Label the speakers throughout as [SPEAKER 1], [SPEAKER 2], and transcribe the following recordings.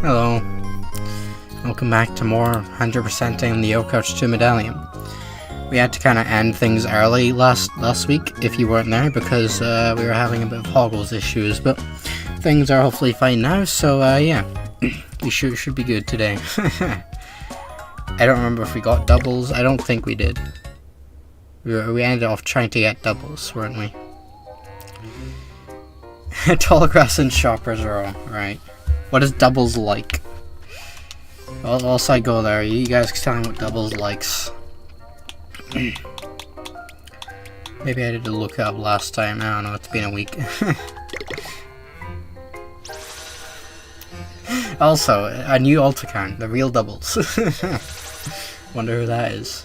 [SPEAKER 1] Hello. Welcome back to more 100%ing the Coach 2 medallium. We had to kind of end things early last week, if you weren't there, because we were having a bit of hoggles issues, but things are hopefully fine now, so yeah, we should be good today. I don't remember if we got doubles. I don't think we did. We ended off trying to get doubles, weren't we? Tall grass and shoppers are all right. What is doubles like? Well, also I go there. You guys can tell me what doubles likes. Maybe I did a look up last time. I don't know. It's been a week. Also, a new alt account, the real doubles. Wonder who that is.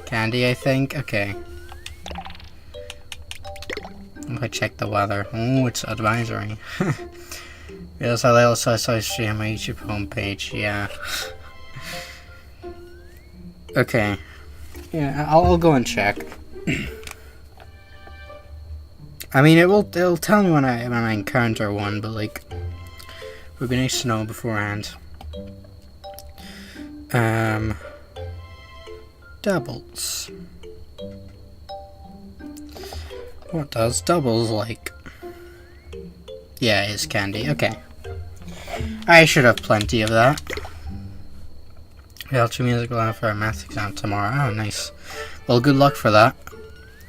[SPEAKER 1] Candy, I think. Okay. If I check the weather. Oh, it's advisory. Yes, I also saw stream on my YouTube homepage. Yeah. Okay. Yeah, I'll go and check. I mean, it'll tell me when I encounter one, but like, it would be nice to know beforehand. Doubles. What does doubles like? Yeah, it's candy. Okay. I should have plenty of that. Reality music will have for a math exam tomorrow. Oh, nice. Well, good luck for that.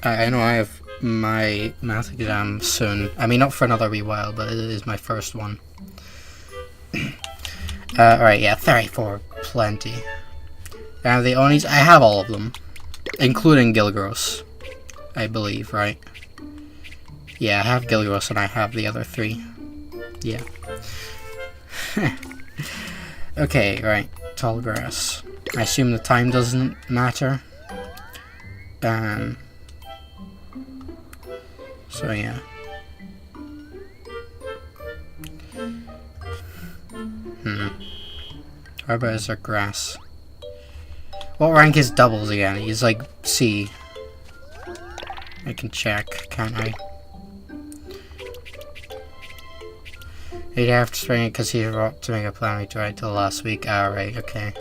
[SPEAKER 1] I know I have my math exam soon. I mean, not for another wee while, but it is my first one. Alright, yeah, 34. Plenty. The Onis, I have all of them. Including Gilgros. I believe, right? Yeah, I have Gilgros and I have the other 3. Yeah. Okay, right. Tall grass. I assume the time doesn't matter. So yeah. How about is there grass? What rank is doubles again? He's like C. I can check, can't I? He'd have to spring it because he forgot to make a plan. We tried till last week. Alright, okay.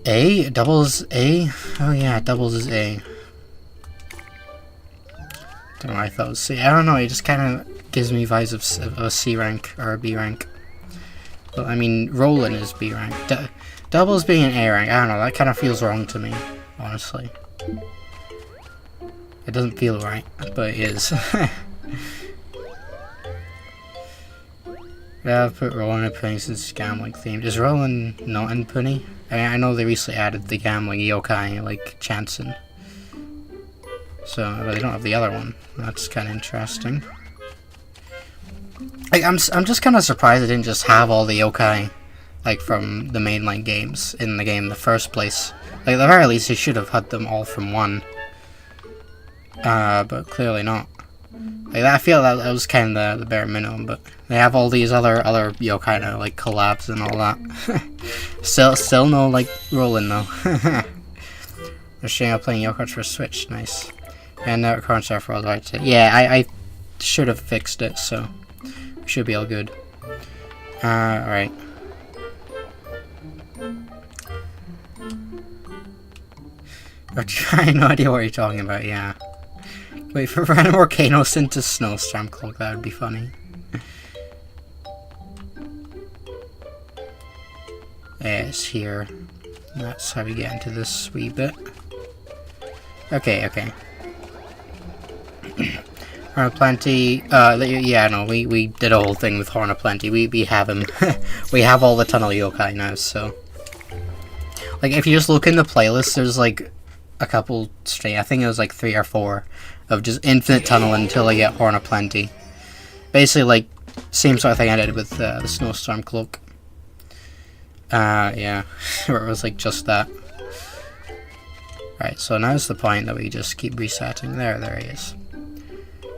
[SPEAKER 1] A? Doubles A? Oh yeah, doubles is A. Don't know why I thought it was C. I don't know, it just kind of gives me vibes of a C rank or a B rank. But I mean, Roland is B rank. Doubles being an A rank, I don't know, that kind of feels wrong to me, honestly. It doesn't feel right, but it is. Yeah, I've put Roland and Punny since gambling themed. Is Roland not in Punny? I mean, I know they recently added the gambling yokai, like Chanson. So, but they don't have the other one. That's kind of interesting. Like, I'm just kind of surprised they didn't just have all the yokai, like, from the mainline games in the game in the first place. Like, at the very least, they should have had them all from one. But clearly not. Like, I feel that was kind of the bare minimum, but they have all these other kind of like collabs and all that. still no like Roland though. They're showing up playing Yokach for Switch, nice. And now current server was right. Yeah, I should have fixed it, so we should be all good. Alright. I have no idea what you're talking about, yeah. Wait for random volcanoes into snowstorm cloak, that would be funny. Yeah, it's here. That's how we get into this wee bit. Okay, okay. Horn of Plenty, yeah, no, we did a whole thing with Horn of Plenty. We have him. We have all the tunnel yokai now, so. Like, if you just look in the playlist, there's like a couple straight, I think it was like 3 or 4. Of just infinite tunnel until I get Horn of Plenty. Basically, like, same sort of thing I did with the Snowstorm Cloak. Yeah, where it was like just that. Right, so now's the point that we just keep resetting. There he is.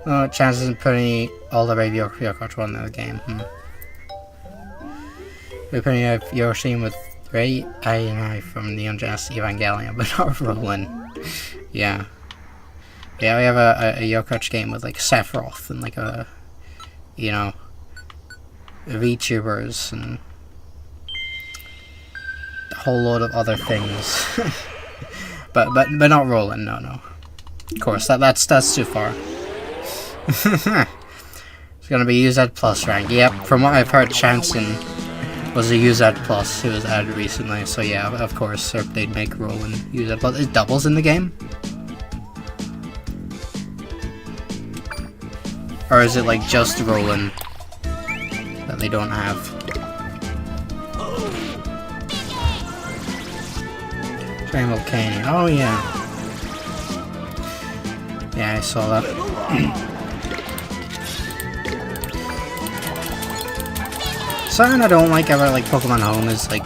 [SPEAKER 1] Oh, chances of putting all the baby Yokach one in the game. We're putting a Yoshi with Ray I from Neon Genesis Evangelion, but not Roland. Yeah. Yeah, we have a Yokach game with like Sephiroth and like a, you know, VTubers and a whole load of other things. but not Roland, no. Of course, that's too far. It's gonna be UZ Plus rank. Yep, from what I've heard, Chanson was a UZ Plus who was added recently, so yeah, of course, they'd make Roland UZ Plus. Is doubles in the game? Or is it like just Roland that they don't have? Train Volcano. Oh yeah. Yeah, I saw that. Something I don't like about like Pokemon Home is like,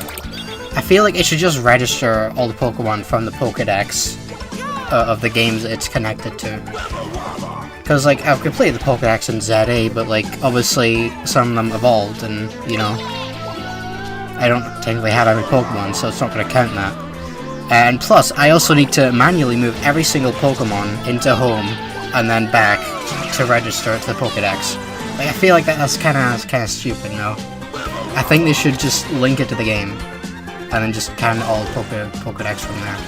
[SPEAKER 1] I feel like it should just register all the Pokemon from the Pokedex of the games it's connected to. Because like I've completed the Pokedex in ZA, but like obviously some of them evolved, and you know, I don't technically have every Pokemon, so it's not going to count that. And plus, I also need to manually move every single Pokemon into Home and then back to register it to the Pokedex. Like I feel like that's kind of stupid, no? I think they should just link it to the game, and then just count all Pokedex from there.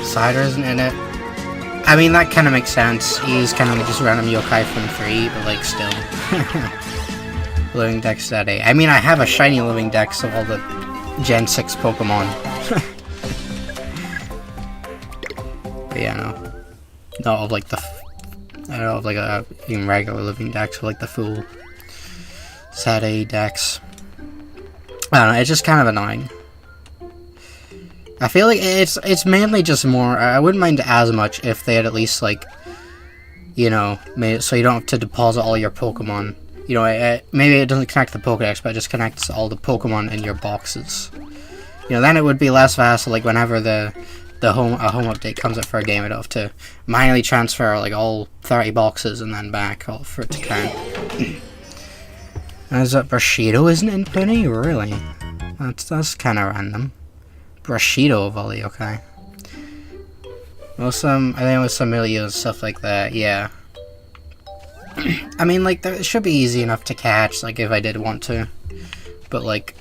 [SPEAKER 1] Cider isn't in it. I mean, that kind of makes sense. He's kind of like just random yokai from 3, but like still. Living Dex that A. I mean, I have a shiny Living Dex of all the Gen 6 Pokemon. But yeah, no. Not of like the... I don't know, of like a even regular Living Dex, or like the full Sad A Dex. I don't know, it's just kind of annoying. I feel like it's mainly just more, I wouldn't mind as much if they had at least like, you know, made it so you don't have to deposit all your Pokemon. You know, maybe it doesn't connect to the Pokedex, but it just connects all the Pokemon in your boxes. You know, then it would be less hassle, like whenever a home update comes up for a game, I'd have to manually transfer like all 30 boxes and then back all for it to count. Is that Bushido isn't in Puni? Really? That's kind of random. Bushido of all the yokai. Well, I think it was some Milio and stuff like that, yeah. I mean, like, it should be easy enough to catch, like, if I did want to. But, like,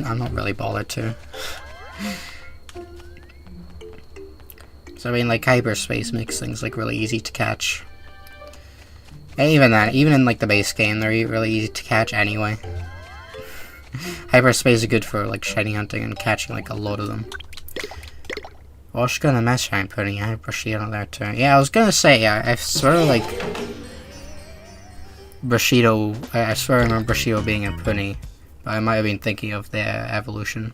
[SPEAKER 1] I'm not really bothered to. So, I mean, like, hyperspace makes things, like, really easy to catch. And even in, like, the base game, they're really easy to catch anyway. Hyperspace is good for, like, shiny hunting and catching, like, a load of them. Well, I was gonna mess around putting a Bushido there, too. Yeah, I was gonna say, yeah, I swear, like... Bushido, I swear I remember Bushido being in Puni, but I might have been thinking of the evolution.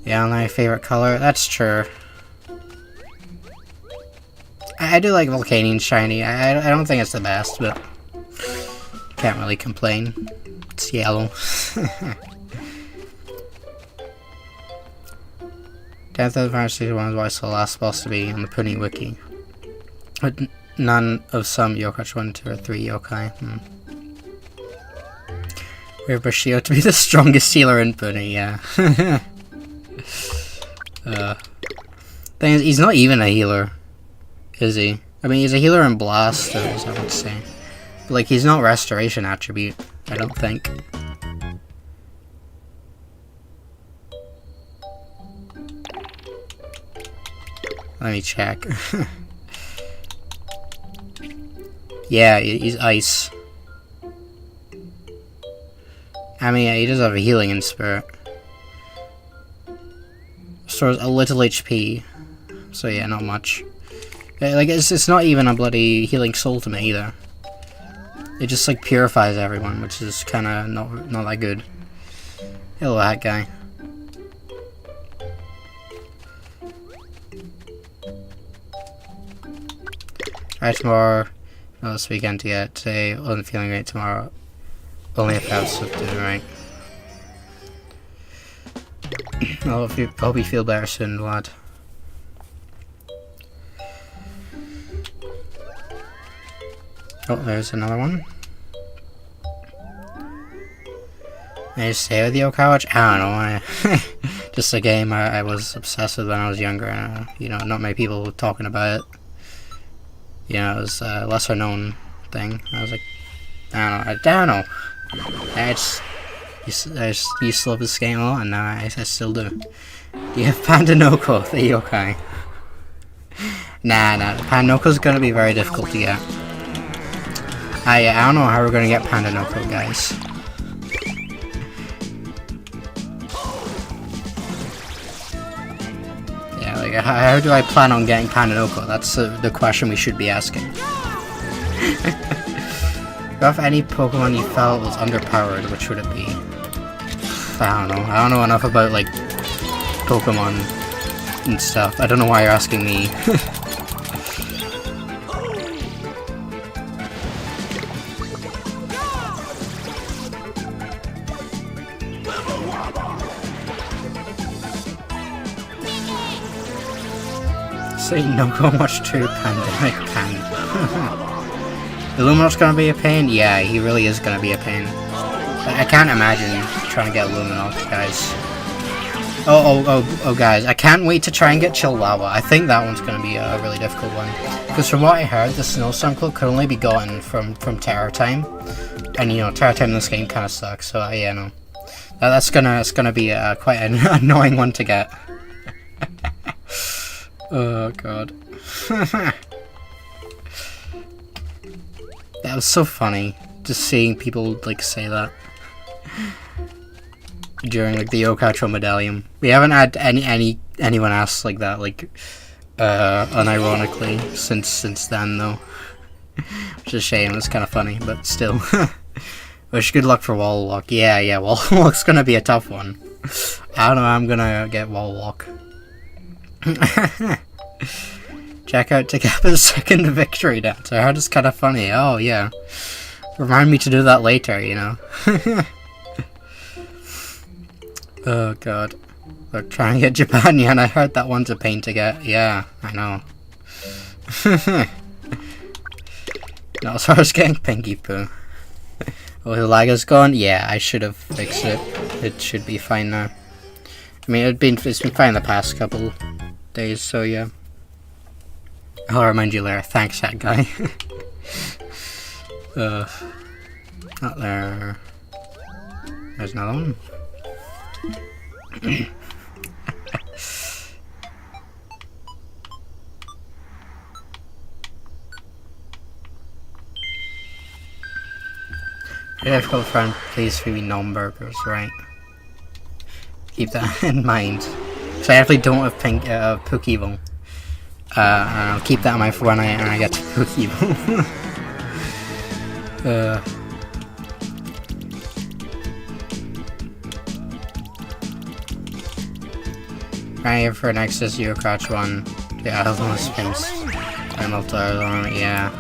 [SPEAKER 1] Yeah, my favorite color, that's true. I do like Volcanion shiny. I don't think it's the best, but can't really complain. It's yellow. 10th of March Season 1 is why it's the last boss to be on the Puni wiki. But none of some yokai 1, 2, or 3 yokai. We have Bushido to be the strongest healer in Puni, yeah. Thing is, he's not even a healer, is he? I mean, he's a healer in Blasters, I would say. But, like, he's not Restoration attribute, I don't think. Let me check. Yeah, he's ice. I mean, yeah, he does have a healing in spirit. Restores a little HP. So yeah, not much. Like, it's not even a bloody healing soul to me either. It just, like, purifies everyone, which is kinda not that good. Hello, that guy. Alright, tomorrow. Not this weekend yet. Today, wasn't feeling great. Tomorrow, only if I was doing right. I hope you feel better soon, lad. Oh, there's another one. I just stay with Yokai Watch? I don't know. Just a game I was obsessed with when I was younger, and you know, not many people talking about it. You know, it was a lesser known thing. I was like, I don't know. I used to love this game a lot, and now I still do. Do you have Pandanoko, the yokai? Nah, Pandanoko's gonna be very difficult to get. I don't know how we're gonna get Pandanoko, guys. Yeah, like, how do I plan on getting Pandanoko? That's the question we should be asking. If any Pokemon you felt was underpowered, which would it be? I don't know enough about, like, Pokemon and stuff. I don't know why you're asking me. Say no go much to Pandemic Pan. Illumino's gonna be a pain? Yeah, he really is gonna be a pain. I can't imagine trying to get Illuminox, guys. Oh, guys, I can't wait to try and get Chihuahua. I think that one's gonna be a really difficult one. Because from what I heard, the Snowstorm Cloak could only be gotten from Terror Time. And, you know, Terror Time in this game kind of sucks, so yeah, no. That's gonna be quite an annoying one to get. Oh, God. That was so funny, just seeing people, like, say that. During, like, the Okatro Medallium. We haven't had anyone else like that, like, unironically, since then, though. Which is a shame, it's kind of funny, but still. Wish good luck for Wall Walk. Yeah, Wall Walk's gonna be a tough one. I don't know how I'm gonna get Wall Walk. Check out Takapa's second victory dance. I heard it's kind of funny. Oh, yeah. Remind me to do that later, you know. Oh, God. They're trying to get Japan, I heard that one's a pain to get. Yeah, I know. No, so I was getting Pinky Poo. Oh, the lag is gone? Yeah, I should have fixed it. It should be fine now. I mean, it's been fine the past couple days, so yeah. I'll remind you later. Thanks, that guy. Not there. There's another one. Difficult friend, please feed me non-burgers, right? Keep that in mind. So I actually don't have Pokeball. I'll keep that in mind for when I get to Pokeball. Right here for next is your crouch one. Yeah, I have one spins. I'm up to yeah.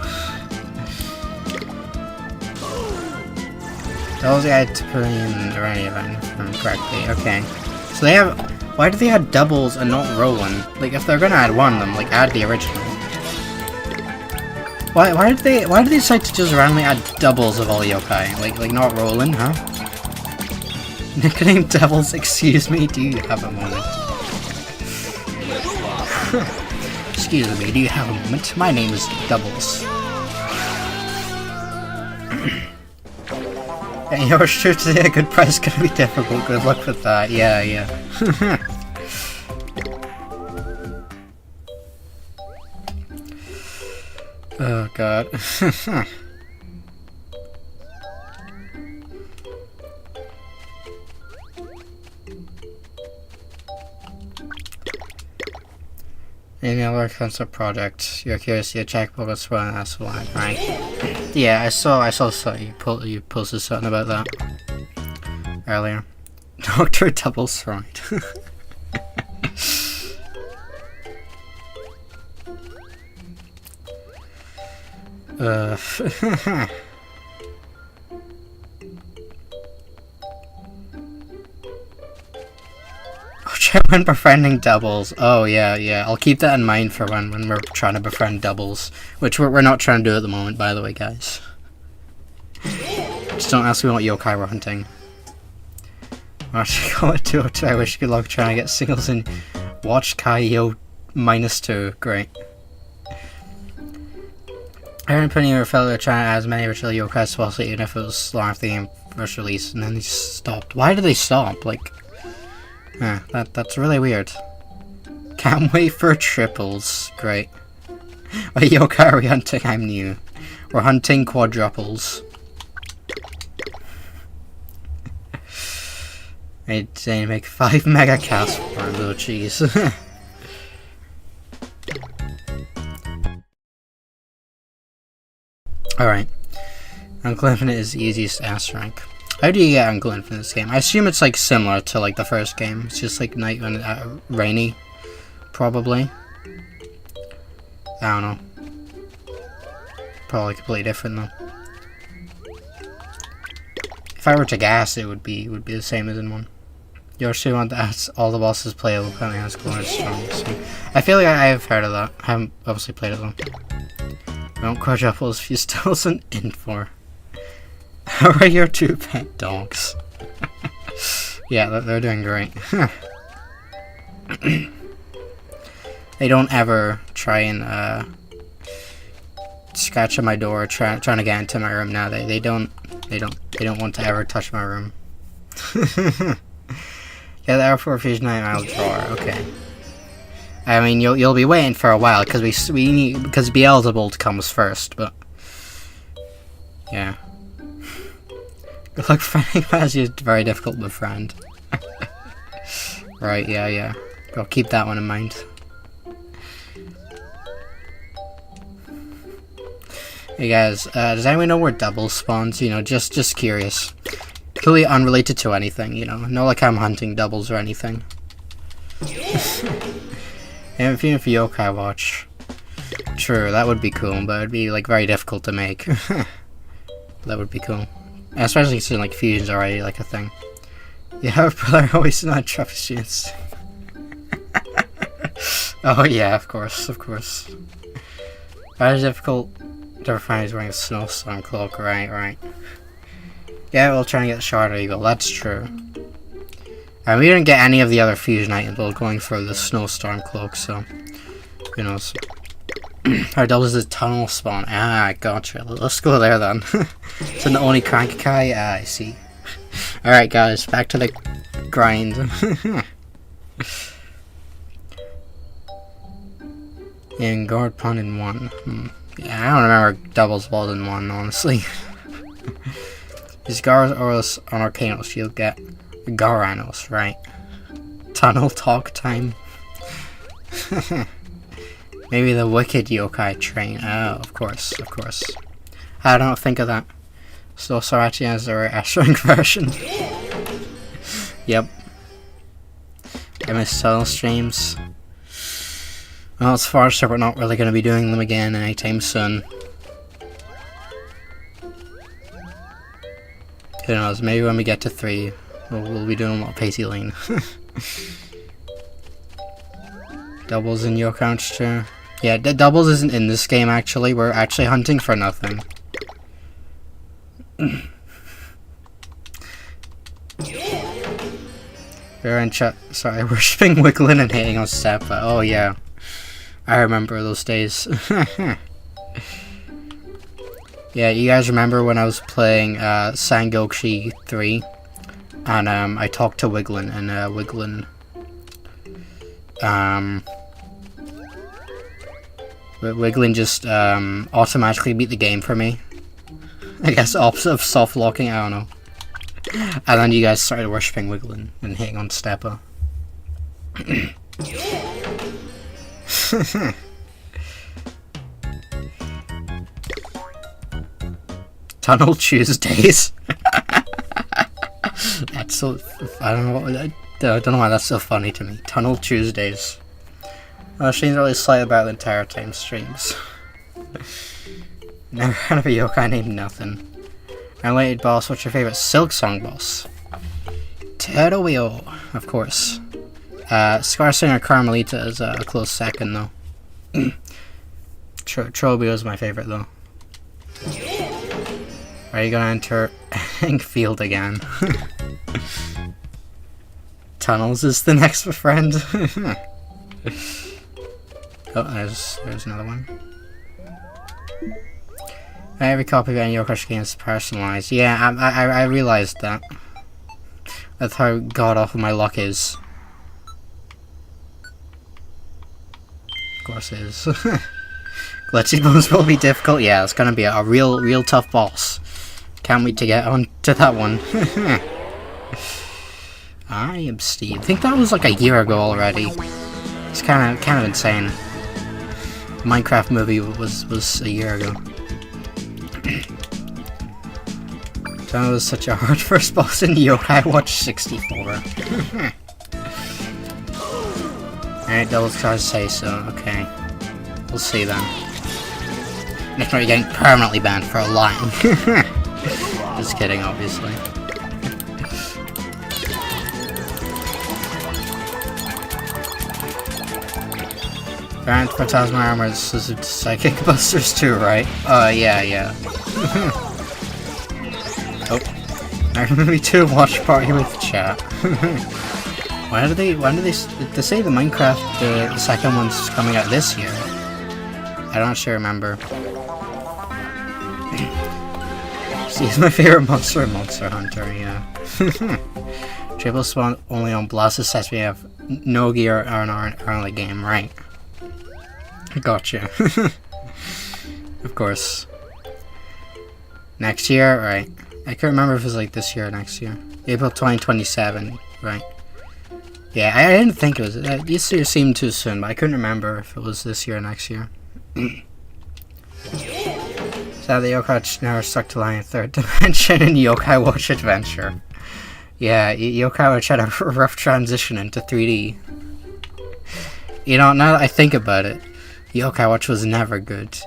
[SPEAKER 1] Those add to put in the right event correctly. Okay. So they have. Why do they add doubles and not rolling? Like, if they're gonna add one of them, like, add the original. Why did they decide to just randomly add doubles of all yokai? Like not rolling, huh? Nickname doubles, excuse me, do you have a moment? Excuse me, do you have a moment? My name is Doubles. And yours sure today a good price gonna be difficult. Good luck with that. Yeah. Oh, God. Any other concept project? You're curious to check books one, that's why, right? Yeah, I saw you posted something about that earlier. Dr. Doubles, right? When befriending doubles. Oh yeah. I'll keep that in mind for when we're trying to befriend doubles, which we're not trying to do at the moment, by the way, guys. Just don't ask me what yokai we're hunting. Watch go to I wish you good luck trying to get singles in. Watch Kaio -2. Great. I heard Penny or fellow trying to add as many original yokai as possible, even if it was long after the game first release, and then they just stopped. Why did they stop? Like, that's really weird. Can't wait for triples. Great. What yokai are we hunting? I'm new. We're hunting quadruples. They make 5 mega cast for a little cheese. Alright. Uncle Infinite is the easiest S rank. How do you get Uncle Infinite in this game? I assume it's like similar to like the first game. It's just like night and rainy. Probably. I don't know. Probably completely different though. If I were to guess, it would be the same as in one. You actually want to ask all the bosses playable, apparently has going strong. So I feel like I've heard of that. I haven't obviously played it though. Don't quadruples if you still isn't in for. How are your 2 pet dogs? Yeah, they're doing great. They don't ever try and scratch at my door, trying to get into my room now. They don't want to ever touch my room. Yeah, the airport fusion I'll draw. Okay. I mean, you'll be waiting for a while because we need because Beelzebub comes first, but yeah. Good luck finding Fazzy is very difficult to befriend. Right? Yeah. I'll keep that one in mind. Hey guys, does anyone know where double spawns? You know, just curious. Completely unrelated to anything, you know. Not like I'm hunting doubles or anything. And if even for Yokai Watch. True, that would be cool, but it'd be like very difficult to make. That would be cool. Especially considering like fusion's already like a thing. Yeah, brother always not trust students. Oh yeah, of course. Very difficult to find he's wearing a snowstorm cloak, right. Yeah, we'll try and get the Shard Eagle, that's true. And we didn't get any of the other fusion items while going for the snowstorm cloak, so who knows. Our doubles is tunnel spawn. Ah, gotcha. Let's go there then. It's an Oni Crankakai. Ah, I see. Alright guys, back to the grind. And guard pun in 1. Yeah, I don't remember doubles was in 1, honestly. These Garas Oros on Arcanos, you'll get Garanos, right? Tunnel talk time. Maybe the wicked yokai train. Oh, of course. I don't think of that. So Sarati has their S-rank version. Yep. I miss tunnel streams. Well, it's far so we're not really going to be doing them again anytime soon. Who knows, maybe when we get to 3, we'll be doing a lot of Pacey Lane. Doubles in your count too. Yeah, doubles isn't in this game actually, we're actually hunting for nothing. We're in chat, sorry, worshipping Wigglin and hating on Steppa. Oh yeah. I remember those days. Yeah, you guys remember when I was playing Sangokshi 3 and I talked to Wigglin and Wigglin just automatically beat the game for me. I guess opposite of soft locking, I don't know. And then you guys started worshipping Wigglin and hating on Steppa. Tunnel Tuesdays. That's so. I don't know why that's so funny to me. Tunnel Tuesdays. She's really slight about the entire time streams. Never heard of a yokai named Nothing. Related boss, what's your favorite Silk Song boss? Teruyo, of course. Scar Singer Carmelita is a close second though. Trobio is my favorite though. Are you gonna enter Field again? Tunnels is the next friend. Oh, there's another one. Every copy of any Yokash game is personalized. Yeah, I realized that. That's how god-awful my luck is. Of course it is. Glitchy bones will be difficult. Yeah, it's gonna be a real tough boss. Can't wait to get on to that one. I am Steve. I think that was like a year ago already. It's kind of insane. The Minecraft movie was a year ago. That was such a hard first boss in Yokai Watch 64. Alright, Devil's Cards say so. Okay. We'll see then. Next time you're getting permanently banned for lying. Just kidding, obviously. Grant Phantasma Armor is Psychic Busters too, right? Yeah. Oh. I remember me too, watch party with chat. When did they say the Minecraft, the second one's coming out this year? I don't actually remember. See, he's my favorite monster in Monster Hunter, yeah. Triple spawn only on Blast sets we have no gear or an early game, right? Gotcha. Of course. Next year, right? I can't remember if it was like this year or next year. April 2027, right? Yeah, I didn't think it was. This year seemed too soon, but I couldn't remember if it was this year or next year. So the Yokai now are stuck to lying in third dimension in Yokai Watch Adventure. Yeah, Yokai Watch had a rough transition into 3D. You know, now that I think about it, Yokai Watch was never good.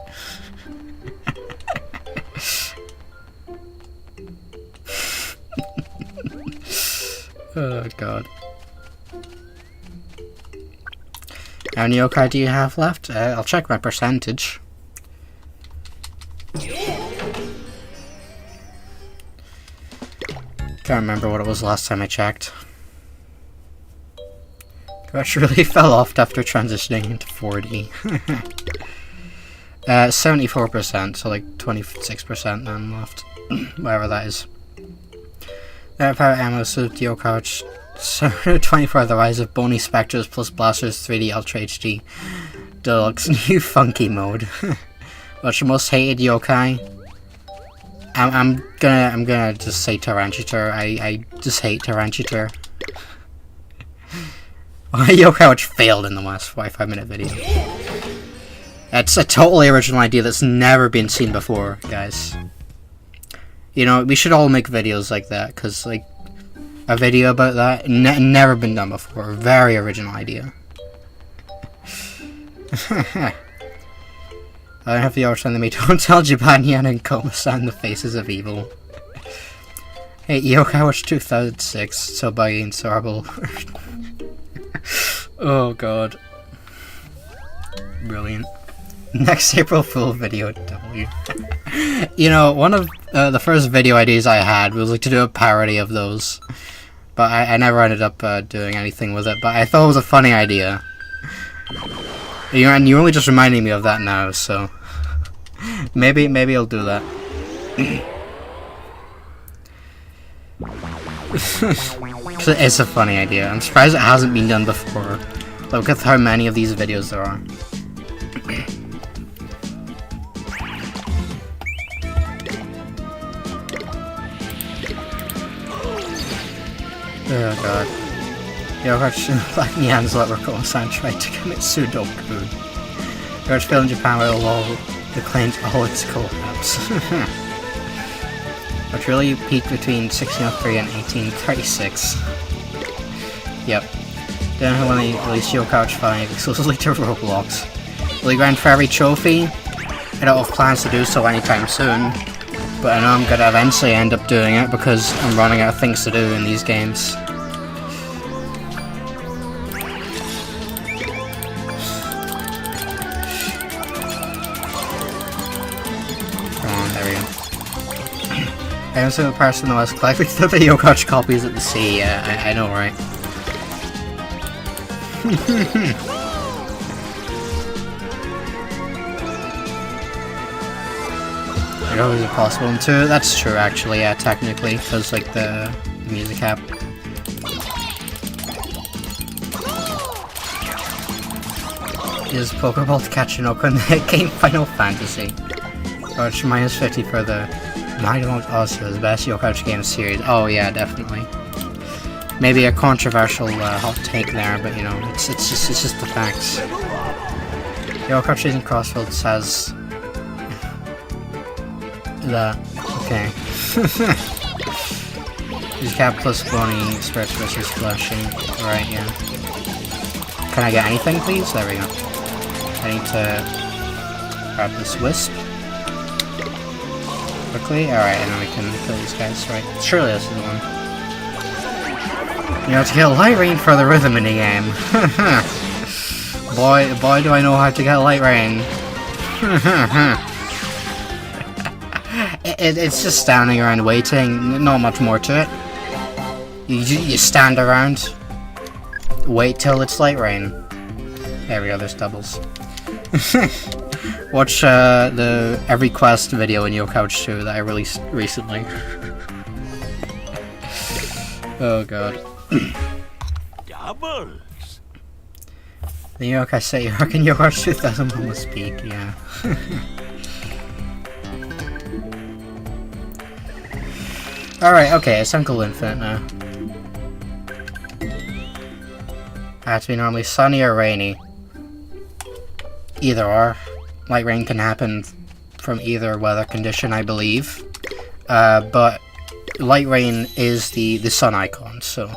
[SPEAKER 1] Oh god. How many yokai do you have left? I'll check my percentage. Can't remember what it was last time I checked. Gosh, really fell off after transitioning into 4D. 74%, so like 26% then left. Whatever that is. Power ammo, so the Couch 24, the rise of bony specters plus blasters 3D Ultra HD Deluxe new funky mode. What's your most hated yokai? I'm gonna just say Tarantutor. I just hate Tarantutor. Yokai which failed in the last 5-minute video. That's a totally original idea that's never been seen before, guys. You know, we should all make videos like that, because, like, a video about that, never been done before. Very original idea. I don't have the option that me don't tell Japan and Koma-san the faces of evil. Hey, Yokai Watch 2006, so buggy and so horrible. Oh god. Brilliant. Next April Fool video W. You know, one of the first video ideas I had was like to do a parody of those. But I never ended up doing anything with it, but I thought it was a funny idea. You know, and you're only just reminding me of that now, so maybe I'll do that. It's a funny idea. I'm surprised it hasn't been done before. Look at how many of these videos there are. Oh god. Yo, Black Nyan's let Roko-san tried to commit Sudoku. George Phil in Japan will all declaimed all its collabs. Which really peaked between 1603 and 1836. Yep. Don't know when they released Yokai Watch 5 exclusively to Roblox. Will he grant for every trophy? I don't have plans to do so anytime soon. But I know I'm gonna eventually end up doing it because I'm running out of things to do in these games. Come on, there we go. I'm a single person that was collecting the Yokai Watch copies at the sea. Yeah, I know, right? It always is possible in 2. That's true, actually, yeah, technically, because, like, the music app. Use Pokeball to catch an Oak in the game Final Fantasy. Which minus 50 for the Magnum also the best Yo-Couch game series. Oh yeah, definitely. Maybe a controversial hot take there, but you know, it's just the facts. Yo-Couch in Crossroads has that. Okay. Use Cap plus Bonnie, Spirits versus Flushing. Right, yeah. Can I get anything, please? There we go. I need to grab this Wisp. Quickly? Alright, and then we can kill these guys, right? Surely this is the one. You have to kill Light Rain for the rhythm in the game. boy, do I know how to get Light Rain. It's just standing around waiting, not much more to it. You stand around, wait till it's Light Rain. There we go, there's doubles. Watch the every quest video in Yo-Couch 2 that I released recently. Oh god.
[SPEAKER 2] Doubles.
[SPEAKER 1] The Yo-Couch say you reckon Yo-Couch 2 doesn't almost speak, yeah. Alright, okay, it's Uncle Infinite now. It has to be normally sunny or rainy. Either or. Light rain can happen from either weather condition, I believe. But light rain is the sun icon, so...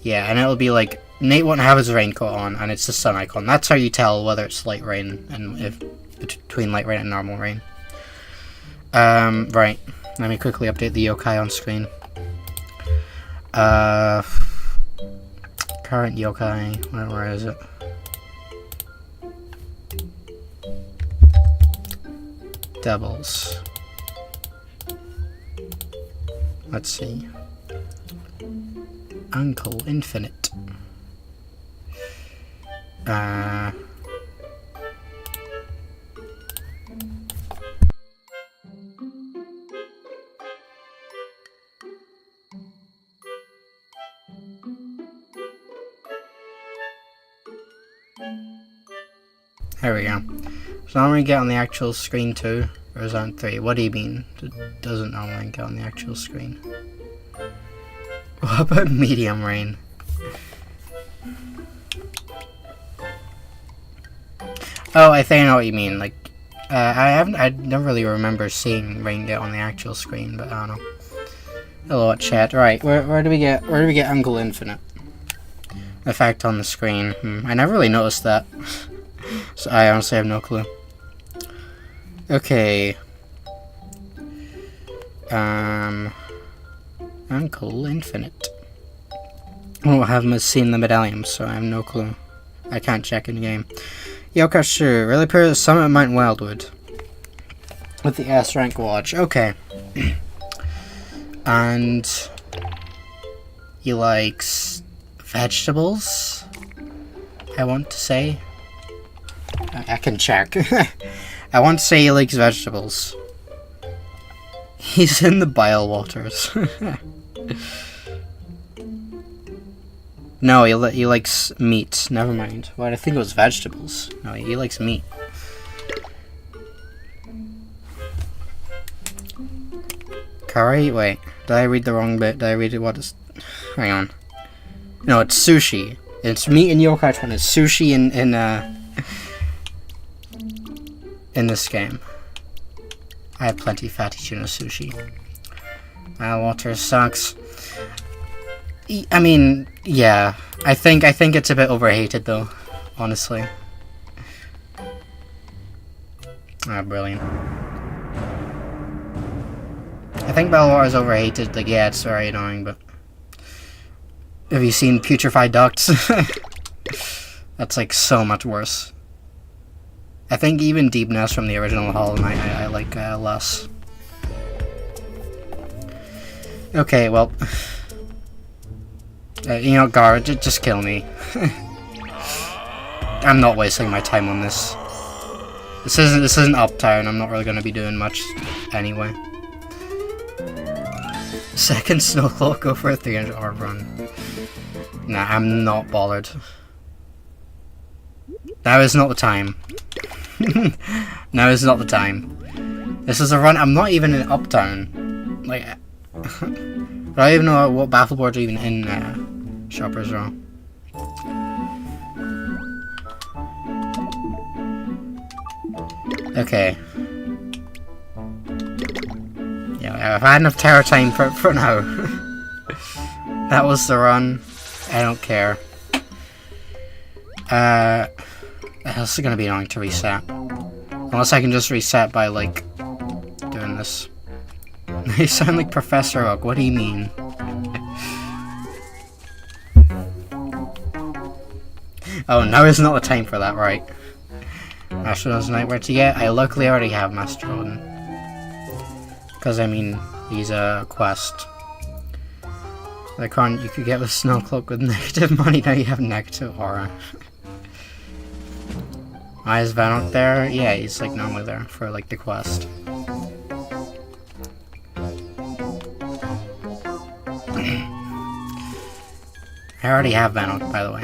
[SPEAKER 1] Yeah, and it'll be like... Nate won't have his raincoat on, and it's the sun icon. That's how you tell whether it's light rain, and if between light rain and normal rain. Right. Let me quickly update the yokai on screen. Current yokai... Where is it? Devils. Let's see. Uncle Infinite. There we go. So normally get on the actual screen too, or is that on 3? What do you mean? It doesn't normally get on the actual screen. What about medium rain? Oh, I think I know what you mean. Like, I don't really remember seeing rain get on the actual screen, but I don't know. Hello, chat. Right, where do we get Uncle Infinite? Effect on the screen. I never really noticed that. So I honestly have no clue. Okay. Uncle Infinite. I haven't seen the medallium, so I have no clue. I can't check in the game. Yo-Couch really appears at Summit Mount Wildwood. With the S rank watch. Okay. And he likes vegetables, I want to say. I can check. I want to say he likes vegetables. He's in the bile waters. No, he likes meat. Never mind. Well, I think it was vegetables. No, he likes meat. Curry? Wait. Did I read the wrong bit? Did I read it? What is... Hang on. No, it's sushi. It's meat in Yo-Couch 1. It's sushi in this game. I have plenty of fatty tuna sushi. Water sucks. I mean, yeah. I think it's a bit overhated though, honestly. Ah, brilliant. I think Belwater is overhated. Like, yeah, it's very annoying, but have you seen Putrefied Ducts? That's like so much worse. I think even Deep Nest from the original Hollow Knight I like less. Okay, well, you know, Gar, just kill me. I'm not wasting my time on this. This isn't Uptown. I'm not really gonna be doing much anyway. Second Snowcloak, go for a 300 orb run. Nah, I'm not bothered. Now is not the time. Now is not the time. This is a run. I'm not even in Uptown. Like, I don't even know what battle boards are even in Shoppers Row. Okay. Yeah, I've had enough terror time for now. That was the run. I don't care. This is gonna be annoying to reset. Unless I can just reset by, like, doing this. You sound like Professor Oak. What do you mean? Oh, now is not the time for that, right? Mastodon's Nightmare to get. I luckily already have Mastodon. Because, I mean, he's a quest. The con you could get with Snowcloak with negative money, now you have negative aura. Why is Vanok there? Yeah, he's like normally there for like the quest. I already have Vanok, by the way.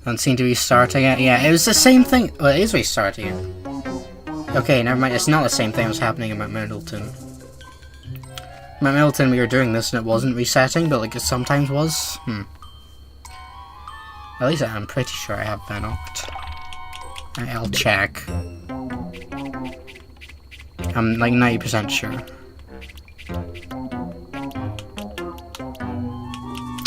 [SPEAKER 1] Doesn't seem to be starting it. Yeah, it was the same thing. Well, it is restarting it. Okay, never mind. It's not the same thing that was happening in Mount Middleton. Mount Middleton, we were doing this and it wasn't resetting, but like it sometimes was. At least I'm pretty sure I have Vanok. I'll check. I'm like 90% sure.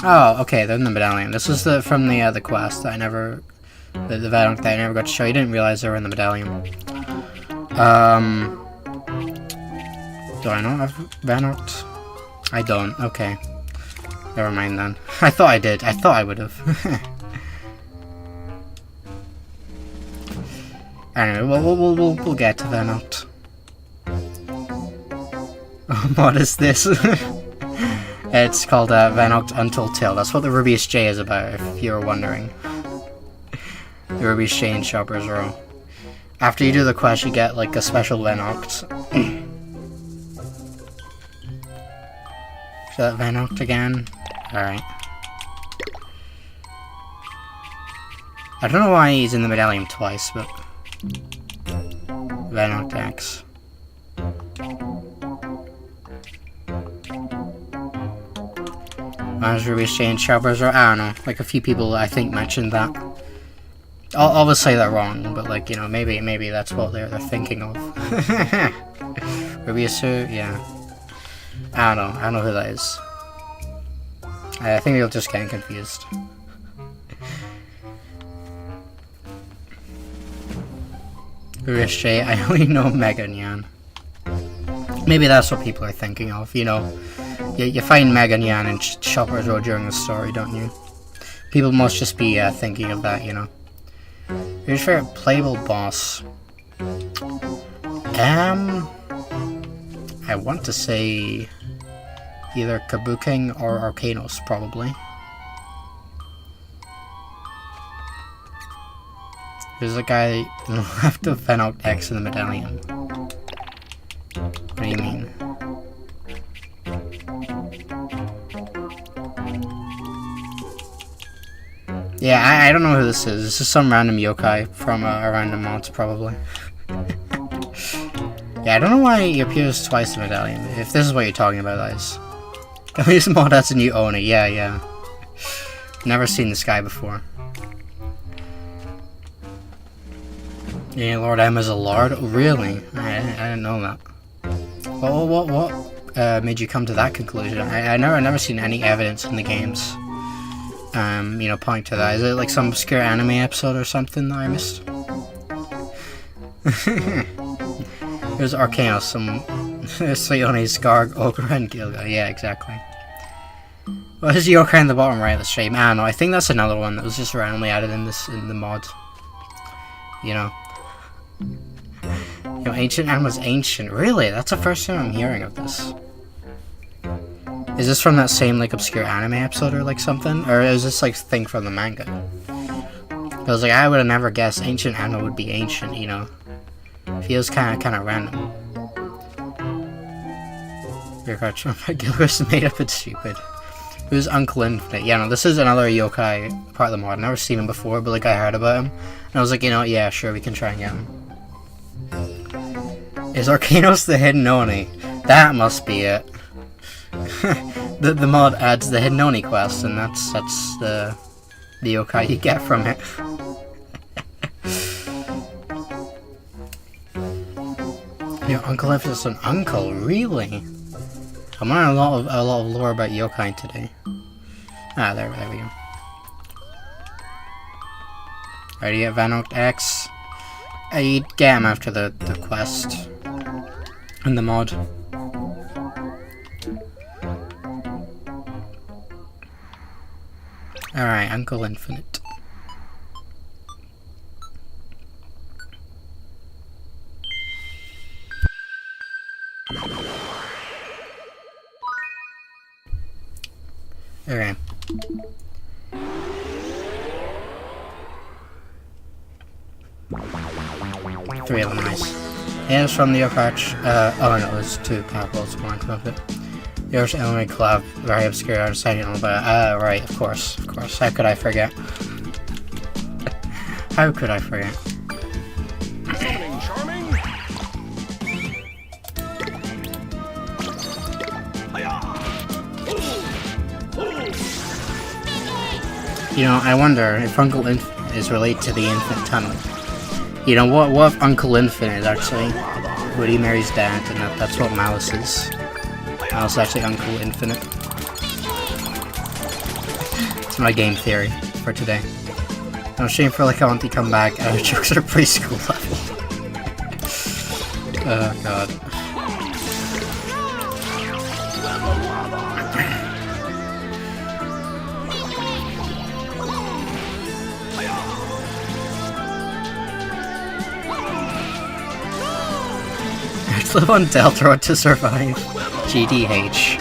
[SPEAKER 1] Oh, okay, they're in the medallion. This was from the quest that I never, the Vanok that I never got to show. You didn't realize they were in the medallion. Do I not have Vanok? I don't. Okay, never mind then. I thought I did. I thought I would have. Anyway, we'll get to Vanok. What is this? It's called Vanok Untold Tale. That's what the Rubious J is about, if you were wondering. The Rubious J in Shoppers Row. After you do the quest, you get like a special Vanok. Is that Vanok again? Alright. I don't know why he's in the medallion twice, but... Vanok X. Rubious J and Shoppers Row? I don't know. Like a few people I think mentioned that. I'll always say that wrong, but like, you know, maybe that's what they're thinking of. Rubious J? Yeah. I don't know who that is. I think they'll just get confused. Rubious J, I only know Mega Nyan. Maybe that's what people are thinking of, you know. You find Mega Nyan in Shoppers Row during the story, don't you? People must just be thinking of that, you know. Your favorite playable boss? I want to say either Kabuking or Arcanos, probably. There's a guy left of Vanok X in the medallion. What do you mean? Yeah, I don't know who this is. This is some random yokai from a random mod, probably. Yeah, I don't know why he appears twice in the medallion. If this is what you're talking about, guys. At least mod has a new owner. Yeah. Never seen this guy before. Yeah, Lord M is a lord? Really? I didn't know that. What made you come to that conclusion? I never seen any evidence in the games. You know, pointing to that. Is it like some obscure anime episode or something that I missed? There's Arcanos, some Sayone, Skarg, Ogre, and Gilga. Yeah, exactly. What is yokai in the bottom right of the stream? I don't know. I think that's another one that was just randomly added in the mod. You know. You know, Ancient Animals Ancient. Really? That's the first time I'm hearing of this. Is this from that same, like, obscure anime episode or, like, something? Or is this, like, thing from the manga? Because, like, I would have never guessed Ancient Anno would be ancient, you know? feels kind of random. Gilchrist made up and stupid. Who's Uncle Infinite? Yeah, no, this is another yokai part of the mod. I've never seen him before, but like I heard about him. And I was like, you know what, yeah, sure, we can try and get him. Is Arcanos the hidden Oni? That must be it. the mod adds the hidden Oni quest, and that's the yokai you get from it. Your uncle left us an uncle, really? I'm learning a lot of lore about yokai today. Ah, there we go. Ready at Vanoct X. You'd get him after the quest and the mod. Alright, Uncle Infinite. Okay. Three of them, nice. Here's from the Yokai. Oh no, there's two parables. One of it. Yours Illinois collab, very obscure. I decided on about. Right, of course. How could I forget? How could I forget? You know, I wonder if Uncle Infinite is related to the Infinite Tunnel. You know, what if Uncle Infinite actually Woody marries Dad, and that's what Malice is? Malice is actually Uncle Infinite. It's my game theory for today. No shame for like I want to come back. Our jokes are preschool level. Oh god. Live on Delta Road to survive. GDH.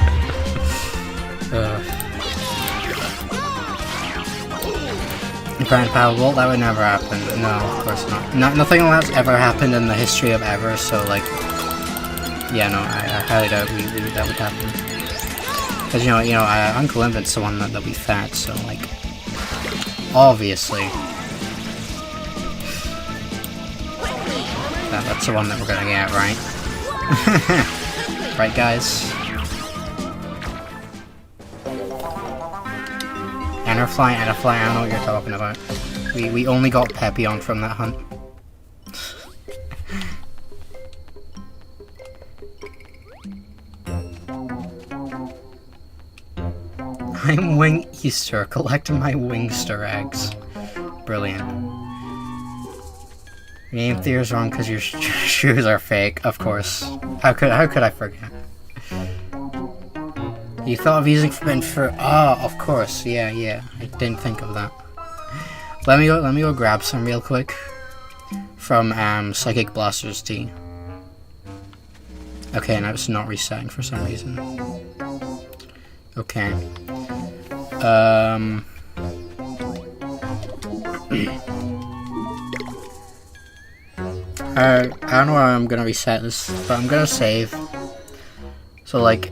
[SPEAKER 1] Grand Power Vault, that would never happen. No, of course not. Nothing like that's ever happened in the history of ever, so like... Yeah, no, I highly doubt that would happen. Because, you know, Uncle Infinite's the one that'll be fat, so like... Obviously. That's the one that we're gonna get, right? Right, guys? Enderfly, I don't know what you're talking about. We only got Pepion from that hunt. I'm Wing Easter, collecting my Wingster eggs. Brilliant. Your name theory's wrong because your shoes are fake, of course. How could I forget? You thought of using forbidden fruit? Oh, of course. Yeah. I didn't think of that. Let me go grab some real quick from Psychic Blaster's tea. Okay, now it's not resetting for some reason. Okay. I don't know how I'm gonna reset this, but I'm gonna save. So like,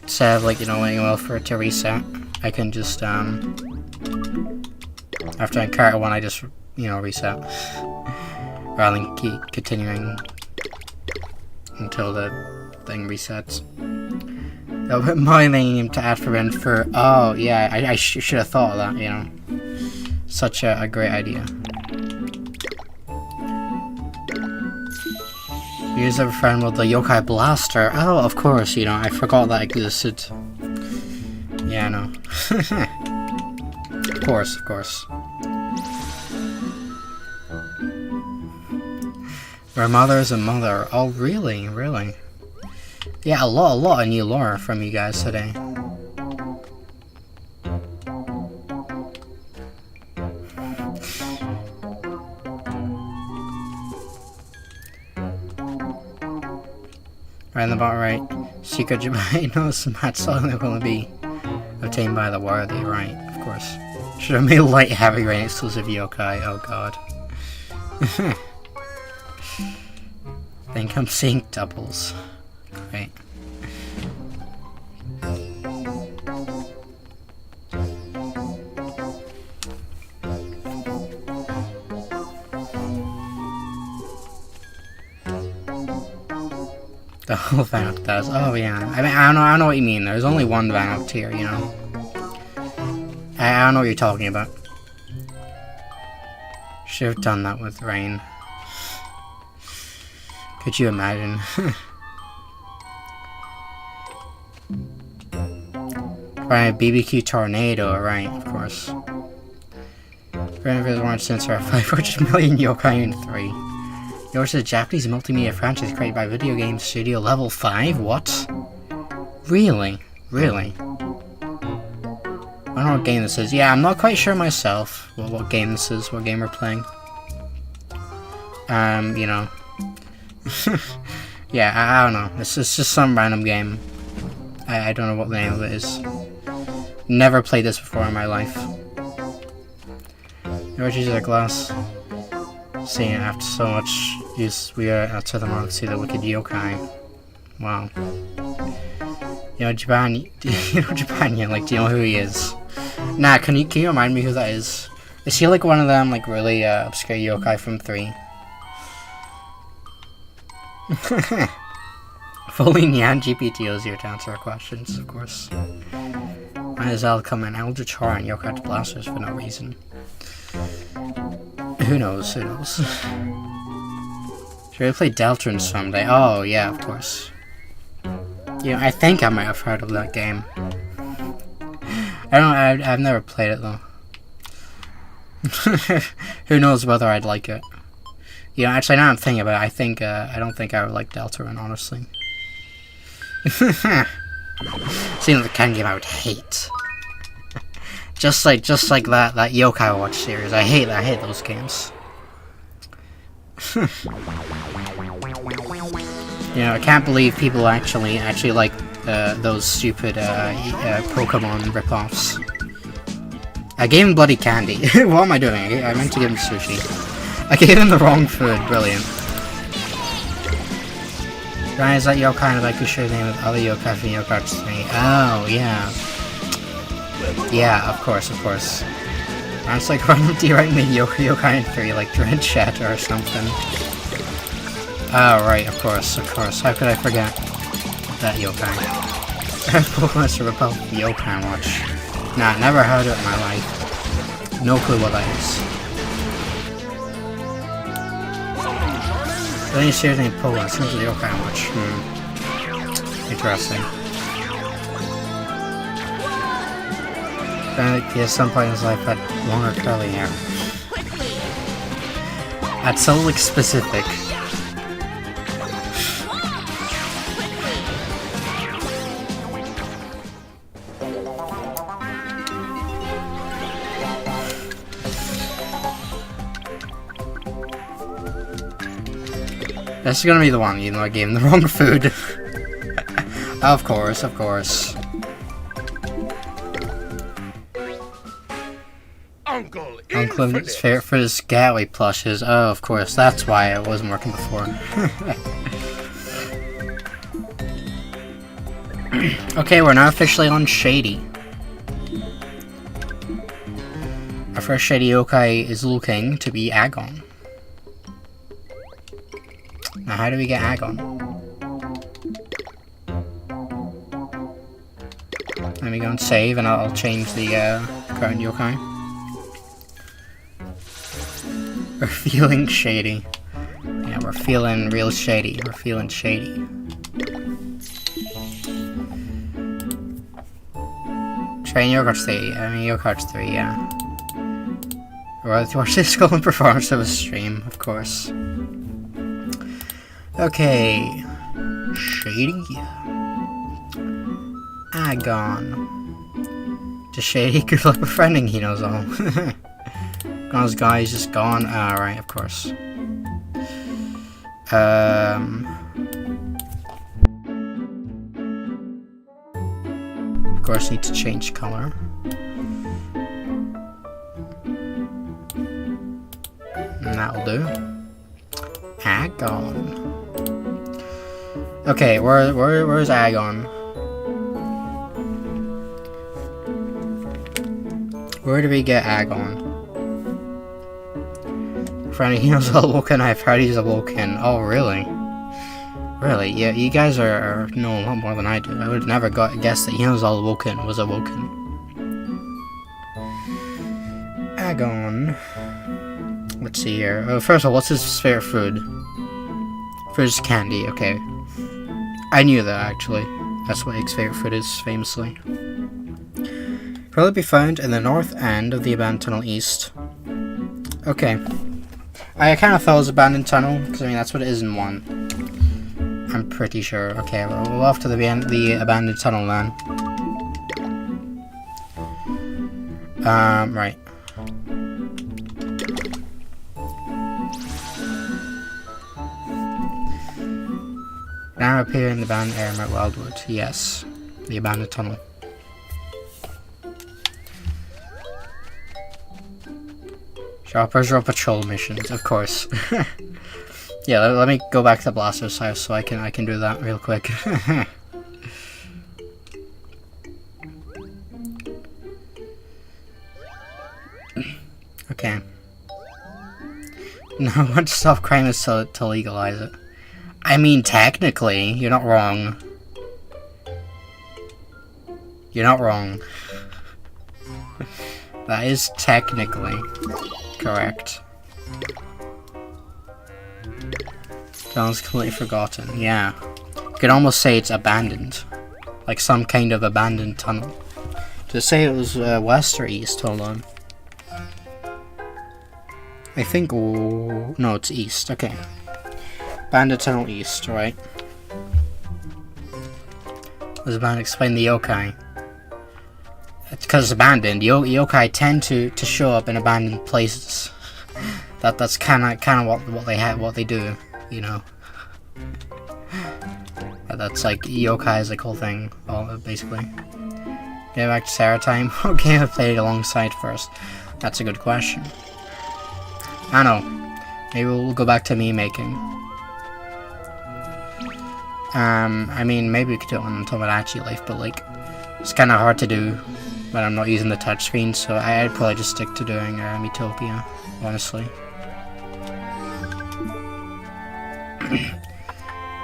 [SPEAKER 1] instead of like, you know, waiting a while for it to reset, I can just after I encounter one, I just, you know, reset. Rather than keep continuing until the thing resets. Oh, but my name to add forbidden fruit. Oh yeah, I should have thought of that, you know. Such a great idea. Use a friend with the Yokai Blaster. Oh, of course, you know, I forgot that existed. Yeah, no. Of course. Where mother is a mother. Oh, really? Yeah, a lot of new lore from you guys today. Right in the bottom right. Secret Jabai knows that's only going to be obtained by the worthy, right? Of course. Should have made light heavy rain exclusive yokai. Oh god. think I'm seeing doubles. Great. The whole Vanoct does. Oh yeah. I mean, I don't know what you mean. There's only one Vanoct here, you know. I don't know what you're talking about. Should have done that with rain. Could you imagine? Right, BBQ Tornado, right, of course. Renovated launch since our 500 million yokai in 3. Yours is a Japanese multimedia franchise created by Video Game Studio Level 5? What? Really? Really? I don't know what game this is. Yeah, I'm not quite sure myself what game this is, what game we're playing. You know. Yeah, I don't know. It's just some random game. I don't know what the name of it is. Never played this before in my life. Yours uses a glass. Seeing it after so much use, we are outside the market to see the wicked yokai. Wow. You know Japan, yeah, like, do you know who he is? Nah, can you remind me who that is? Is he like one of them, like, really obscure yokai from 3? Fully Nyan GPT is here to answer our questions, of course. Might as well come in Eldritch Horror and yokai to blasters for no reason. Who knows, who knows. Should we play Deltarune someday? Oh, yeah, of course. Yeah, I think I might have heard of that game. I've never played it though. Who knows whether I'd like it. You know, actually now I'm thinking about it, I don't think I would like Deltarune, honestly. Seems like the kind of game I would hate. just like that Yokai Watch series. I hate those games. You know, I can't believe people actually like those stupid Pokemon ripoffs. I gave him bloody candy. What am I doing? I meant to give him sushi. I gave him the wrong food. Brilliant. Ryan, is that yokai and like you share the name of other yokai from Yokai 3? Oh, yeah. Yeah, of course. It's like randomly writing the yokai in 3, like Dread Shatter or something. Oh, right, of course. How could I forget that yokai? Pokemon to repel the yokai watch. Nah, never heard of it in my life. No clue what that is. Then you see anything Pokemon, seems like the yokai watch. Interesting. He at some point in his life had longer curly hair. That's so like specific. This is gonna be the one, you know, I gave him the wrong food. Of course. Uncle is fair for his Gatway plushes. Oh, of course, that's why it wasn't working before. Okay, we're now officially on Shady. Our first Shady yokai is looking to be Agon. Now, how do we get Agon? Let me go and save, and I'll change the current yokai. We're feeling shady. Yeah, we're feeling real shady. We're feeling shady. Train Yokai 3. Yokai 3, yeah. Well, to watch this golden performance of a stream, of course. Okay. Shady. Agon. Just Shady, good luck befriending, he knows all. Gon's guy is just gone. Alright, of course. Of course, need to change color. And that'll do. Agon. Okay, where's Agon? Where do we get Agon? Friendly, he knows Awoken. I've heard he's Awoken. Oh, really? Really? Yeah, you guys know a lot more than I do. I would have never guessed that he knows Awoken was Awoken. Agon. Let's see here. Oh, first of all, what's his favorite food? First, candy. Okay. I knew that, actually. That's what his favorite food is, famously. Probably be found in the north end of the abandoned tunnel east. Okay. I kind of thought it was abandoned tunnel, because I mean that's what it is in 1. I'm pretty sure. Okay, we'll off to the abandoned tunnel then. Right. Now appear in the abandoned area at Wildwood. Yes. The abandoned tunnel. Shoppers or patrol missions, of course. Yeah, let me go back to the Blaster's house so I can do that real quick. Okay. No, I want to stop crime is to legalize it. I mean, technically, you're not wrong. You're not wrong. That is technically correct. Sounds completely forgotten. Yeah. You could almost say it's abandoned. Like some kind of abandoned tunnel. Did it say it was west or east? Hold on. I think... Oh, no, it's east. Okay. Abandoned tunnel east, right? Was abandoned. Explain the yokai. It's because it's abandoned. Yokai tend to show up in abandoned places. That's kind of what they do, you know. That's like yokai is like whole thing, basically. Get back to Sarah time. What game I played alongside first? That's a good question. I don't know. Maybe we'll go back to me making. I mean, maybe we could do it on Tomodachi Life, but like, it's kind of hard to do when I'm not using the touchscreen, so I'd probably just stick to doing Metopia, honestly.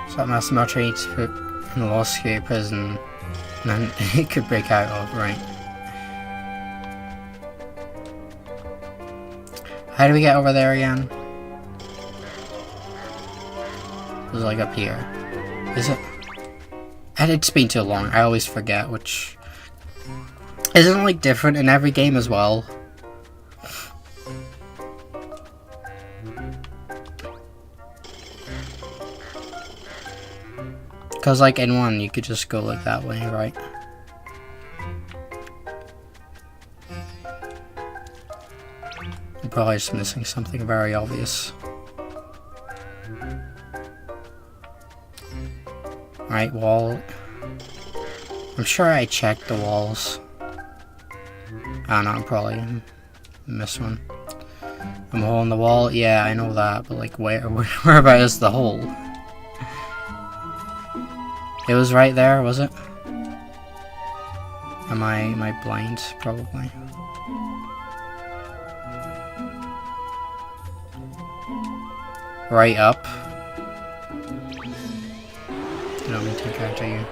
[SPEAKER 1] So that Master Military needs to put in the Lost Security prison, and then it could break out of, right. How do we get over there again? It was like up here. Is it? It's been too long, I always forget which... Isn't it like different in every game as well? Because like in 1 you could just go like that way, right? I'm probably just missing something very obvious. Right, wall. I'm sure I checked the walls. I don't know, I'm probably missed one. I'm holding the wall. Yeah, I know that, but like where about is the hole? It was right there, was it? Am I blind? Probably. Right up. Let me take out to you.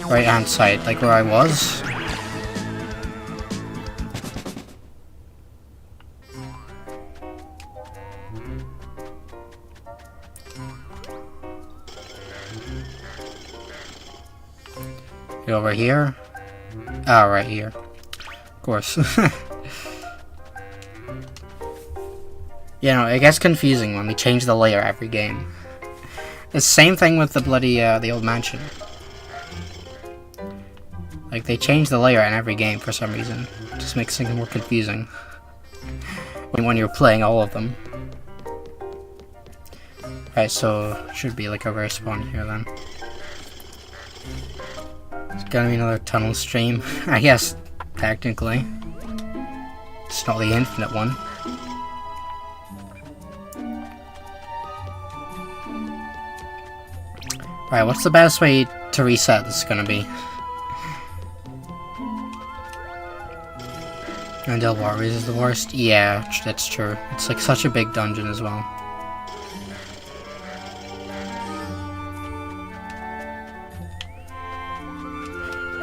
[SPEAKER 1] Right hand side, like where I was. Get over here. Ah, right here. Of course. You know, it gets confusing when we change the layer every game. It's the same thing with the bloody, the old mansion. Like, they change the layer in every game for some reason. It just makes things more confusing. When you're playing all of them. Alright, so, should be like a respawn here then. It's gonna be another tunnel stream, I guess, technically. It's not the infinite one. Right, what's the best way to reset this gonna be? Undead Warriors is the worst? Yeah, that's true. It's like such a big dungeon as well.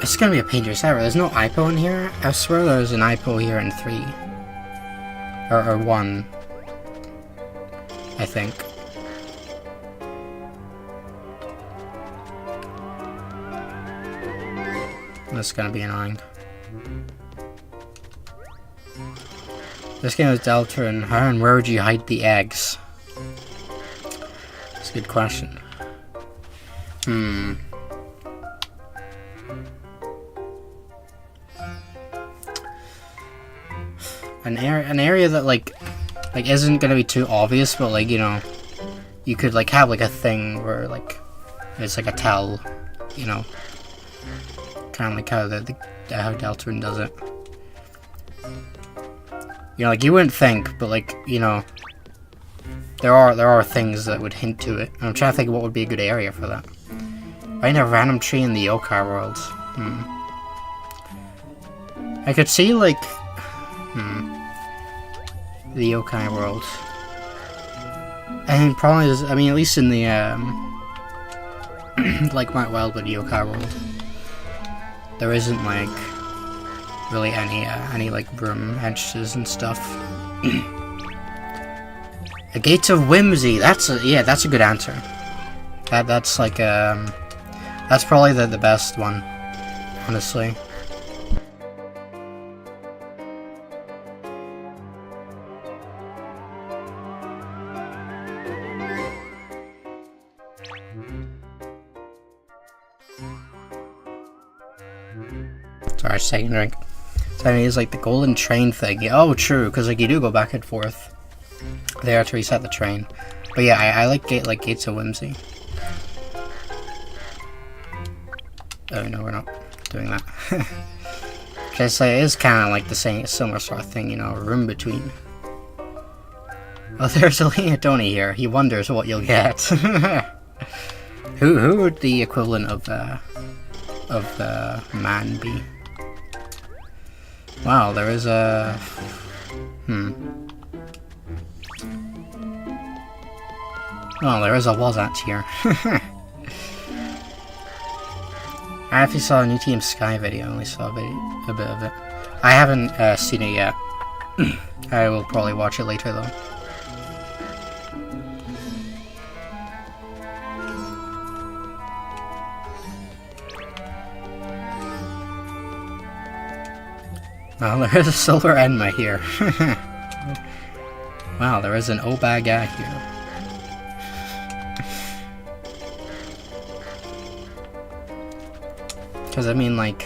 [SPEAKER 1] It's gonna be a pain to reset. There's no IPO in here? I swear there's an IPO here in 3. Or 1. I think. That's gonna be annoying. This game is Deltarune. How and where would you hide the eggs? That's a good question. An area that like isn't gonna be too obvious, but like, you know, you could like have like a thing where like it's like a tell, you know, kind of like how Deltarune does it. You know, like you wouldn't think, but like, you know, there are things that would hint to it. I'm trying to think of what would be a good area for that. Find a random tree in the yokai world. I could see like the yokai world. And probably is, I mean, at least in the like Mount Wildwood yokai world, there isn't like really any like room entrances and stuff. A Gates of Whimsy. That's a good answer. That's like that's probably the best one, honestly. Sorry, second drink. So it is like the golden train thing. Yeah, oh, true, because like you do go back and forth there to reset the train. But yeah, I like Gates of Whimsy. Oh no, we're not doing that. Just like it is kind of like the same, similar sort of thing, you know, a room between. Oh, there's a Leonatoni here. He wonders what you'll get. Who would the equivalent of man be? Wow, there is a... Oh, there is a Wazat here. I actually saw a new Team Sky video, I only saw a bit of it. I haven't seen it yet. I will probably watch it later though. Well, there is a silver Enma here. Wow, there is an Obaga here. Because I mean, like,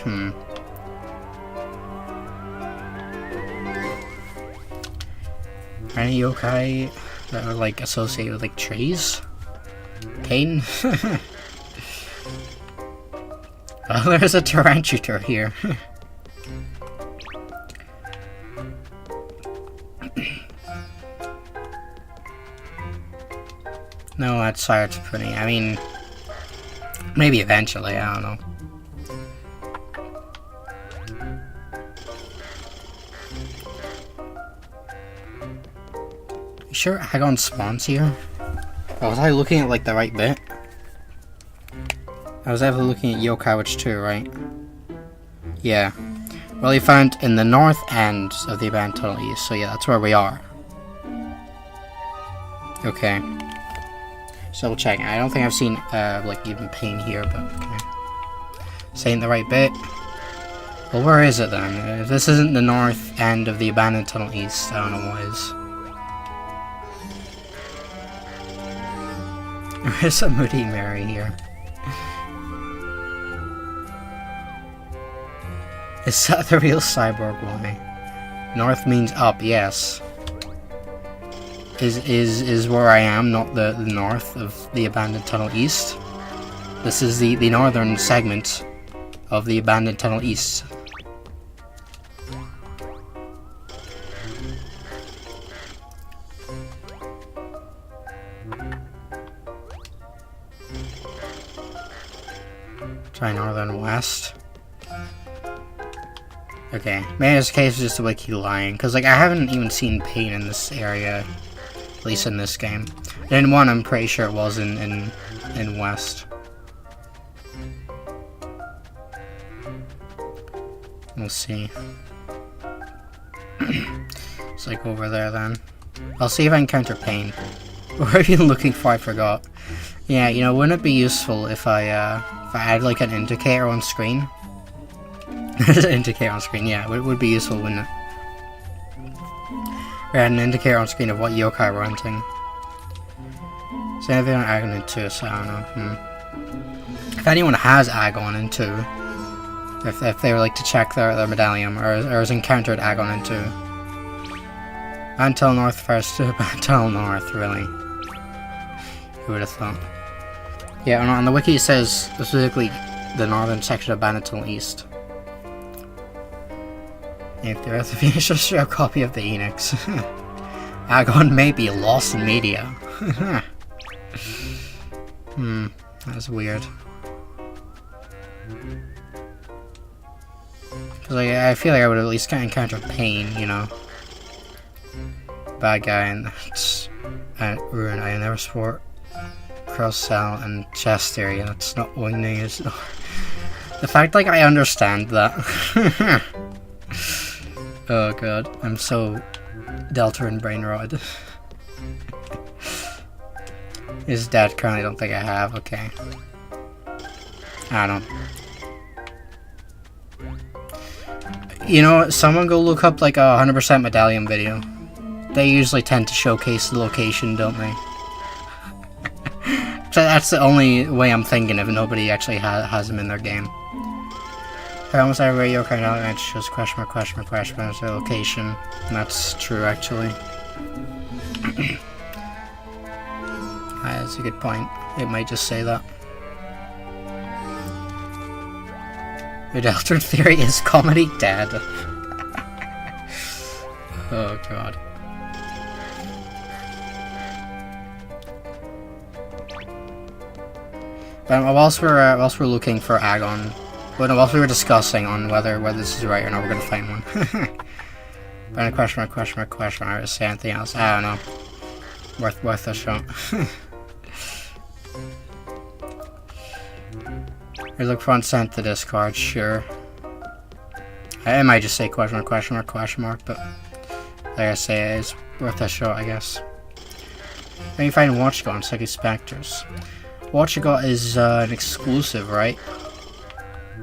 [SPEAKER 1] any yokai that are like associated with like trees? Cane? Oh, there's a Tarantutor here. No, that's hard to put in. I mean, maybe eventually, I don't know. You sure Agon spawns here? Oh, was I looking at like the right bit? I was ever looking at Yokai Witch 2, right? Yeah. Well, he found in the north end of the Abandoned Tunnel East, so yeah, that's where we are. Okay. So we'll check. I don't think I've seen like even pain here, but okay. Saying the right bit. Well, where is it then? If this isn't the north end of the Abandoned Tunnel East, I don't know what is. There's a Moody Mary here. Is that the real cyborg way? North means up, yes. Is where I am, not the north of the Abandoned Tunnel East. This is the northern segment of the Abandoned Tunnel East. Try northern west. Okay, maybe this case is just a wiki lying, because like I haven't even seen paint in this area, at least in this game. In one, I'm pretty sure it was in west. We'll see. It's like over there then. I'll see if I encounter pain. What have you been looking for? I forgot. Yeah, you know, wouldn't it be useful if I had like an indicator on screen? Indicator on screen, yeah, it would be useful, wouldn't it? We had an indicator on screen of what yokai we're hunting. So anything on Agon in 2, so I don't know. If anyone has Agon in 2, if they would like to check their medallium, or has encountered Agon in 2. Bantel North first, Bantel North, really. Who would have thought? Yeah, on the wiki it says specifically the northern section of Bantel East. If the Earth Venus just show a copy of the Enix. Agon may be lost in media. That's weird. Cause like, I feel like I would at least encounter pain, you know. Bad guy and that's ruin. I never sport cross cell and chest area. That's not what it is. The fact like I understand that. Oh god, I'm so Delta and brain rot. Is dead currently? I don't think I have. Okay. I don't. You know what? Someone go look up like a 100% medallium video. They usually tend to showcase the location, don't they? So that's the only way I'm thinking if nobody actually has them in their game. I almost have a radio card out and it shows question mark as their location. And that's true actually. That's a good point. It might just say that. The Delta theory is comedy dead. Oh god. But whilst we're looking for Agon, well, no, whilst we were discussing on whether this is right or not, we're gonna find one. But a question mark, say anything else? I don't know. Worth a shot. We look for unsent to discard, sure. I might just say question mark, but like I say, it's worth a shot, I guess. Then you find Watchgot and Psychic Spectres. Watchgot is an exclusive, right?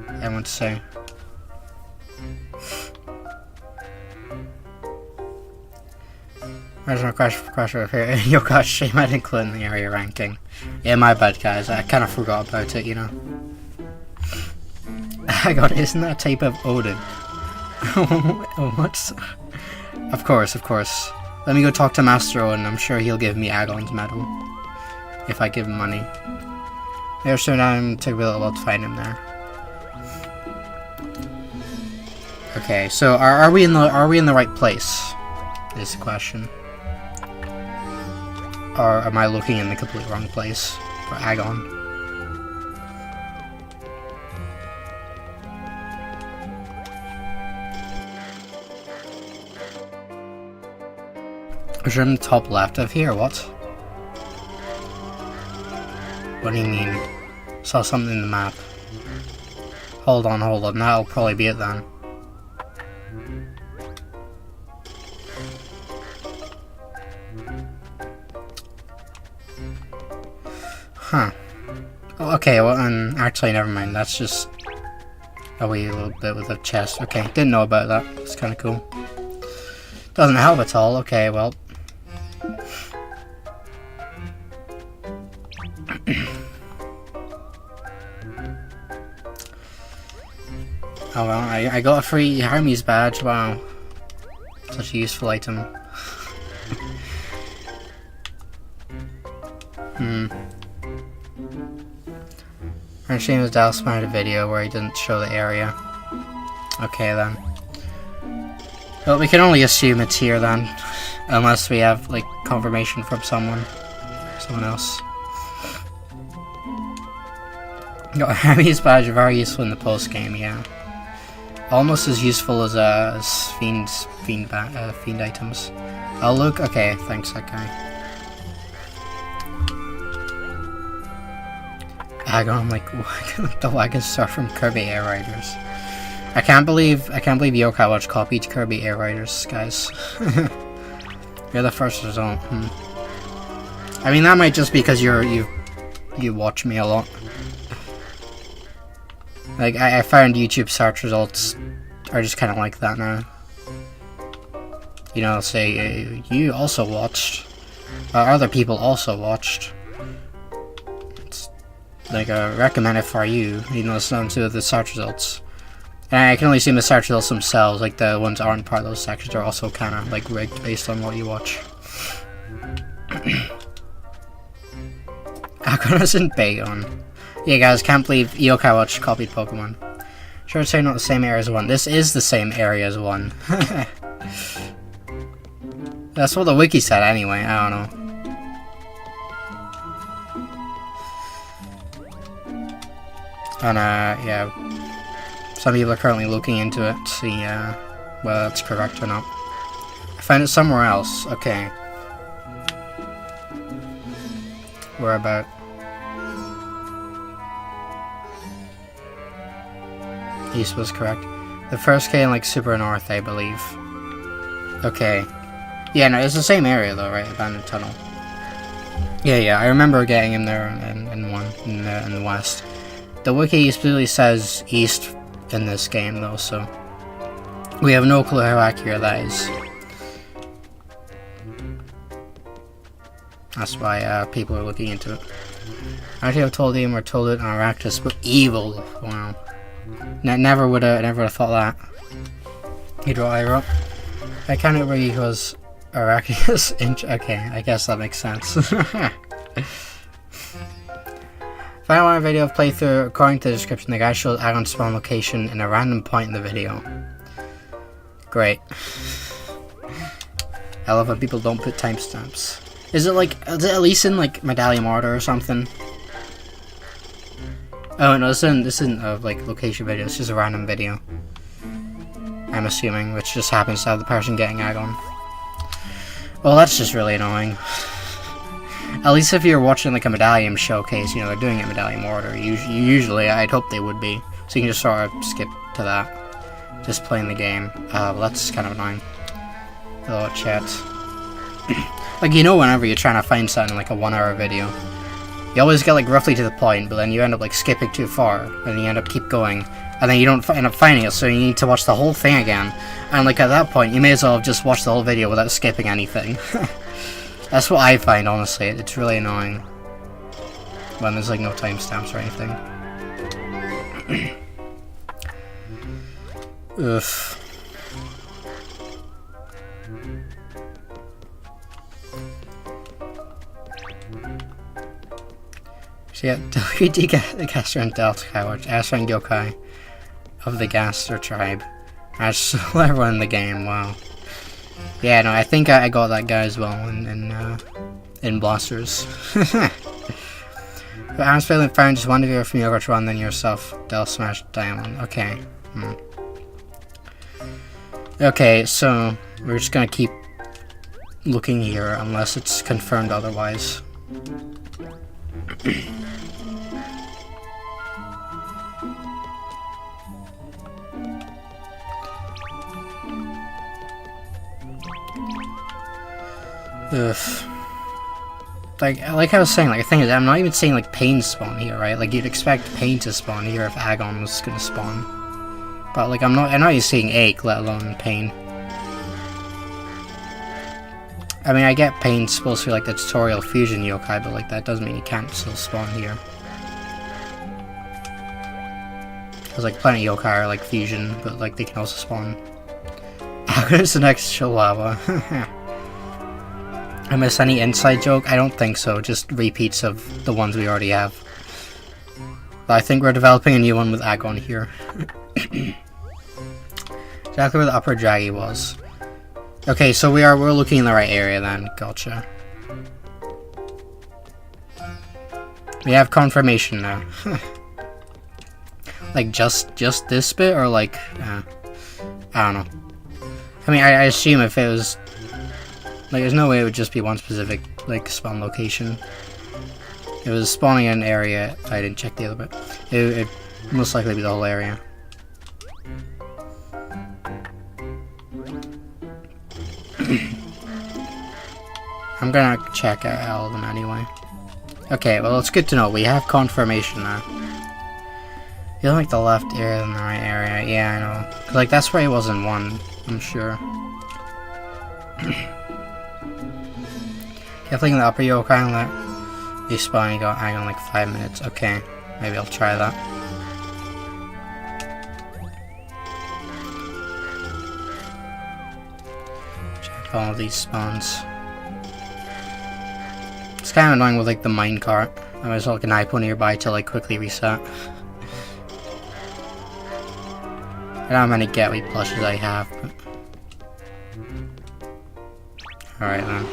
[SPEAKER 1] I want to say. Where's my question here? Yo gosh, shame I didn't include in the area ranking. Yeah, my bad guys, I kind of forgot about it, you know. I got, isn't that a type of Odin? What? Of course. Let me go talk to Master Odin, I'm sure he'll give me Agon's medal. If I give him money. There's so now I'm took a little while to find him there. Okay, so are we in the right place? Is the question. Or am I looking in the complete wrong place for Agon? Is it in the top left of here? What? What do you mean? Saw something in the map. Hold on. That'll probably be it then. Huh. Okay, well, actually, never mind. That's just a wee little bit with a chest. Okay, didn't know about that. It's kind of cool. Doesn't help at all. Okay, well. Oh well, I got a free Hermes badge. Wow. Such a useful item. And Seamus Dallas made a video where he didn't show the area. Okay then. Well, we can only assume it's here then. Unless we have, like, confirmation from someone else. No, Hermes badge are very useful in the post game, yeah. Almost as useful as fiend items. Oh look, okay, thanks that guy. Agon, like the wagon star from Kirby Air Riders. I can't believe Yokai Watch copied Kirby Air Riders, guys. You're the first result. I mean that might just be because you watch me a lot. Like I found YouTube search results are just kind of like that now. You know, say you also watched, other people also watched. It's like recommended for you. You know, it's nothing to do with the search results. And I can only see the search results themselves, like the ones that aren't part of those sections are also kind of like rigged based on what you watch. Akonos and Bagon. Yeah guys, can't believe Yokai Watch copied Pokemon. Sure it's not the same area as one. This is the same area as one. That's what the wiki said anyway, I don't know. And yeah. Some people are currently looking into it to see whether that's correct or not. I found it somewhere else. Okay. Where about? East was correct. The first K in like Super North, I believe. Okay. Yeah, no, it's the same area though, right? Abandoned Tunnel. Yeah, I remember getting him there in the west. The wiki specifically says east in this game though, so we have no clue how accurate that is. That's why people are looking into it. I have told him or told it on Aractus, but evil. Wow. Never would have thought that. You draw Ira up. I can't remember he was Aractus inch. Okay, I guess that makes sense. Final one video of playthrough. According to the description, the guy shows Agon's spawn location in a random point in the video. Great. I love when people don't put timestamps. Is it at least in like medallium order or something? Oh no, this isn't a like location video. It's just a random video. I'm assuming, which just happens to have the person getting Agon. Well, that's just really annoying. At least if you're watching like a medallium showcase, you know, they're doing it in medallium order. Usually, I'd hope they would be. So you can just sort of skip to that. Just playing the game. Well, that's kind of annoying. Hello, chat. Like, you know, whenever you're trying to find something like a 1 hour video, you always get like roughly to the point, but then you end up like skipping too far, and you end up keep going, and then you don't end up finding it, so you need to watch the whole thing again. And like at that point, you may as well have just watched the whole video without skipping anything. That's what I find, honestly. It's really annoying when there's like no timestamps or anything. Oof. So yeah, WD Gaster and Delta Coward, Aster and Yokai of the Gaster tribe. I stole everyone in the game, wow. Yeah, no, I think I got that guy as well in Blasters. But I'm failing found just one of you from Yogurt Run, then yourself, Del Smash Diamond. Okay. Okay, so we're just gonna keep looking here unless it's confirmed otherwise. Ugh. Like I was saying, like the thing is, I'm not even seeing like Pain spawn here, right? Like you'd expect Pain to spawn here if Agon was gonna spawn, but like I'm not even seeing Ache, let alone Pain. I mean, I get Pain's supposed to be like the tutorial fusion yokai, but like that doesn't mean he can't still spawn here. There's like plenty of yokai are like fusion, but like they can also spawn. Agon's the next Chihuahua. I miss any inside joke? I don't think so, just repeats of the ones we already have. But I think we're developing a new one with Agon here. Exactly where the upper Draggy was. Okay, so we're looking in the right area then, gotcha. We have confirmation now. Like, just this bit, or like, I don't know. I mean, I assume if it was, like, there's no way it would just be one specific, like, spawn location. It was spawning in an area. I didn't check the other bit. It most likely be the whole area. I'm gonna check out all of them anyway. Okay, well, it's good to know. We have confirmation now. You don't like the left area than the right area. Yeah, I know. 'Cause, like, that's where he was in 1, I'm sure. Definitely in the upper yoke island. He's spawning in like 5 minutes. Okay, maybe I'll try that. Check all of these spawns. It's kind of annoying with like the minecart. I might as well get an iPhone nearby to like quickly reset. I don't know how many Gateway plushes I have, but... Alright then.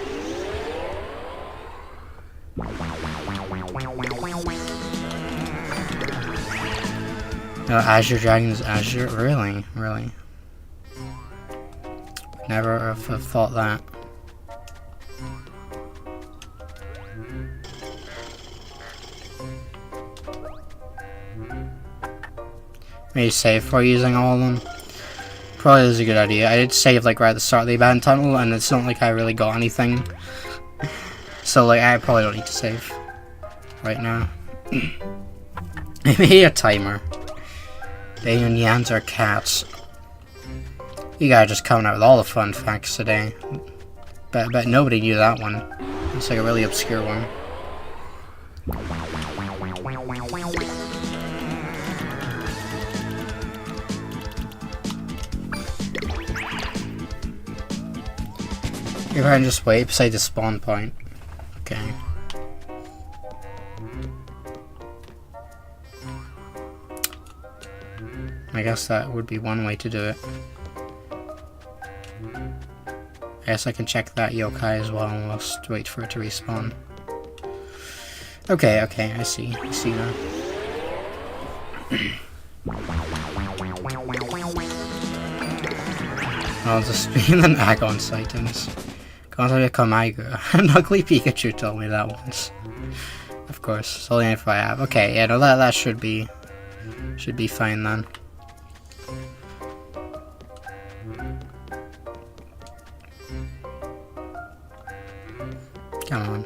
[SPEAKER 1] No, Azure Dragons, Azure? Really? Really? Never have thought that. Maybe save for using all of them. Probably is a good idea. I did save like right at the start of the abandoned tunnel, and it's not like I really got anything. So like I probably don't need to save right now. Maybe a timer. They and Yans are cats. You guys just coming out with all the fun facts today. Bet nobody knew that one. It's like a really obscure one. If I can just wait beside the spawn point. Okay. I guess that would be one way to do it. I guess I can check that yokai as well and just wait for it to respawn. Okay, okay, I see now. I'll just stream an Agon sightings. Contact Kamaiga. An ugly Pikachu told me that once. Of course, it's only if I have. Okay, yeah, no, that should be fine then. Come on.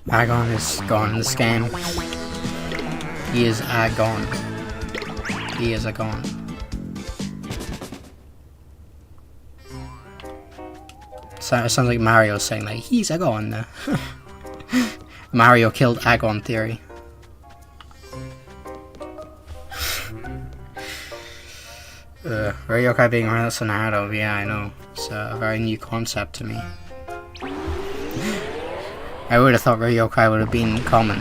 [SPEAKER 1] Agon is gone in this game. He is Agon. He is Agon. So it sounds like Mario saying like he's Agon. Mario killed Agon theory. Ryokai being around Sonado, yeah, I know. It's a very new concept to me. I would have thought Ryokai would have been common.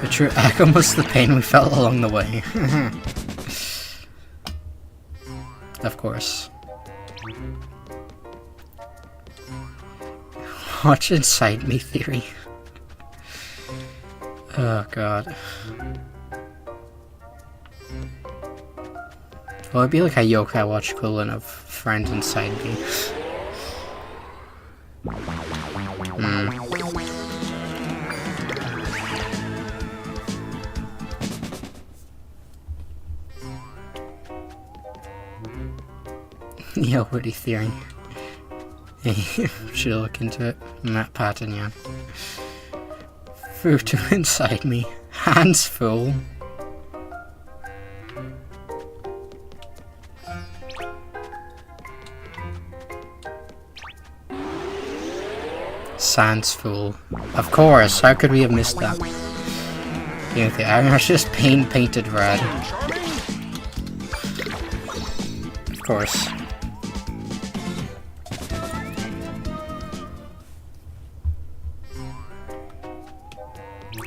[SPEAKER 1] The true Agon was the pain we felt along the way. Of course. Watch Inside Me theory. Oh god. Well, it'd be like a yokai watch equivalent of Friends Inside Me. Yo, Woody theory. Should look into it. That pattern, yeah. Through to Inside Me. Hands full. Sans full. Of course, how could we have missed that? I was just painted red. Of course.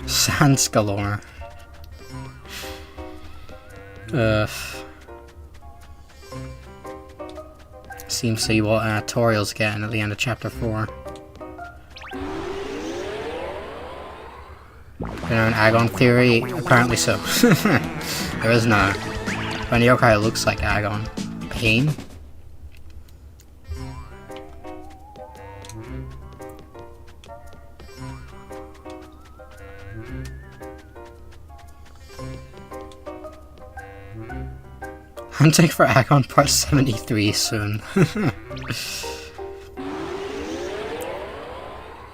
[SPEAKER 1] Sans galore. Seems to see what Toriel's getting at the end of chapter 4. You know, an Agon theory? Apparently so. There is no. But yokai looks like Agon. Pain? Hunting for Agon Part 73 soon.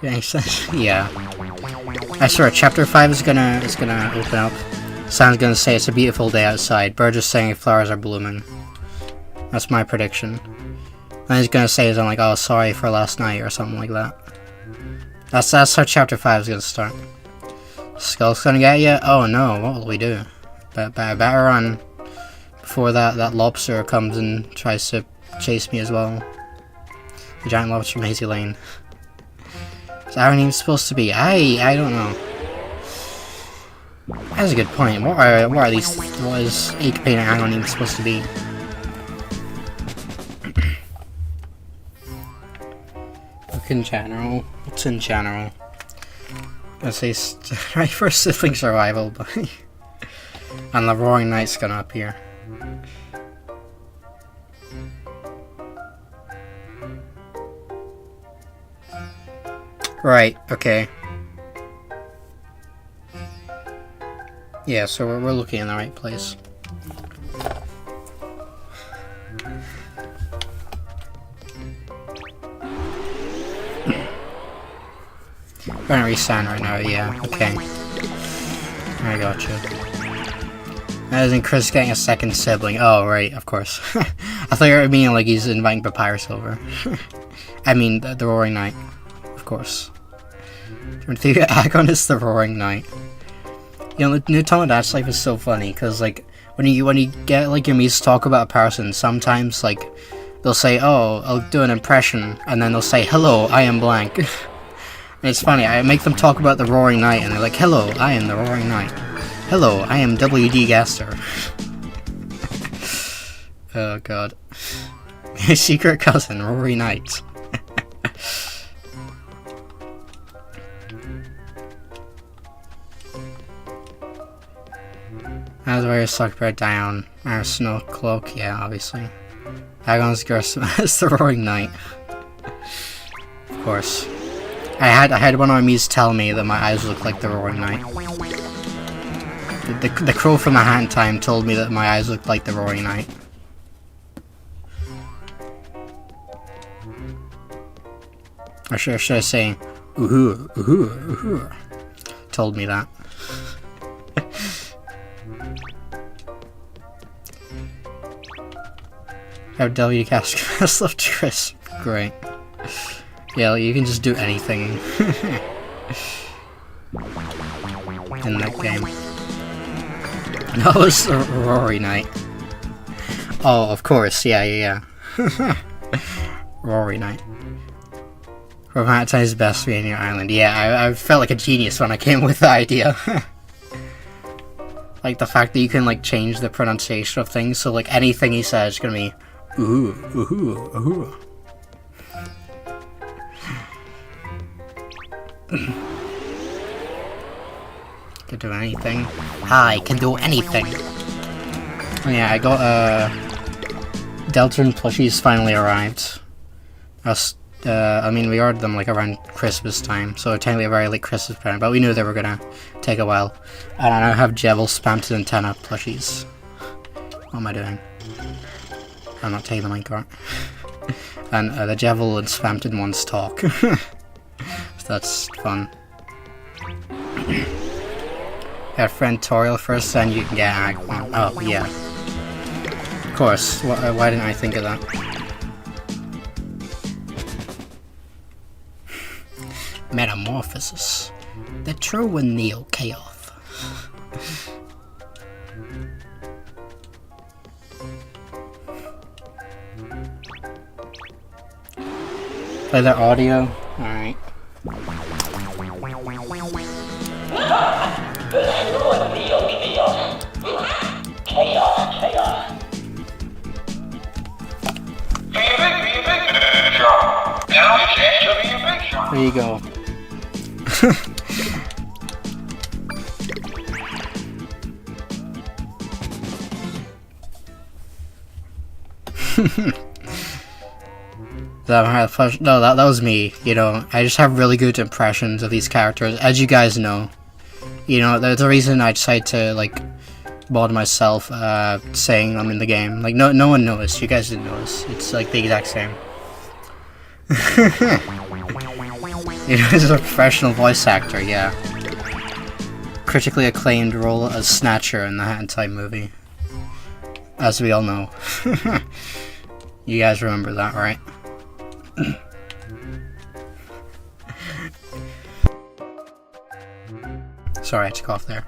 [SPEAKER 1] Yeah. I swear, Chapter 5 is gonna open up. Sam's gonna say it's a beautiful day outside. Birds are saying flowers are blooming. That's my prediction. And he's gonna say something like, "Oh, sorry for last night" or something like that. That's how Chapter 5 is gonna start. Skull's gonna get you? Oh no, what will we do? Better run before that lobster comes and tries to chase me as well. The giant lobster from Hazy Lane. Is Aaron even supposed to be? I don't know. That's a good point. What are these? What is Akepane and Aaron even supposed to be? Look in general. What's in general? Let's say right for sibling survival, but and the Roaring Knight's gonna appear. Right, okay. Yeah, so we're looking in the right place. We're gonna resign right now, yeah, okay. I got you. That isn't Chris getting a second sibling. Oh, right, of course. I thought you were meaning like he's inviting Papyrus over. I mean, the Roaring Knight, of course. The Agon is the Roaring Knight. You know, the new Tomodachi Life is so funny, because, like, when you get, like, your mates to talk about a person, sometimes, like, they'll say, "Oh, I'll do an impression," and then they'll say, "Hello, I am blank." And it's funny, I make them talk about the Roaring Knight, and they're like, "Hello, I am the Roaring Knight. Hello, I am W.D. Gaster." Oh god. My secret cousin, Roaring Knight. How's where your suck bird down? Our snow cloak, yeah, obviously. Agon's Gerson is the Roaring Knight. Of course. I had one of my mates tell me that my eyes look like the Roaring Knight. The crow from the hat in time told me that my eyes looked like the Roaring Knight. Or should I say, ooh, ooh, ooh, told me that. How W cast left Chris. Great. Yeah, you can just do anything in that game. That was a Rory Knight. Oh, of course, yeah. Rory Knight. Romanticize best being your island. Yeah, I felt like a genius when I came with the idea. Like the fact that you can like change the pronunciation of things, so like anything he says is gonna be ooh, ooh, ooh. Can do anything. I can do anything. Oh, yeah, I got Deltarune plushies finally arrived. I mean, we ordered them like around Christmas time, so technically a very late Christmas present, but we knew they were gonna take a while. And I now have Jevil Spamted Antenna plushies. What am I doing? I'm not taking the link art. And the Jevil and Spamted ones talk. So that's fun. Get friend Toriel first, then you can get Agwan. Oh, yeah. Of course. Why didn't I think of that? Metamorphosis. The true and Neo Chaos. Play the audio? Alright. There you go. No, that was me. You know, I just have really good impressions of these characters, as you guys know. You know, there's a reason I decided to like mod myself saying I'm in the game. Like no one noticed. You guys didn't notice. It's like the exact same. You know, he's a professional voice actor. Yeah. Critically acclaimed role as Snatcher in the Hat in Time movie, as we all know. You guys remember that, right? Sorry, I had to cough there.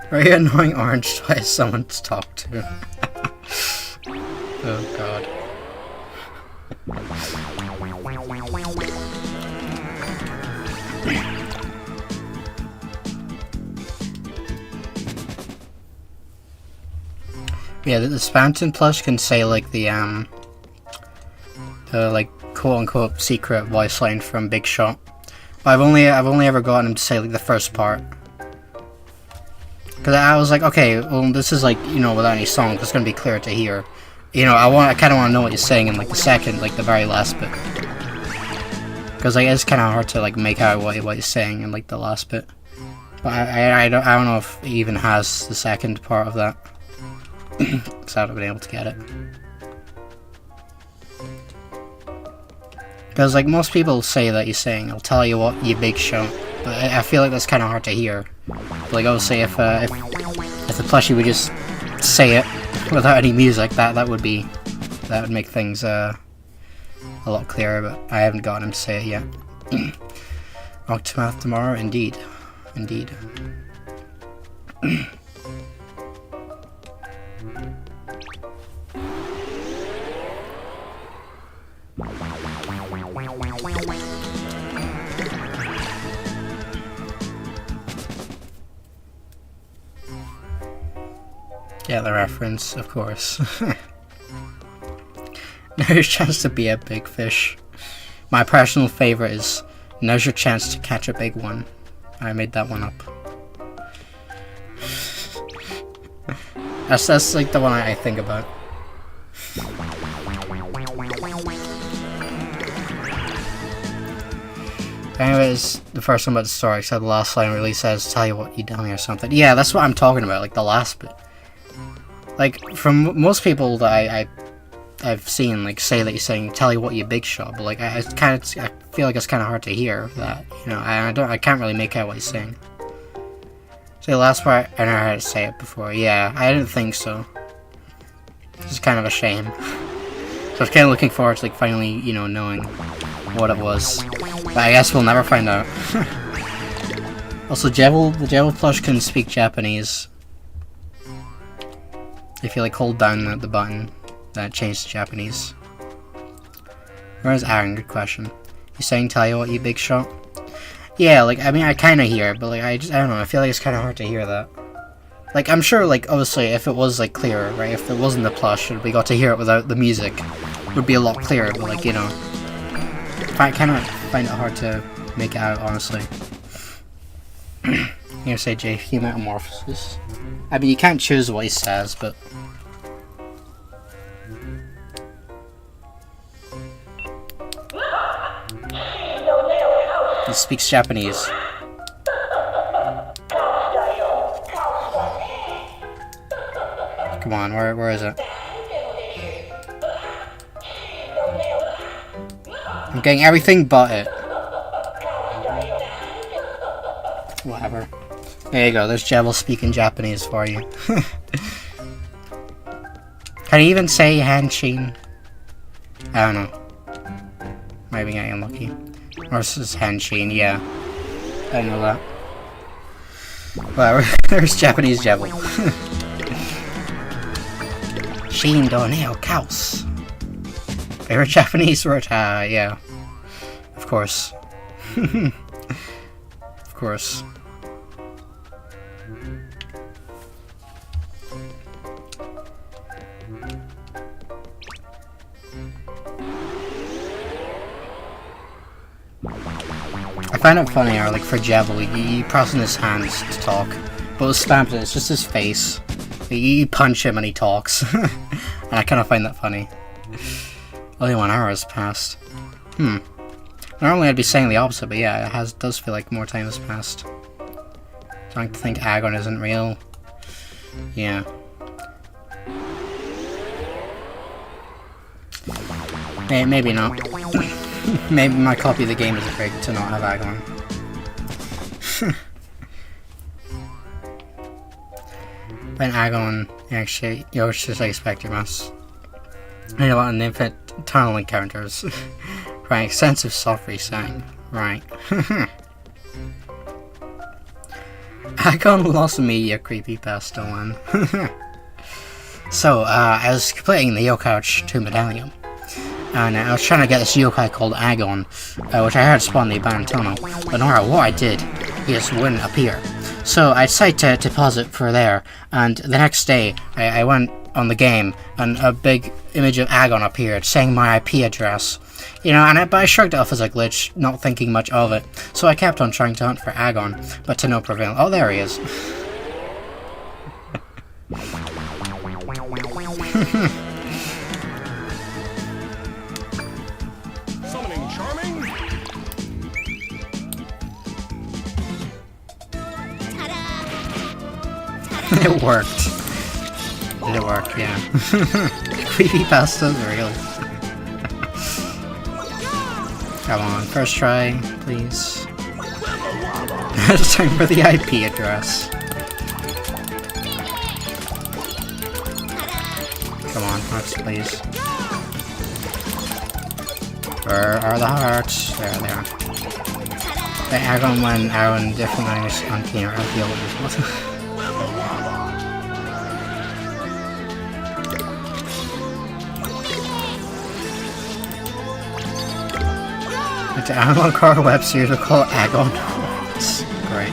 [SPEAKER 1] Very annoying orange twice someone to talk to. Oh god. Yeah, the Spanton plush can say like the like quote-unquote secret voice line from Big Shot. But I've only ever gotten him to say like the first part. Cause I was like, okay, well this is like, you know, without any songs, it's gonna be clear to hear. You know, I kind of want to know what he's saying in like the second, like the very last bit. Cause like it's kind of hard to like make out what he's saying in like the last bit. But I don't know if he even has the second part of that. Cause I haven't been able to get it. Because like most people say that he's saying, "I'll tell you what, you big shot," but I feel like that's kind of hard to hear. But, like obviously, if the plushie would just say it without any music, that would make things a lot clearer. But I haven't gotten him to say it yet. Octomath tomorrow, indeed. Yeah, the reference, of course. Now's your chance to be a big fish. My personal favorite is, now's your chance to catch a big one. I made that one up. That's like the one I think about. Anyways, the first one about the story, except the last line really says, "Tell you what, you dummy," or something. Yeah, that's what I'm talking about, like the last bit. Like, from most people that I've seen, like, say that he's saying, "Tell you what, you big shot," but like, I feel like it's kind of hard to hear that, you know, I can't really make out what he's saying. So the last part, I never heard to say it before. Yeah, I didn't think so. It's kind of a shame. So I was kind of looking forward to, like, finally, you know, knowing what it was. But I guess we'll never find out. Also, the Jebel plush can speak Japanese. If you like hold down the button, that changes to Japanese. Where's Aaron? Good question. You saying "tell you what, you big shot"? Yeah, like I mean I kind of hear it, but like I don't know. I feel like it's kind of hard to hear that. Like I'm sure, like obviously, if it was like clearer, right? If it wasn't the plush, and we got to hear it without the music, it would be a lot clearer. But like you know, I kind of find it hard to make it out, honestly. I'm gonna say J metamorphosis. I mean, you can't choose what he says, but he speaks Japanese. Come on, where is it? I'm getting everything but it. Whatever. There you go, there's Jebel speaking Japanese for you. Can he even say Hanshin? I don't know. Maybe getting unlucky. Or this is Hanshin, yeah. I know that. Whatever, there's Japanese Jebel. Shin do neo kaos. Favorite Japanese word? Yeah. Of course. Of course. I find it funny how, like, for Jebel, he presses his hands to talk, but with Spampton, it's just his face. You punch him and he talks. And I kind of find that funny. Only 1 hour has passed. Normally I'd be saying the opposite, but yeah, it does feel like more time has passed. Starting to think Agon isn't real. Yeah. Maybe not. Maybe my copy of the game is rigged to not have Agon. When Agon, actually, Yosh just expect you must. You know what, an infinite tunnel encounters. Right, extensive soft resetting. Right. Agon lost media creepypasta one. So, I was completing the Yokai 2 medallion. And I was trying to get this yokai called Agon, which I heard spawned the abandoned tunnel. But no matter what I did, he just wouldn't appear. So I decided to pause it for there, and the next day I went on the game, and a big image of Agon appeared, saying my IP address. You know, but I shrugged it off as a glitch, not thinking much of it. So I kept on trying to hunt for Agon, but to no prevail. Oh, there he is. It worked. Did it work? Yeah. Creepypasta's real. Come on, first try, please. It's time for the IP address. Come on, hearts, please. Where are the hearts? There they are. The Agon when Aaron different language on Kino are the old as well. The animal car web series will call Agon. It's great.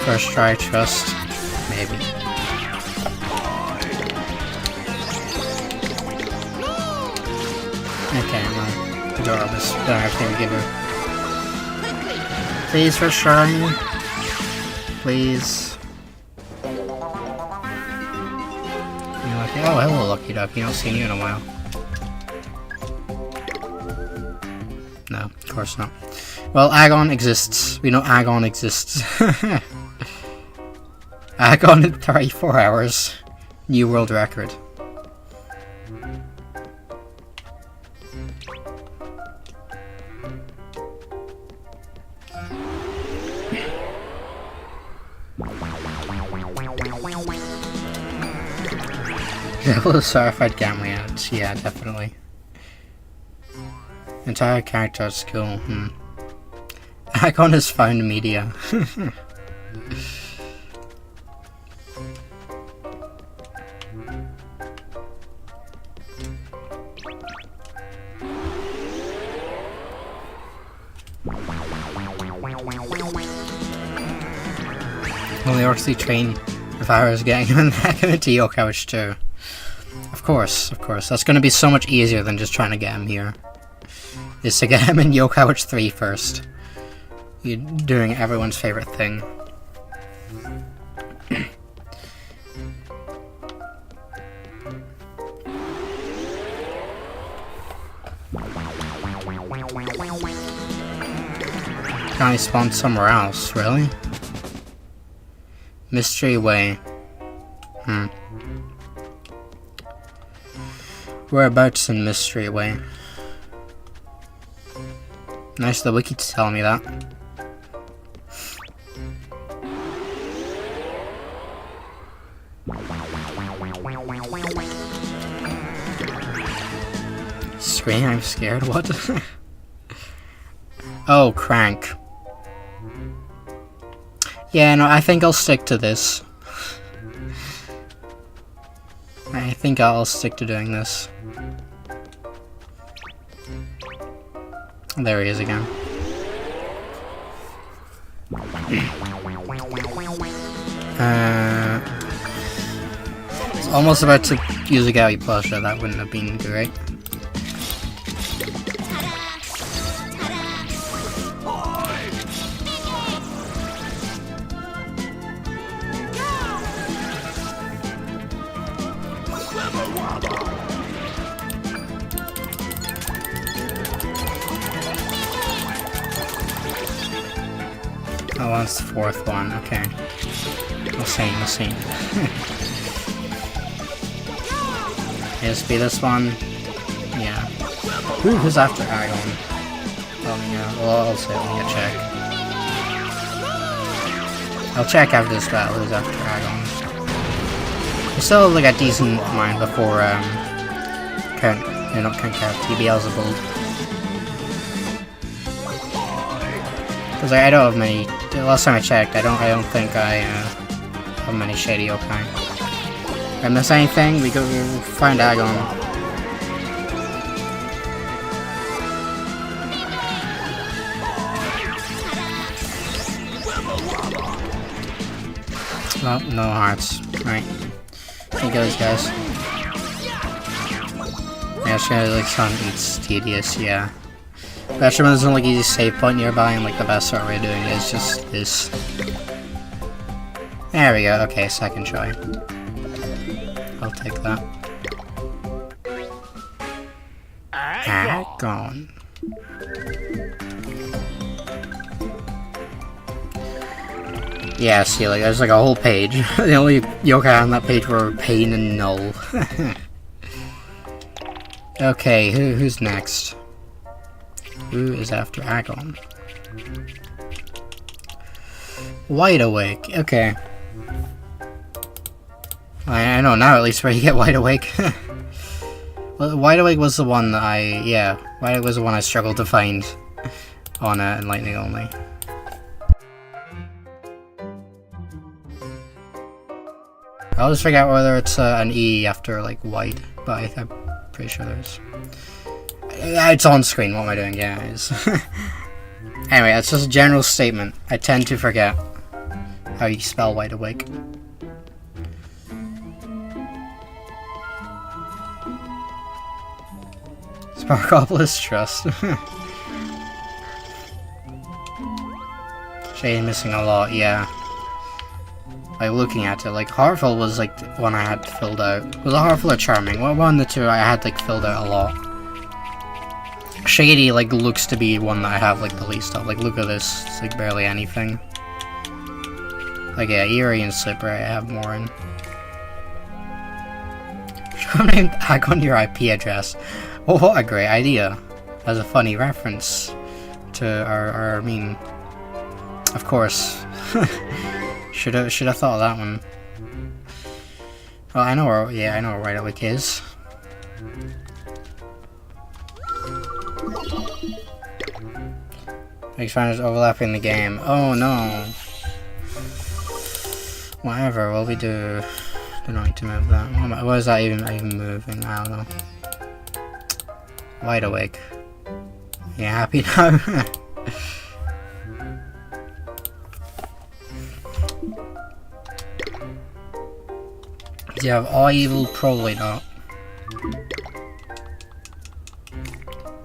[SPEAKER 1] First try, trust, maybe. Okay, well, the door opens. Don't have anything to give her. Please, first try. Please. You're lucky. Oh, hello, Lucky Duck. You don't see you in a while. No, of course not. Well, Agon exists. We know Agon exists. Agon in 34 hours. New world record. Level of certified gamma ads. Yeah, definitely. Entire character at school. Agon has found media. Well, the Orksley train, if I was getting him into Yokai too. Of course. That's going to be so much easier than just trying to get him here. Is to get him in Yokai 3 first. You're doing everyone's favorite thing. Can I spawn somewhere else, really? Mystery Way. Whereabouts in Mystery Way? Nice of the wiki to tell me that. Scream, I'm scared, what? Oh, crank. Yeah, no, I think I'll stick to this. I think I'll stick to doing this. There he is again. It's almost about to use a Gaui Plusher, that wouldn't have been great. it's the fourth one. Okay. We'll see. Yes, be this one. Yeah. Who's after Agon? Yeah. Well, I'll say let me check. I'll check after this battle who's after Agon. I still have like a decent mind before not count TBL's a build. Because I don't have many. The last time I checked, I don't think I have many shady yokai. If I miss anything, we'll find Agon. Well, no hearts. Right. Here goes, guys. Yeah, sure, like some it's tedious, yeah. Especially when there's no like easy save point nearby, and like the best sort of way of doing it is just this. There we go, okay, second try. I'll take that. Gone. Yeah, see, like there's like a whole page. The only yokai on that page were Pain and Null. Okay, who's next? Who is after Agon? Wide Awake, okay. I know now at least where you get Wide Awake. Well, Wide Awake was the one that Wide Awake was the one I struggled to find on Lightning only. I always forget whether it's an E after like white, but I'm pretty sure there's. It's on screen. What am I doing? Yeah, it is. Anyway, that's just a general statement. I tend to forget how you spell Wide Awake. Sparkopolis Trust. Shade missing a lot, yeah. Like looking at it, like Heartful was like the one I had filled out. Was it Heartful or Charming? Well, one of the two I had like filled out a lot. Shady like looks to be one that I have like the least of. Like look at this, it's like barely anything. Like yeah, Eerie and Slippery I have more in. Show name tag on your IP address. Oh, what a great idea. As a funny reference to our meme. Of course. Should have thought of that one. Well, I know where Wide Awake is. Makes finders overlapping the game. Oh no. Whatever, what we do? Don't need to move that. What is that even moving? I don't know. Wide Awake. You happy now? Do you have all evil? Probably not.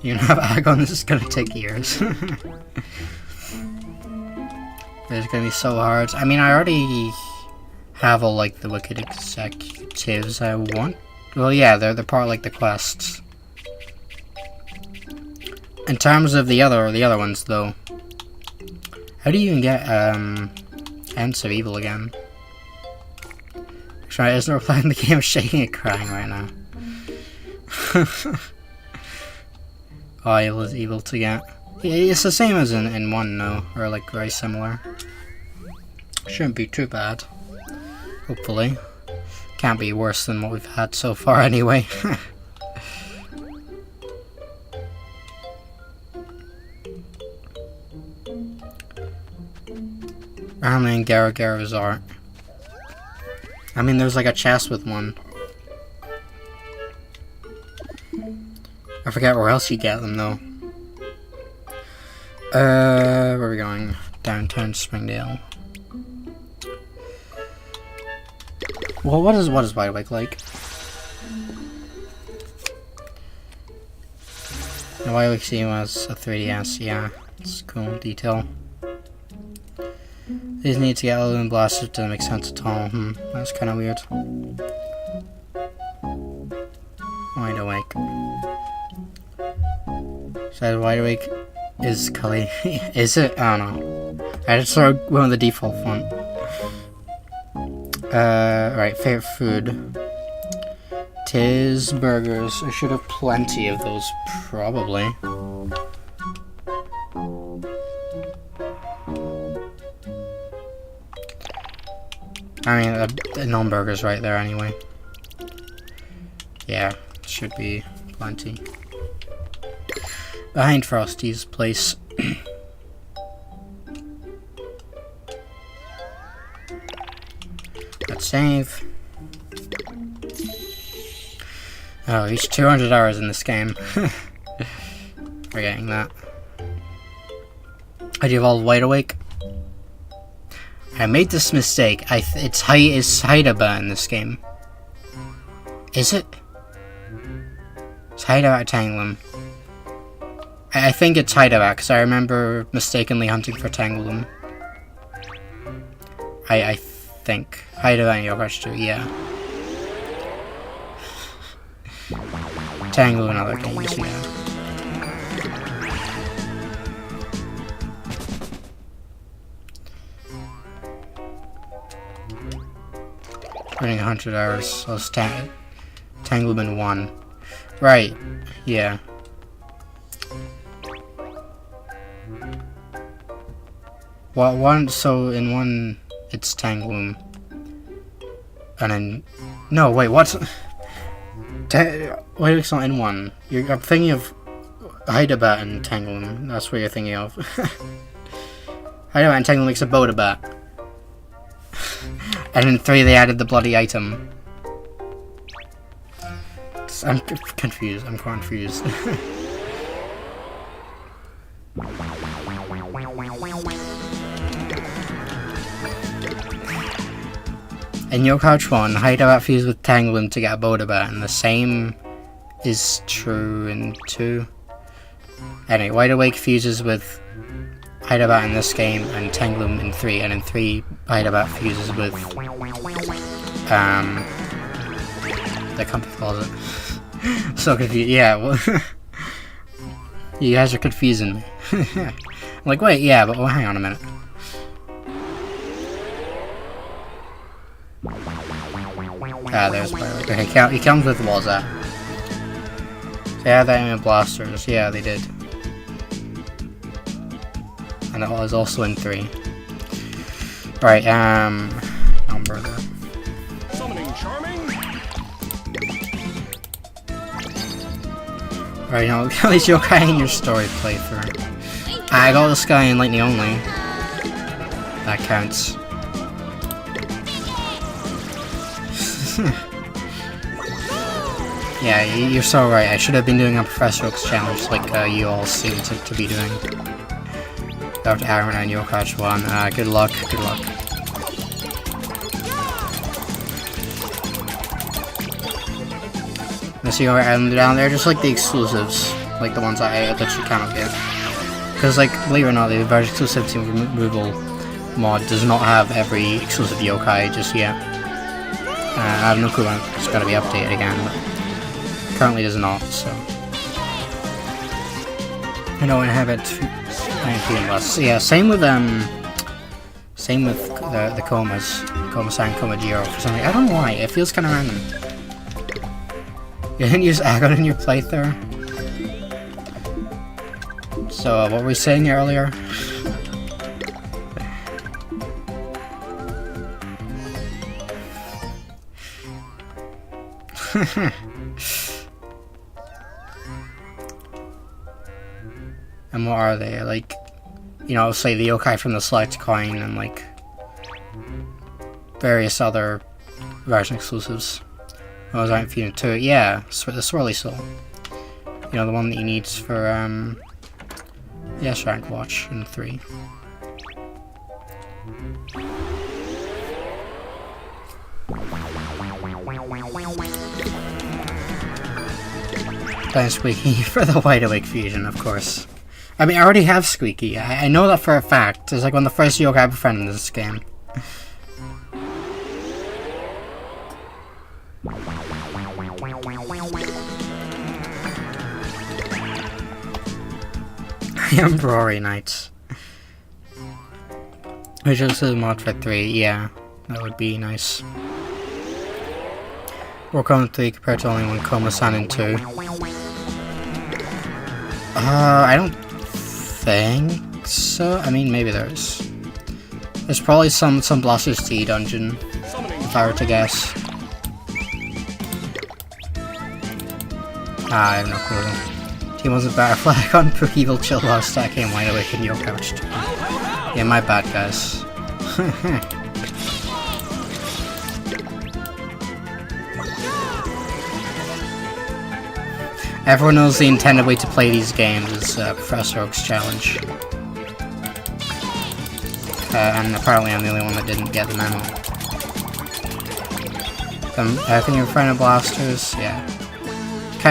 [SPEAKER 1] You don't have Agon, this is gonna take years. It's gonna be so hard. I mean, I already have all like the wicked executives I want. Well, yeah, they're part of like the quests. In terms of the other ones, though, how do you even get Ends of Evil again? Actually, isn't replying the game shaking and crying right now. Oh, evil is evil to get. Yeah, it's the same as in 1, no, or like very similar. Shouldn't be too bad. Hopefully, can't be worse than what we've had so far anyway. Ramen and Garagaro's art. I mean, there's like a chest with one. I forget where else you get them though. Where are we going? Downtown Springdale. Well, what is Wide Awake like? The Wide Awake CM has a 3DS, yeah. It's cool detail. These need to get Balloon Blasters doesn't make sense at all. That's kinda weird. Wide Awake. So Wide Awake is Kali. Is it? I don't know. I just throw one of the default font. Right, favorite food. Tis burgers. I should have plenty of those, probably. I mean, the non-burger's right there anyway. Yeah, should be plenty. Behind Frosty's place. Let's save. Oh, he's 200 hours in this game. We're getting that. How do you evolve Wide Awake? I made this mistake. It's Hydabat in this game. Is it? It's Hydabat Tangloom. I think it's Hydabat because I remember mistakenly hunting for Tangloom. I think Hydabat and Yokash too. Yeah. Tangloom in other games. Yeah. Running 100 hours, so it's Tangleman 1. Right, yeah. Well, so in 1, it's Tangloom. And then... No, wait, what's... Wait, it's not in 1. I'm thinking of Hydabat and Tangloom. That's what you're thinking of. Hydabat and Tangloom makes a Bodabat. And in 3 they added the bloody item. I'm confused. I'm confused. In Yokash 1, Hydabat fused with Tangloom to get a Bodabat, and the same is true in 2. Anyway, Wide Awake fuses with Hydabat in this game, and Tangloom in 3, and in 3, Hydabat fuses with, the company calls it. So confused, yeah, well, you guys are confusing me. I'm like, wait, yeah, but well, hang on a minute. Ah, there's Pilot. Okay, he comes with Wazat. They had that in blasters, yeah, they did. And it was also in 3. Right, number there.
[SPEAKER 2] Summoning Charming.
[SPEAKER 1] Right, now look at least yokai in your story playthrough. I got this guy in Lightning only. That counts. Yeah, you're so right. I should have been doing a Professor Oak's challenge like you all seem to be doing. Dr. Aaron and Yokash 1. Good luck, good luck. See, and down there, just like the exclusives, like the ones that you cannot get. Because, like, believe it or not, the Virgin Exclusivity Removal mod does not have every exclusive yokai just yet. I have no clue when it's going to be updated again, but currently does not, so. I know I have it 19 less. So, yeah, same with the Komas. Koma-san, Koma-jiro for something. I don't know why, it feels kind of random. You didn't use Agon in your playthrough? So, what were we saying earlier? And what are they? Like, you know, say the yokai from the Select Coin and, like, various other version exclusives. Oh, was I feeling too? Yeah, the Swirly Soul. You know, the one that he needs for, the S-Rank Watch in 3. Playing Squeaky for the Wide Awake fusion, of course. I mean, I already have Squeaky. I know that for a fact. It's like one of the first yokai I befriended in this game. I am Rory Knight. Visual Studio Mod for 3, yeah. That would be nice. Work on 3 compared to only one Koma-san in 2. I don't think so. I mean, maybe there's. There's probably some Blaster's T dungeon, if I were to guess. I have no clue. Team wasn't better flag on Evil Chill while stacking Wide Awake and Yo Couched. Yeah, my bad, guys. Everyone knows the intended way to play these games is Professor Oak's challenge. And apparently I'm the only one that didn't get the memo. I think you're in front of Blasters, yeah.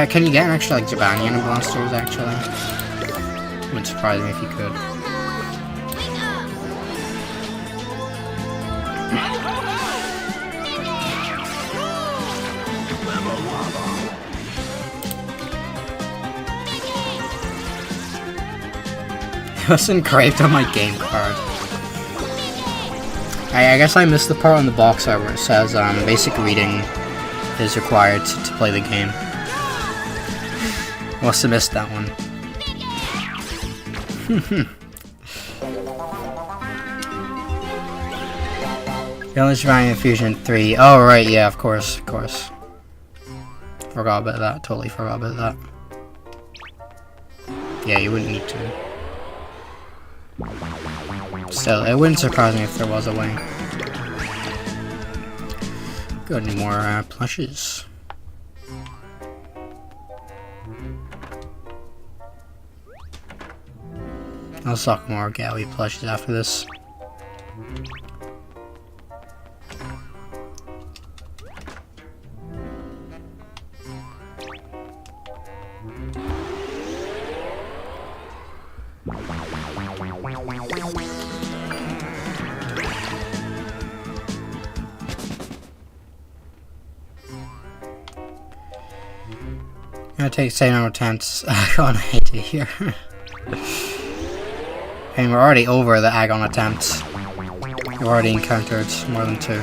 [SPEAKER 1] Can you get an extra, like, Jabanian in Blasters, actually? It would surprise me if you could. It was engraved on my game card. I guess I missed the part on the box art where it says basic reading is required to play the game. Must have missed that one. Village Divine Infusion 3. Oh right, yeah, of course. Forgot about that, totally forgot about that. Yeah, you wouldn't need to. Still, it wouldn't surprise me if there was a way. Got any more plushes? I'll suck more Gowie plushes after this. Gonna take the same number of attempts. Agon, I hate to hear. I mean, we're already over the Agon attempts. We've already encountered more than 2.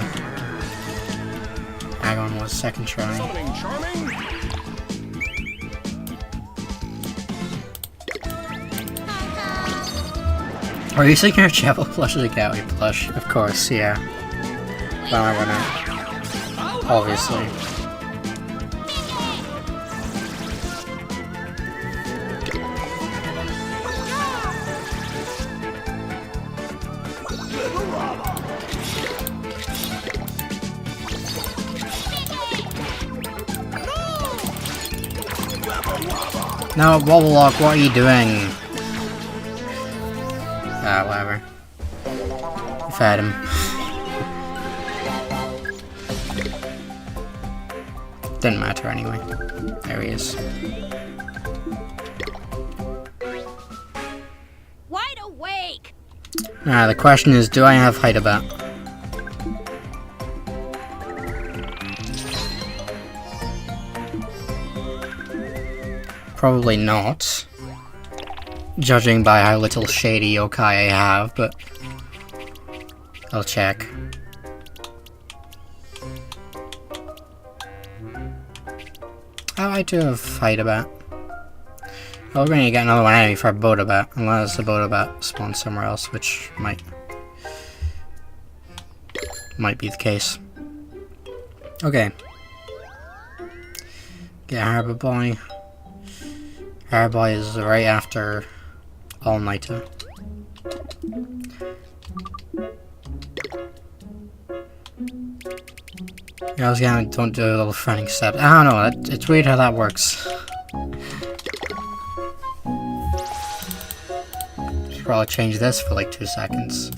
[SPEAKER 1] Agon was second try. Are you thinking of Chapel plush as a Gowie plush? Of course, yeah. Well, I wouldn't. Obviously. No, Wobble Lock, what are you doing? Ah, whatever. You've had him. Didn't matter anyway. There he is.
[SPEAKER 3] Wide awake!
[SPEAKER 1] The question is, do I have Hydabat? Probably not, judging by how little shady yokai I have, but I'll check. Oh, I do have Hydabat. Oh, we're gonna get another one enemy for a Bodabat, unless the Bodabat spawns somewhere else, which might be the case. Okay. Get Harbor Boy. Harbor is right after All Nighter. Yeah, I was gonna don't do a little fronting step. I don't know, it's weird how that works. Should probably change this for like 2 seconds.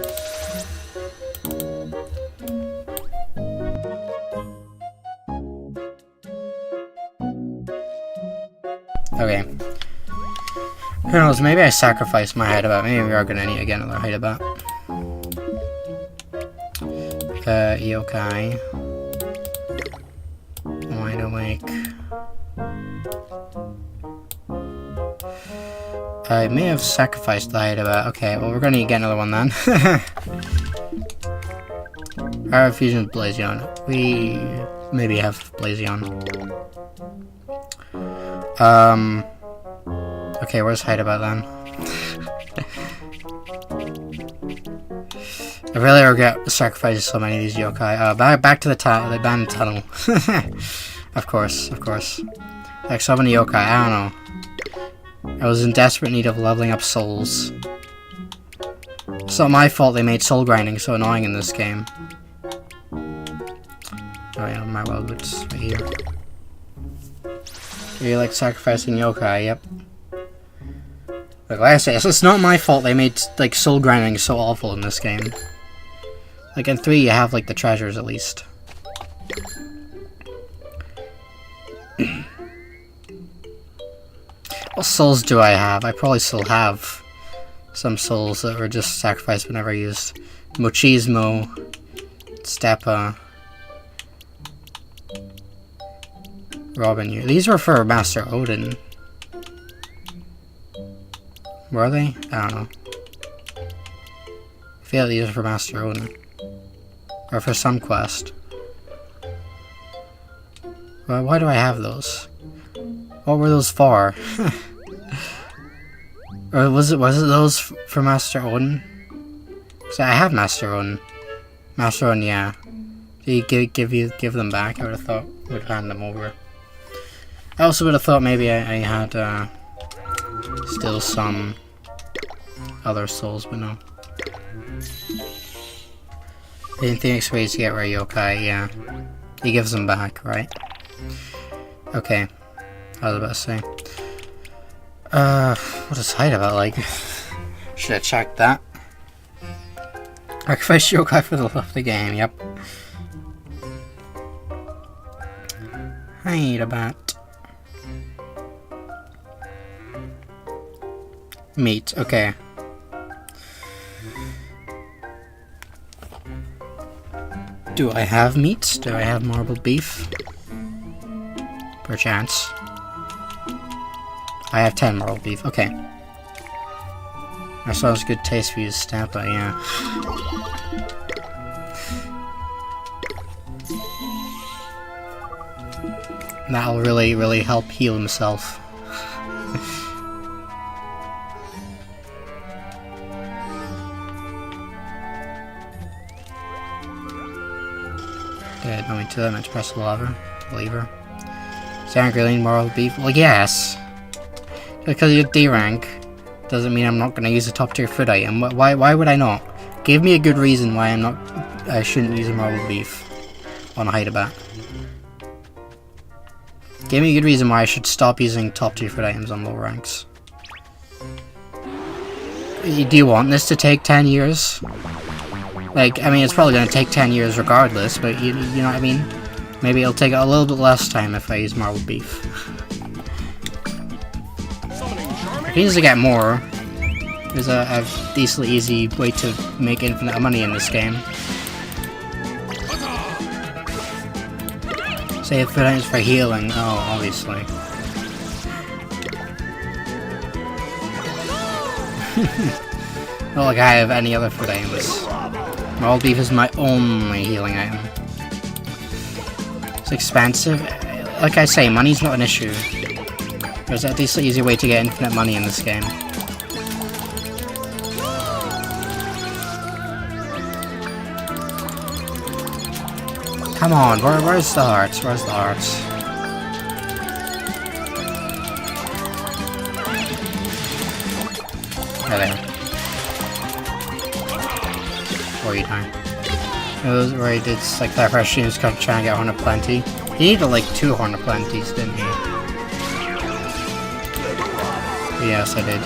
[SPEAKER 1] Okay. Who knows, maybe I sacrificed my Hydabat. Maybe we are gonna need to get another Hydabat. Yokai. Wide Awake. I may have sacrificed the Hydabat. Okay, well we're gonna need to get another one then. Power fusion with Blazion. We maybe have Blazion. Okay, where's Hideabout then? I really regret sacrificing so many of these yokai. Back to the abandoned tunnel. Of course. Like so many yokai, I don't know. I was in desperate need of leveling up souls. It's not my fault they made soul grinding so annoying in this game. Oh yeah, my wild boots right here. You like sacrificing yokai, yep. Like I say, it's not my fault they made like soul grinding so awful in this game. Like in 3 you have like the treasures at least. What souls do I have? I probably still have some souls that were just sacrificed whenever I used Mochismo, Stepa, Robin. These were for Master Odin. Were they? I don't know. I feel like these are for Master Odin. Or for some quest. Well, why do I have those? What were those for? Or was it those for Master Odin? Cause I have Master Odin. Master Odin, yeah. Did he give them back? I would have thought would hand them over. I also would have thought maybe I had still some other souls, but no. In Phoenix ways to get rid of yokai, yeah. He gives them back, right? Okay. I was about to say. What is Hideabout like? Should have checked that. Sacrifice yokai for the love of the game, yep. Hideabout. Meat, okay. Do I have meat? Do I have marbled beef? Perchance. I have 10 marbled beef, okay. That sounds good taste for you, Stampa, yeah. That'll really help heal himself. Okay, going to them and press the lever. Sound grilling marbled beef? Well, yes. Because you're D rank doesn't mean I'm not going to use a top tier food item. Why would I not? Give me a good reason why I shouldn't use a marbled beef on a Hideabout. Give me a good reason why I should stop using top tier food items on low ranks. Do you want this to take 10 years? Like, I mean, it's probably going to take 10 years regardless, but you know what I mean? Maybe it'll take a little bit less time if I use marbled beef. If he needs to get more, there's a decently easy way to make infinite money in this game. Save food items for healing. Oh, obviously. Not like I have any other food items. Marbled beef is my only healing item. It's expensive. Like I say, money's not an issue. There's a decently easy way to get infinite money in this game. Come on, where's the hearts? Where's the hearts? There they are. Before you die. It was where he did like that first stream, was trying to get Horn of Plenty. He needed like 2 Horn of Plenties, didn't he? Yes, I did.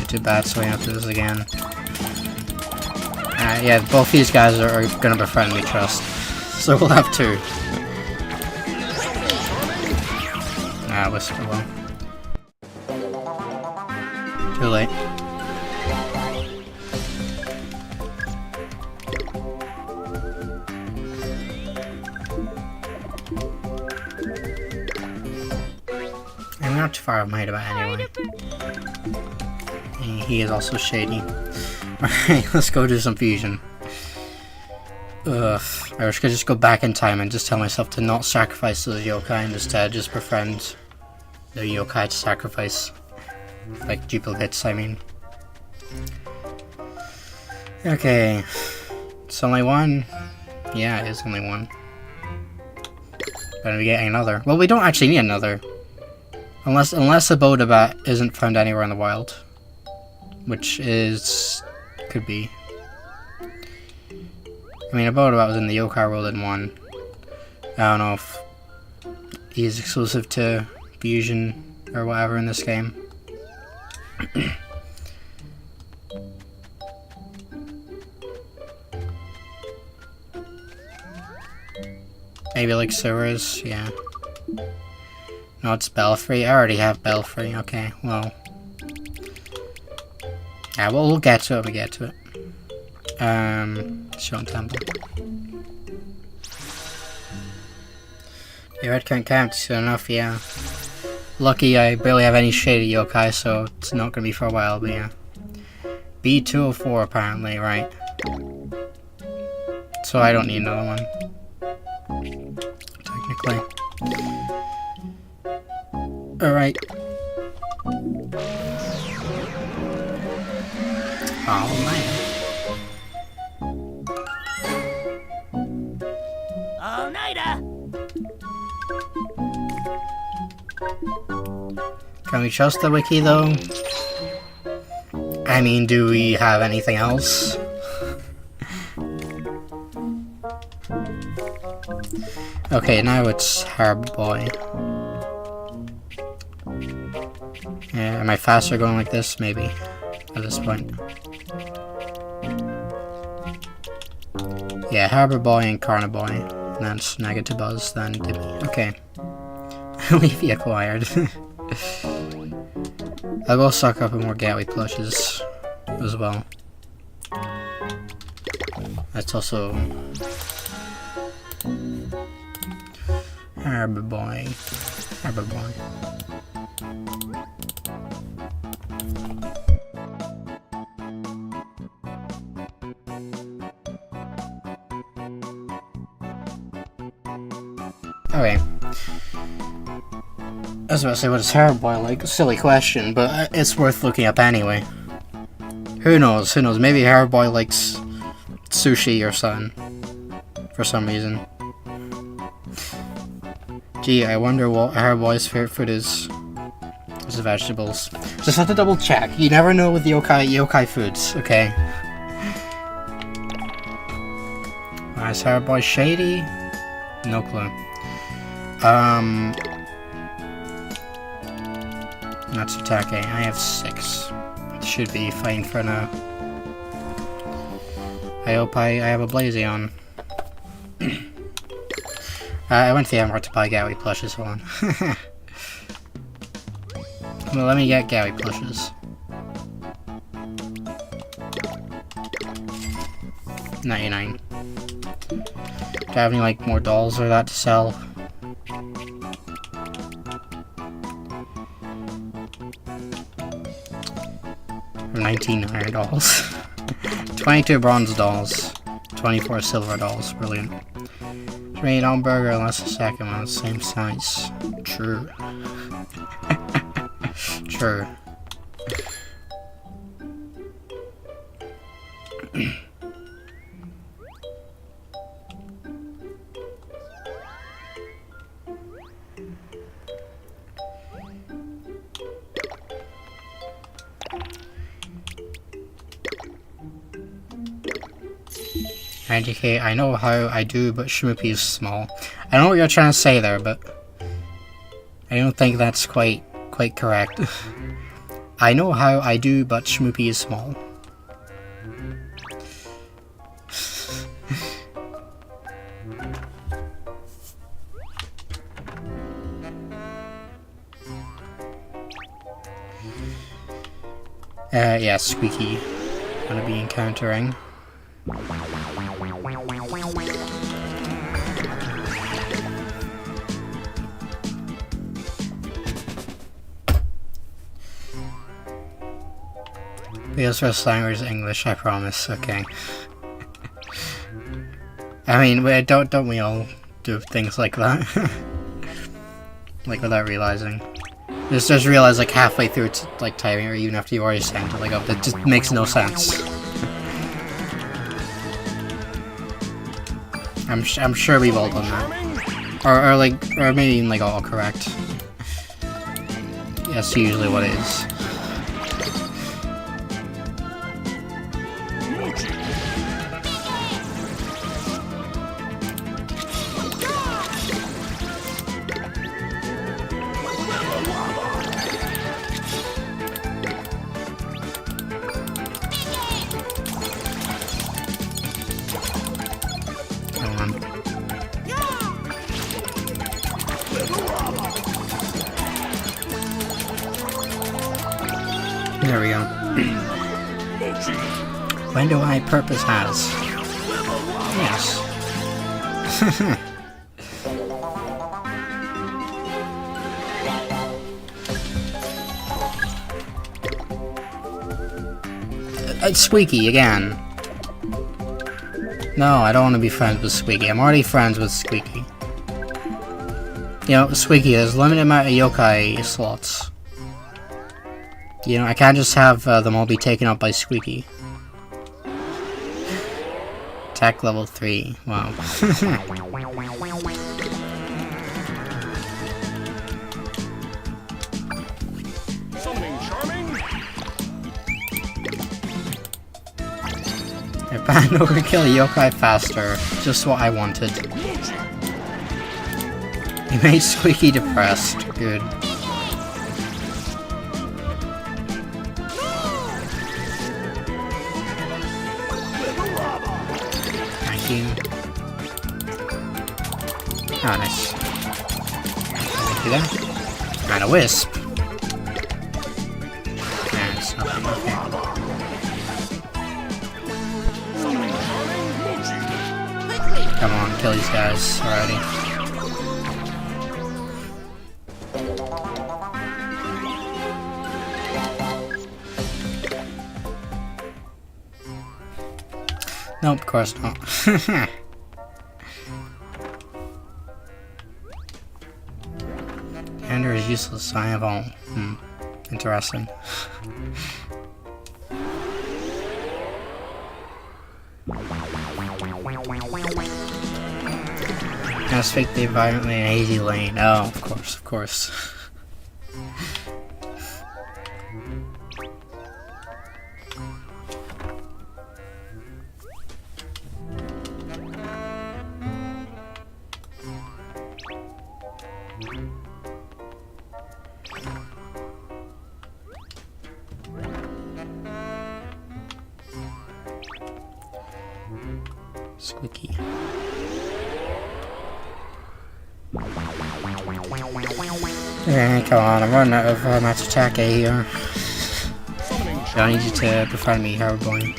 [SPEAKER 1] Too bad, so we have to do this again. Yeah, both these guys are gonna befriend me, trust. So we'll have 2. Whisper will. Too late. I'm not too far behind about anyway. He is also shady. Alright, let's go do some fusion. Ugh. I wish I could just go back in time and just tell myself to not sacrifice those yokai and instead just befriend the yokai to sacrifice. Like duplicates, I mean. Okay. It's only one? Yeah, it is only one. Gonna be getting another. Well, we don't actually need another. Unless a Bodabat isn't found anywhere in the wild. Which is... could be. I mean, a Bodabat was in the yokai world in one. I don't know if he's exclusive to fusion or whatever in this game. Maybe like sewers, yeah. No, it's Belfry. I already have Belfry. Okay, well. Yeah, well, we'll get to it when we get to it. Show temple. The red can't count soon enough, yeah. Lucky I barely have any shady yokai, so it's not gonna be for a while, but yeah. B204 apparently, right. So I don't need another one. Technically. Alright. Oh man.
[SPEAKER 3] All-nighter!
[SPEAKER 1] Can we trust the wiki though? I mean, do we have anything else? Okay, now it's Harbor Boy. Yeah, am I faster going like this? Maybe. At this point. Yeah, Harbor Boy and Carnaboy. And then Snag it to Buzz, then Dibby. Okay. Leafy acquired. I'll go suck up more Gatwy plushes as well. That's also Harbor Boy. Harbor Boy. Okay. I was about to say, what is Harbor Boy like? A silly question, but it's worth looking up anyway. Who knows? Who knows? Maybe Harbor Boy likes sushi or something. For some reason. Gee, I wonder what Harbor Boy's favorite food is. It's vegetables. Just have to double check. You never know with the yokai foods, okay? Is Harbor Boy shady? No clue. Natsutake, I have 6. Should be fine for now. I hope I have a Blazion. I went to the Emerald to buy Gatwy plushes, hold on. Well, let me get Gatwy plushes. 99. Do I have any, like, more dolls or that to sell? $19 iron dolls. 22 bronze dolls. 24 silver dolls. Brilliant. 3 on burger unless the second one is the same size. True. True. Okay, I know how I do, but Shmoopy is small. I know what you're trying to say there, but I don't think that's quite correct. I know how I do, but Shmoopy is small. Yeah, Squeaky. Gonna be encountering. Leo's first language is English, I promise. Okay. I mean, don't we all do things like that? Like without realizing. Just realize like halfway through it's like typing, or even after you already sent it, like, oh, that just makes no sense. I'm sure we've all done that, or maybe even like all correct. That's usually what it is. There we go. When do I purpose has? Yes. It's Squeaky again. No, I don't want to be friends with Squeaky. I'm already friends with Squeaky. You know, Squeaky, there's a limited amount of yokai slots. You know, I can't just have them all be taken up by Squeaky. Attack level 3. Wow.
[SPEAKER 2] Summoning charming.
[SPEAKER 1] If Bando could kill a yokai faster, just what I wanted. He made Squeaky depressed. Good. Oh, nice. Thank you there. And a wisp. And it's nothing. Okay. Come on, kill these guys already. Nope, of course not. Ender is useless, sign of all. Interesting. Now speak the environment in an easy lane. Oh, of course. Squeaky. Come on, I'm running out of match attack A here. I need you to befriend me, how we're going.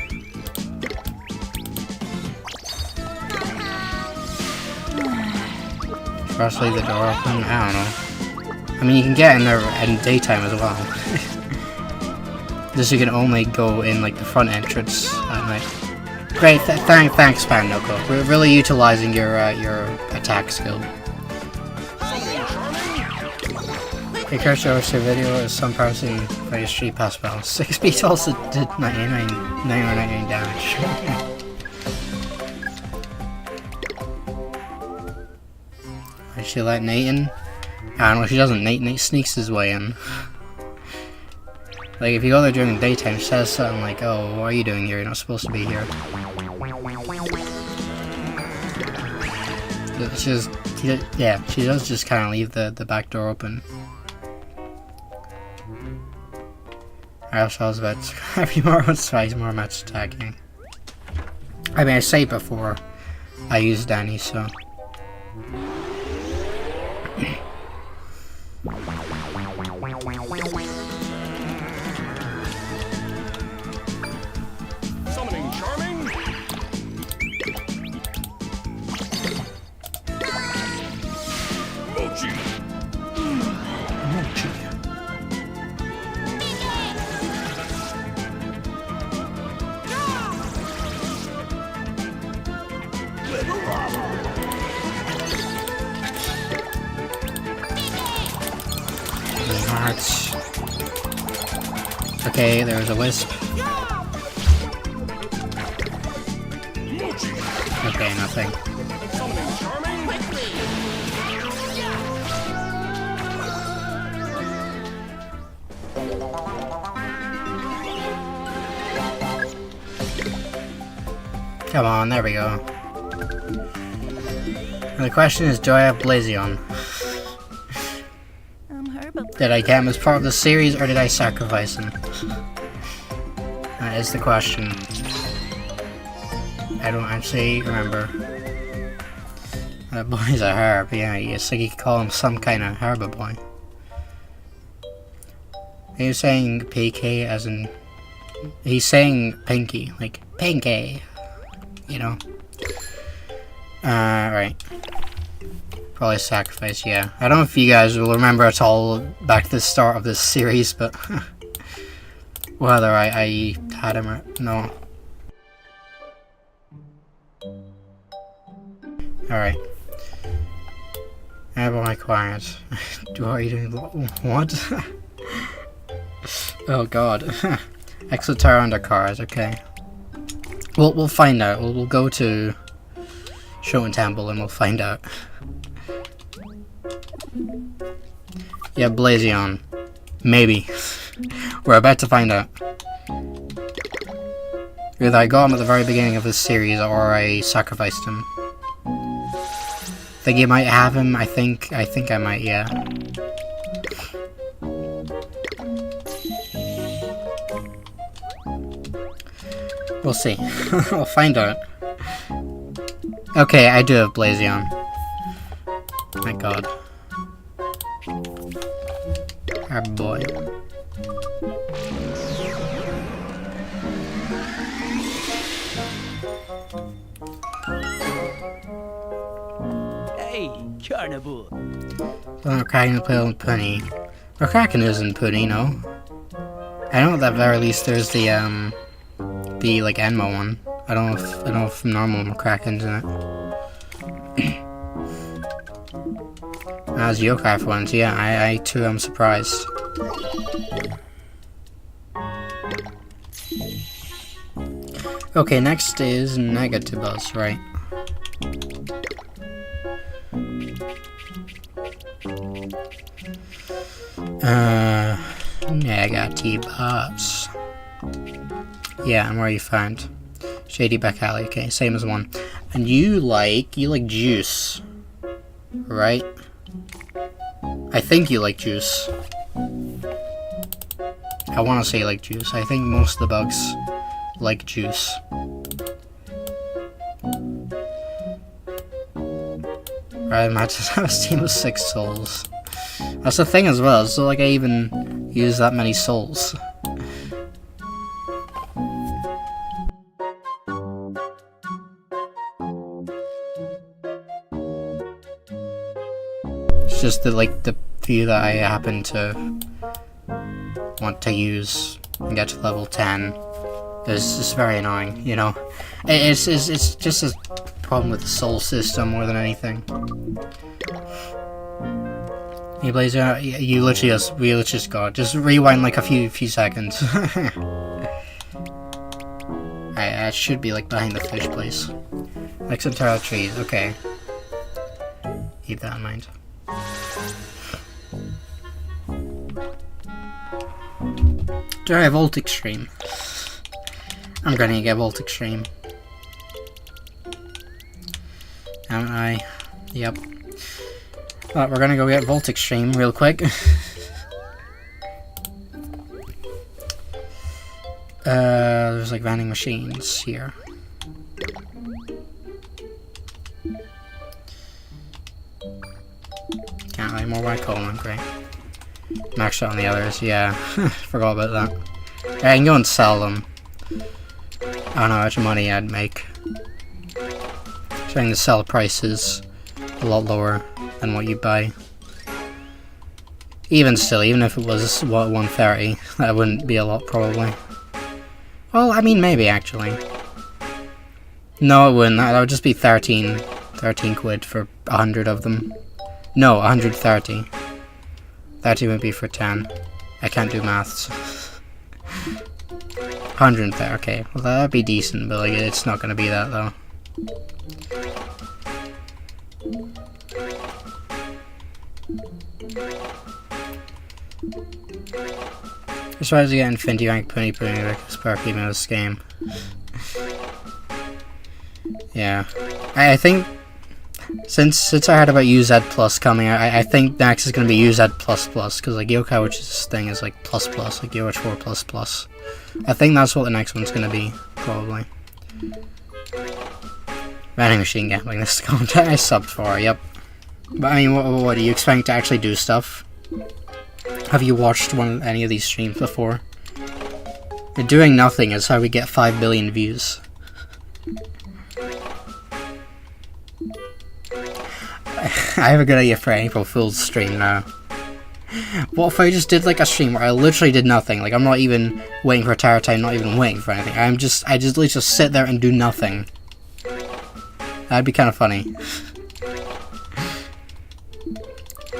[SPEAKER 1] First leave the door open? I don't know. I mean, you can get in there in daytime as well. Just you can only go in like the front entrance at night. Great, thanks, Pandoco. We're really utilizing your attack skill. Hey, Curse your video is some person by your street pass spell. 6 beats also did 99 damage. Did she let Nate in? I don't know, she doesn't. Nate sneaks his way in. Like, if you go there during the daytime, she says something like, oh, what are you doing here? You're not supposed to be here. She does just kind of leave the back door open. I was about to have more match attacking. I mean, I saved before I used Danny, so.
[SPEAKER 2] Summoning charming. Mochi.
[SPEAKER 1] Hearts. Okay, there's a wisp. Okay, nothing.
[SPEAKER 2] Summoning charming.
[SPEAKER 1] Come on, there we go. And the question is, do I have Blazion? Did I get him as part of the series, or did I sacrifice him? That is the question. I don't actually remember. That boy's a herb, yeah, it's like you could call him some kind of herb boy. He's saying PK as in... He's saying Pinky, like, Pinky! You know? Right. Probably sacrifice, yeah. I don't know if you guys will remember at all back to the start of this series, but... whether I had him or... no. Alright. How about my quiet? Are you doing... what? Oh god. Exoterra undercard, okay. We'll find out. We'll go to Shoten Temple and we'll find out. Yeah, Blazion. Maybe. We're about to find out. Either I got him at the very beginning of this series or I sacrificed him. Think you might have him? I think I might, yeah. We'll see. We'll find out. Okay, I do have Blazion. My god. Our boy.
[SPEAKER 4] Hey, Carnival.
[SPEAKER 1] Well, Kraken play on Punny. Or Kraken isn't Punny, no. I know at the very least there's the like Enmo one. I don't know if normal McCracken's in it. As Yokai ones, yeah, I too am surprised. Okay, next is Negatibus, right? Negatibus. Yeah, and where you found Shady Back Alley. Okay, same as one. And you like juice, right? I think you like juice. I want to say like juice. I think most of the bugs like juice. Right, I might just have a team of 6 souls. That's the thing as well. So like I even use that many souls. It's just that like the few that I happen to want to use and get to level 10 is just very annoying, you know. It's just a problem with the soul system more than anything. Hey Blazer, we literally just got just rewind like a few seconds. I should be like behind the fish place. Like some taro trees, okay. Keep that in mind. Do I have Volt Extreme? I'm gonna get Volt Extreme. Haven't I? Yep. Well, we're gonna go get Volt Extreme real quick. There's like vending machines here. Can't really more white colon, great. Maxed out on the others, yeah. Forgot about that. I can go and sell them. I don't know how much money I'd make. Trying to sell prices a lot lower than what you buy. Even still, even if it was what 130, that wouldn't be a lot probably. Well, I mean maybe actually. No, it wouldn't. That would just be 13 quid for 100 of them. No, 130. 30 would be for 10. I can't do maths. 130, okay. Well, that'd be decent, but like, it's not gonna be that though. I tried to get Infinity Rank Pony Pony because perky in this game. Yeah. I think since I heard about UZ Plus coming, I think next is gonna be UZ Plus Plus, because like Yokai Witch's thing is like plus plus, like Yokai Witch 4 plus plus. I think that's what the next one's gonna be, probably. Vending machine gambling, this is the content I subbed for, yep. But I mean, what do you expect to actually do stuff? Have you watched any of these streams before? Doing nothing is how we get 5 billion views. I have a good idea for an April Fool's stream now. What if I just did like a stream where I literally did nothing? Like I'm not even waiting for a tower time, not even waiting for anything. I just literally just sit there and do nothing. That'd be kind of funny.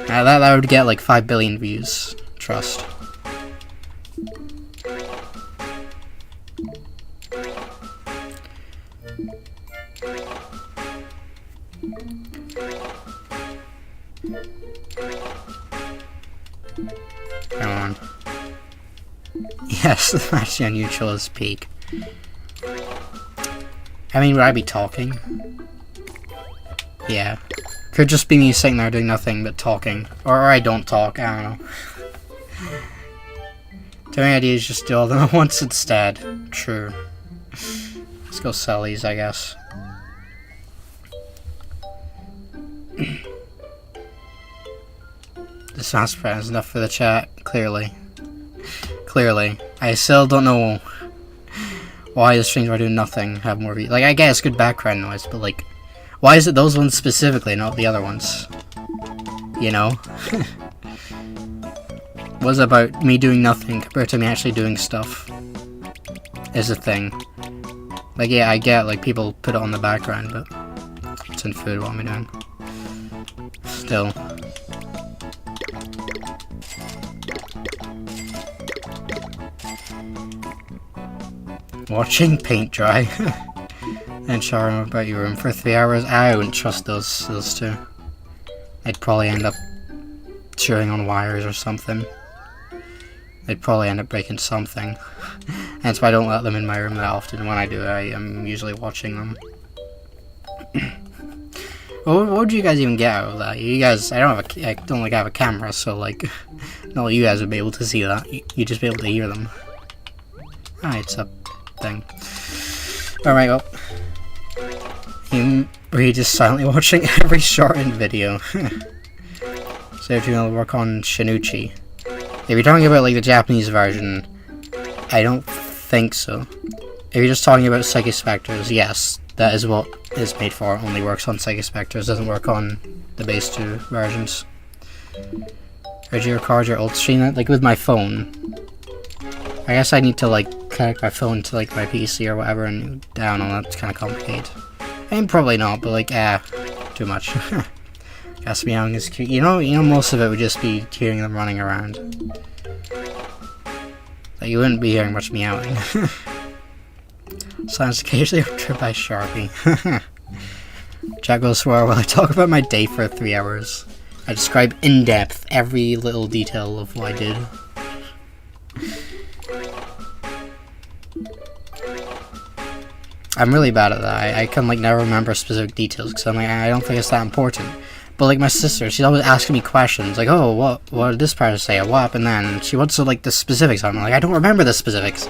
[SPEAKER 1] That would get like 5 billion views. Trust. Come on. Yes, the match on neutral is peak. I mean, would I be talking? Yeah. Could just be me sitting there doing nothing but talking. Or I don't talk, I don't know. Too many ideas, just do all of them at once instead. True. Let's go sell these, I guess. This master plan is enough for the chat, clearly. Clearly. I still don't know why the streams where I do nothing have more views. Like, I guess good background noise, but like, why is it those ones specifically, not the other ones? You know? What's about me doing nothing compared to me actually doing stuff? Is the thing. Like, yeah, I get, like, people put it on the background, but it's in food, what am I doing? Still. Watching paint dry. And showering about your room for 3 hours. I wouldn't trust those two. I'd probably end up chewing on wires or something. They'd probably end up breaking something. Hence why I don't let them in my room that often. When I do, I am usually watching them. What would you guys even get out of that? You guys, I don't like have a camera, so like, no, you guys would be able to see that. You'd just be able to hear them. Ah, it's a thing. Alright, well. Were you just silently watching every shortened video? So if you want to work on Shinuchi. If you're talking about like the Japanese version, I don't think so. If you're just talking about Psychic Spectres, yes, that is what it's made for. It only works on Psychic Spectres, doesn't work on the base 2 versions. Or do you record your old stream? Like with my phone. I guess I need to like connect my phone to like my PC or whatever and down, and that's kind of complicated. I mean, probably not, but like, too much. Guess meowing is cute. You know, most of it would just be hearing them running around. Like, you wouldn't be hearing much meowing. Sounds occasionally tripped by Sharpie. Jack will swear while I talk about my day for 3 hours. I describe in depth every little detail of what I did. I'm really bad at that. I can like never remember specific details because I'm like, I don't think it's that important. But like my sister, she's always asking me questions like, oh, what did this person say? What happened then? She wants to like the specifics. I'm like, I don't remember the specifics.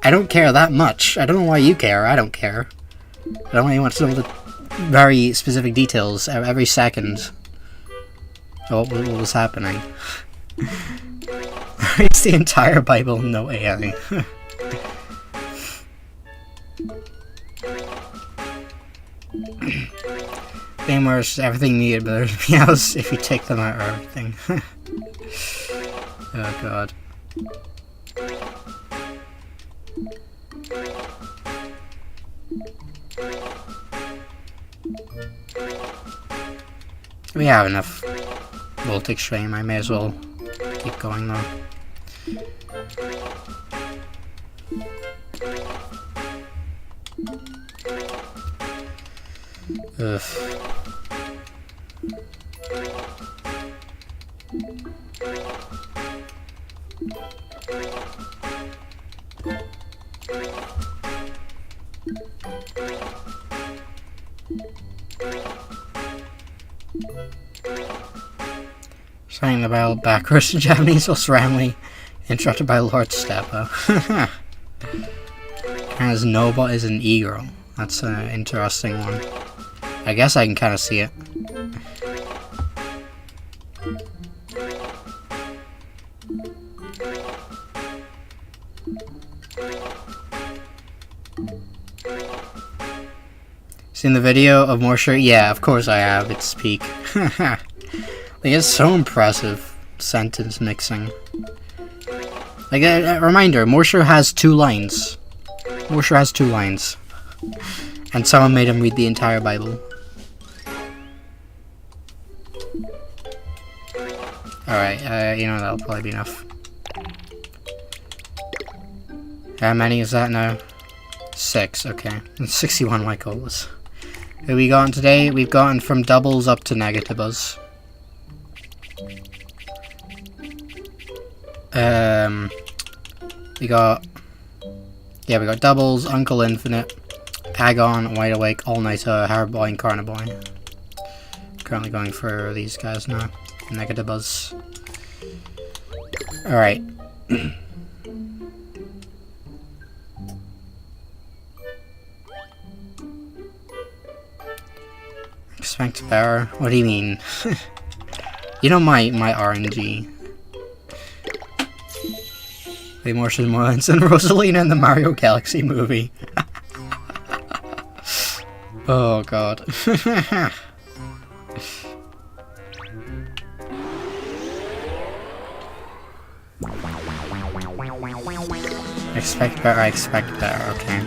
[SPEAKER 1] I don't care that much. I don't know why you care. I don't care. I don't really want to know the very specific details every second. So what was happening? It's the entire Bible, no AI. Game where it's everything needed, but there's meows if you take them out or everything. Oh god. We have enough voltage stream, I may as well keep going though. Ugh. Saying the bell backwards in Japanese was randomly interrupted by Lord Steppo. As Nobot is an e-girl. That's an interesting one. I guess I can kind of see it. Seen the video of Morsher? Yeah, of course I have. It's peak. Like, it's so impressive. Sentence mixing. Like, a reminder, Morsher has 2 lines. Morsher has 2 lines. And someone made him read the entire Bible. Alright, you know, that'll probably be enough. How many is that now? 6, okay. And 61 white colas. Who we gotten today? We've gotten from doubles up to negativas. We got doubles, Uncle Infinite, Agon, Wide Awake, All Nighter, Hard Boy, and Carna Boy. Currently going for these guys now. Negativas. Alright. Expect better? What do you mean? You know my RNG. Way more Shenmue than Rosalina in the Mario Galaxy movie. Oh god. Expect better, I expect better, okay.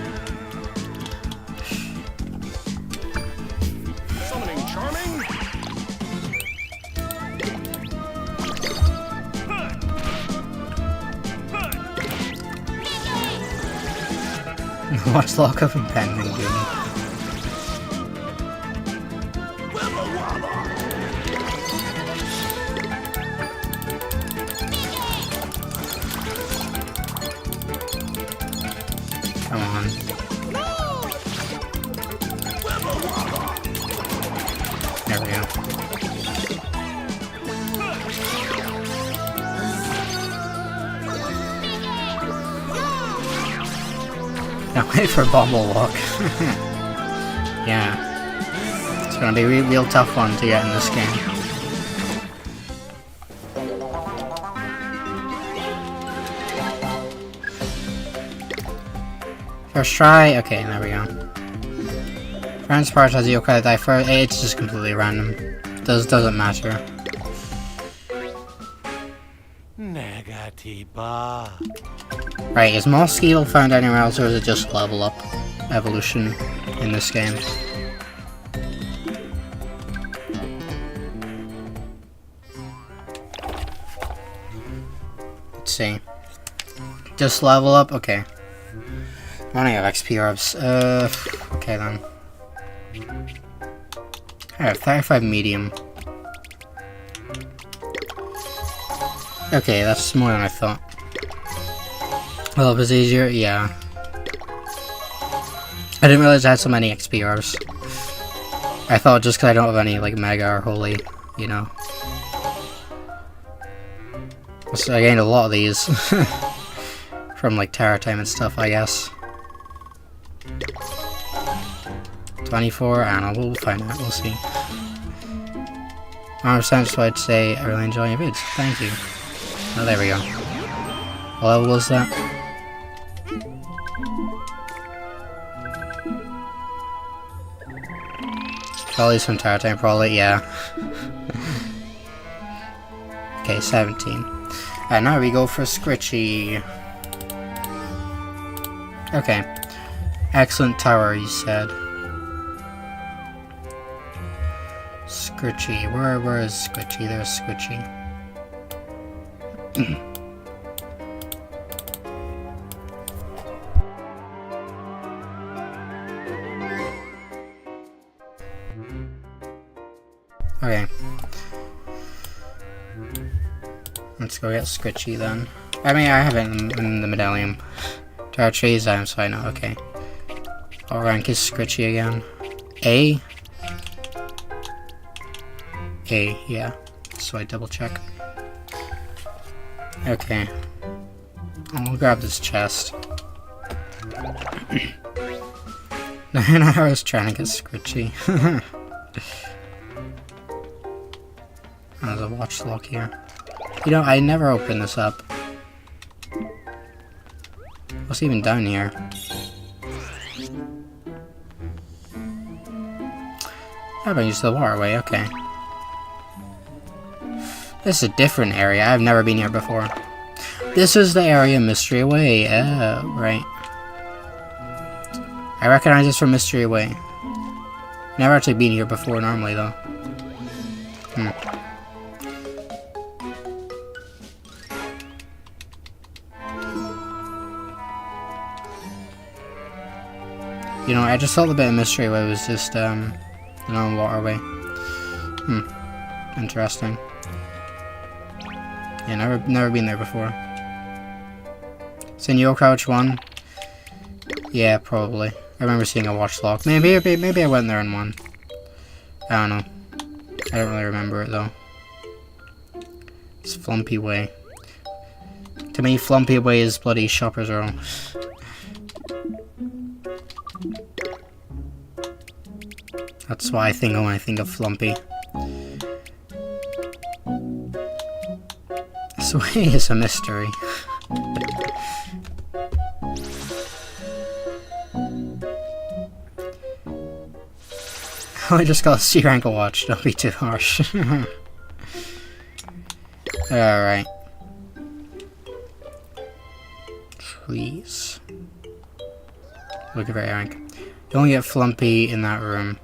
[SPEAKER 2] Summoning charming.
[SPEAKER 1] Watch lock up and pending, dude. Come on. There we go. Now wait for Bumble Walk. Yeah. It's gonna be a real tough one to get in this game. First try, okay, there we go. Friends part has Yokai die first. It's just completely random. Doesn't matter.
[SPEAKER 4] Negativa.
[SPEAKER 1] Right, is Moss Skill found anywhere else, or is it just level up evolution in this game? Let's see. Just level up? Okay. I only have XP orbs. Okay then. I have 35 medium. Okay, that's more than I thought. Well, if it's easier, yeah. I didn't realize I had so many XP orbs. I thought just because I don't have any, like, Mega or Holy, you know. So I gained a lot of these. From, like, Terra Time and stuff, I guess. 24? I don't know, we'll find out, we'll see. 100% just what I'd say, I really enjoy your vids. Thank you. Oh, there we go. What level was that? Probably some Terra Time, probably, yeah. Okay, 17. And now we go for Scritchy. Okay. Excellent tower, you said. Scritchy. Where is Scritchy? There's Scritchy. Okay. Let's go get Scritchy then. I mean, I have it in the medallion. Do I chase them so I know? Okay. What rank is Scritchy again? A? A, yeah. So I double check. Okay. I'll grab this chest. 9 hours trying to get Scritchy. There's a watch lock here. You know, I never opened this up. What's even down here? I've been used to the waterway, okay. This is a different area. I've never been here before. This is the area Mystery Way. Oh, right. I recognize this from Mystery Way. Never actually been here before normally, though. You know, I just thought the bit of Mystery Way was just, the normal waterway. Interesting. Yeah, never been there before. Senor Crouch 1? Yeah, probably. I remember seeing a watch lock. Maybe I went there in one. I don't know. I don't really remember it, though. It's Flumpy Way. To me, Flumpy Way is bloody Shopper's Row. That's what I think when I think of Flumpy. This way is a mystery. I just got a C rank watch, don't be too harsh. Alright. Trees. Look at A rank. You only get Flumpy in that room.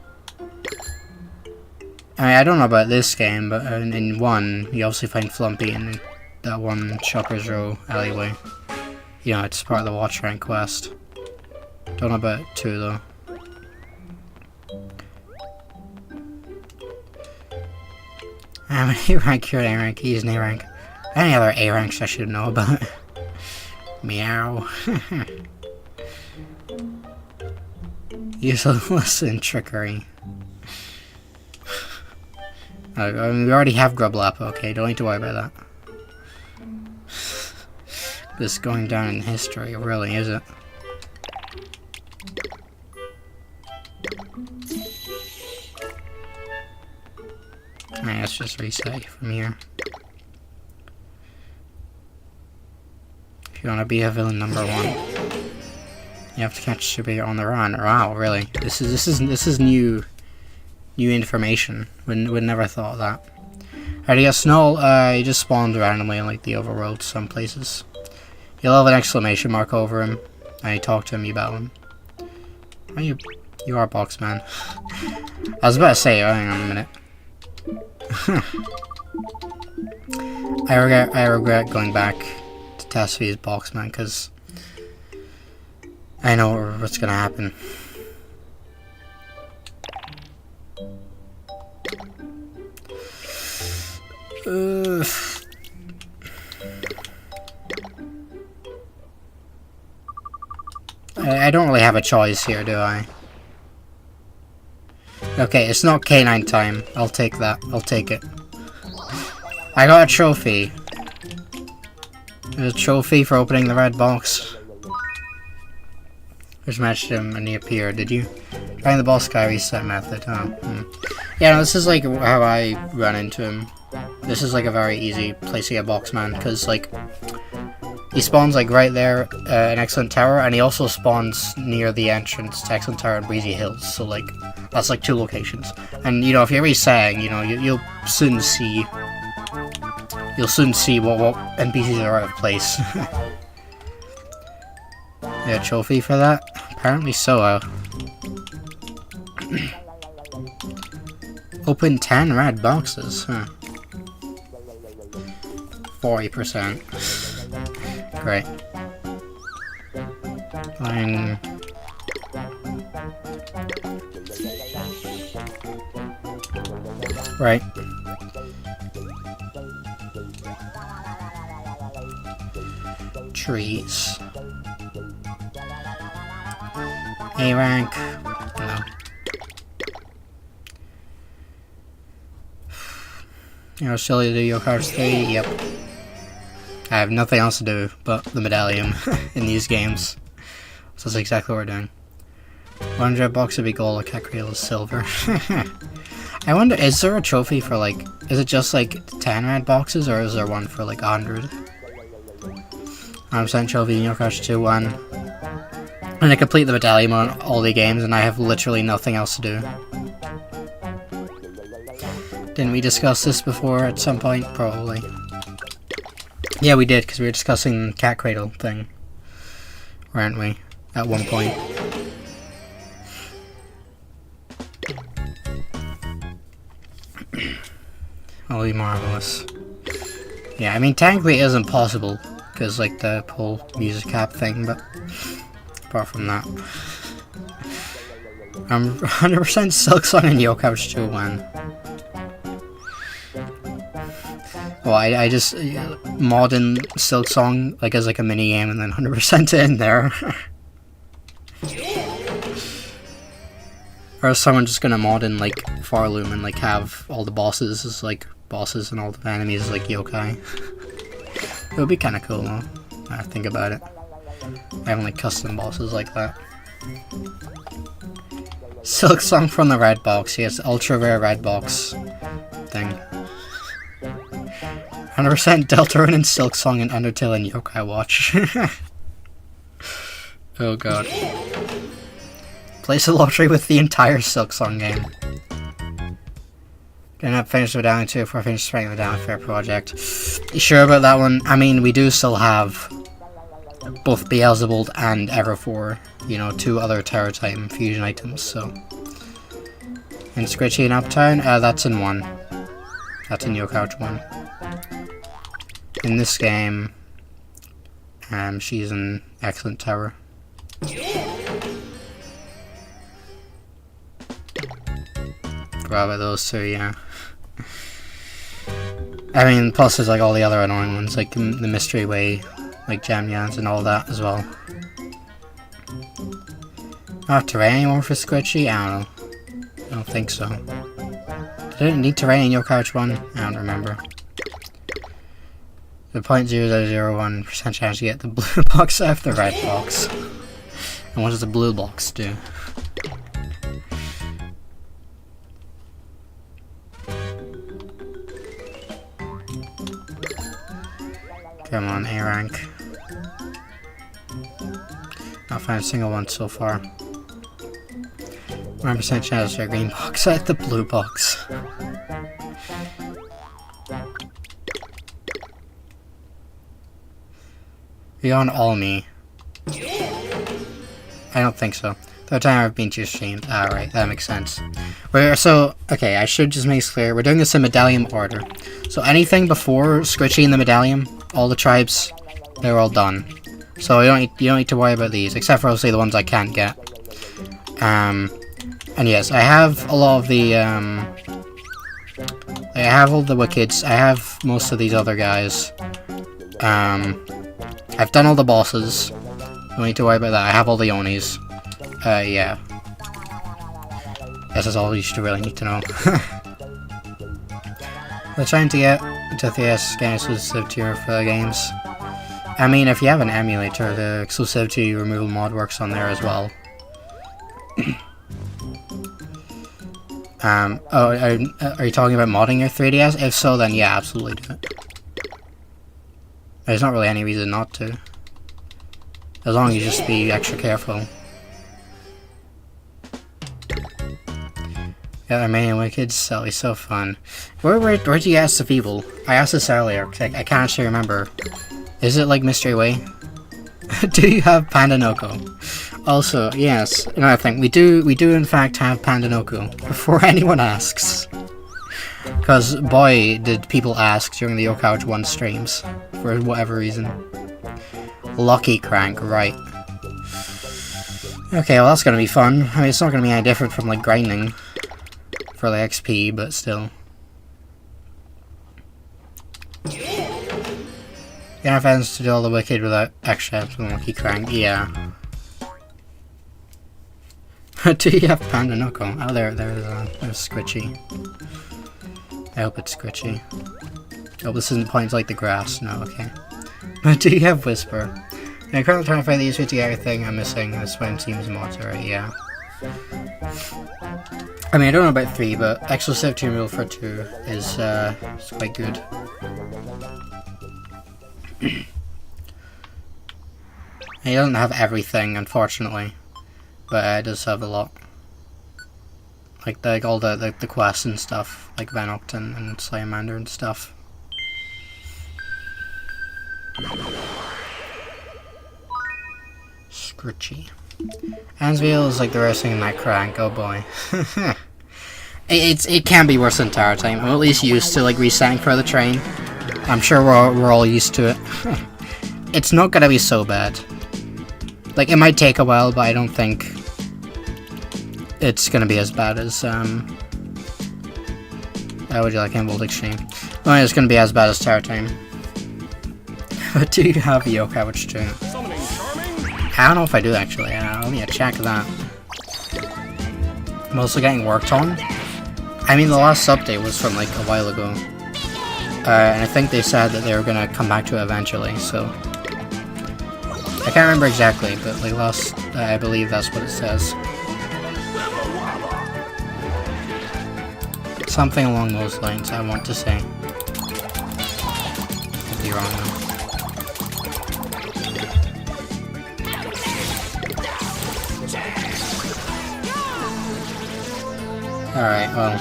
[SPEAKER 1] I mean, I don't know about this game, but in 1, you obviously find Flumpy in that one Shopper's Row alleyway. You know, it's part of the watch rank quest. Don't know about 2, though. I'm an A rank, you're an A rank, he's an A rank. Any other A ranks I should know about? Meow. Useless in trickery. I mean, we already have Grublap, okay, don't need to worry about that. This is going down in history, really, is it? Alright, let's just reset from here. If you want to be a villain number 1, you have to catch Super on the run. Wow, really? This is new information. Would never thought of that. Alright, you got Snow. He just spawned randomly in like the overworld some places. You'll have an exclamation mark over him. And you talk to him, you battle him. Oh, you are Boxman. I was about to say, hang on a minute. I regret going back to test for his Boxman because I know what's gonna happen. I don't really have a choice here, do I? Okay, it's not K9 time. I'll take that. I'll take it. I got a trophy. There's a trophy for opening the red box. Just matched him and he appeared. Did you? Find the boss guy reset method. Oh. Yeah, no, this is like how I run into him. This is like a very easy place to get Boxman because like he spawns like right there in Excellent Tower, and he also spawns near the entrance to Excellent Tower and Breezy Hills. So like that's like 2 locations. And you know, if you're resetting, you know, you'll soon see what NPCs are out of place. Yeah, trophy for that? Apparently so. Open 10 red boxes, huh? 40%. Great. Line. Right. Trees. A rank. No. You know, still do your cards 3? Yep. I have nothing else to do but the medallium in these games. So that's exactly what we're doing. 100 bucks would be gold, a cat cradle is silver. I wonder, is there a trophy for like, is it just like 10 red boxes or is there one for like 100? 100% trophy in your cards 2-1. And I complete the medallium on all the games and I have literally nothing else to do. Didn't we discuss this before at some point? Probably. Yeah, we did, because we were discussing the cat cradle thing. Weren't we? At one point. Holy marvelous. Yeah, I mean, technically it is impossible, because, like, the whole music cap thing, but apart from that. 100% Silk Song and Yo Couch 2-1. Well, I just mod in Silk Song like as like a mini game and then 100% in there. Or is someone just gonna mod in like Farloom and like have all the bosses as like bosses and all the enemies as like yokai? It would be kind of cool though. I think about it. Having like custom bosses like that. Silk Song from the red box. Yes, ultra rare red box thing. 100% Deltarune and Silk Song and Undertale and Yokai Watch. Oh god. Place a lottery with the entire Silk Song game. Gonna have finished with Medallion 2 before I finish writing the Down Fair project. You sure about that one? I mean, we do still have both Beelzebub and Everfor, you know, 2 other Terror Titan fusion items, so. And Scritchy and Uptown? That's in 1. That's in Yo Couch 1. In this game, she's an excellent tower. Forgot about those 2, yeah. I mean, plus there's like all the other annoying ones, like the Mystery Way, like Jamyans and all that as well. Not terrain anymore for Squidgy? I don't know. I don't think so. Did it need terrain in Yo Couch 1? I don't remember. The 0.0001% chance to get the blue box out of the red box. And what does the blue box do? Come on, A rank. Not found a single one so far. 1% chance for a green box out the blue box. Beyond all me. I don't think so. Third time I've been too streamed. Alright, that makes sense. Okay, I should just make this clear. We're doing this in medallion order. So anything before Scritchy and the medallion, all the tribes, they're all done. So you don't need to worry about these, except for obviously the ones I can't get. And yes, I have a lot of the I have all the Wickeds, I have most of these other guys. I've done all the bosses. Don't need to worry about that. I have all the Onis. Yeah. This is all you should really need to know. We're trying to get to the exclusivity for the games. I mean, if you have an emulator, the exclusivity removal mod works on there as well. Are you talking about modding your 3DS? If so, then yeah, absolutely do it. There's not really any reason not to. As long as you just be extra careful. Yeah, our main Wicked Sally, so fun. Where'd you ask the people? I asked this earlier, cause I can't actually remember. Is it like Mystery Way? Do you have Pandanoko? Also, yes, another thing, we do in fact have Pandanoko, before anyone asks. Because, boy, did people ask during the Yokai 1 streams, for whatever reason. Lucky Crank, right. Okay, well that's gonna be fun. I mean, it's not gonna be any different from, like, grinding for the XP, but still. You have ends to do all the wicked without extra help from Lucky Crank, yeah. Do you have Panda Knuckle? Oh, there's Squitchy. I hope it's Squitchy. Oh, this isn't pointing to, like, the grass. No, okay. But do you have Whisper? I'm currently trying to find the easiest way to get everything I'm missing. This one seems mods, right? Yeah. I mean, I don't know about 3, but exclusivity rule for 2 is quite good. He doesn't have everything, unfortunately, but it does have a lot. Like all the quests and stuff, like Venocton and Slayamander and stuff. Scritchy. Ansville is like the worst thing in that crank, oh boy. It can be worse than Tower Time. I'm at least used to like resetting for the train. I'm sure we're all used to it. It's not gonna be so bad. Like, it might take a while, but I don't think it's gonna be as bad as, how would you like Emerald Extreme? Well, it's gonna be as bad as Tower Time. But do you have Yokai which too?
[SPEAKER 2] Summoning charming.
[SPEAKER 1] I don't know if I do actually. Let me check that. I'm also getting worked on. I mean, the last update was from like a while ago. And I think they said that they were gonna come back to it eventually, so. I can't remember exactly, but like I believe that's what it says. Something along those lines, I want to say. Could be wrong though. Alright, well.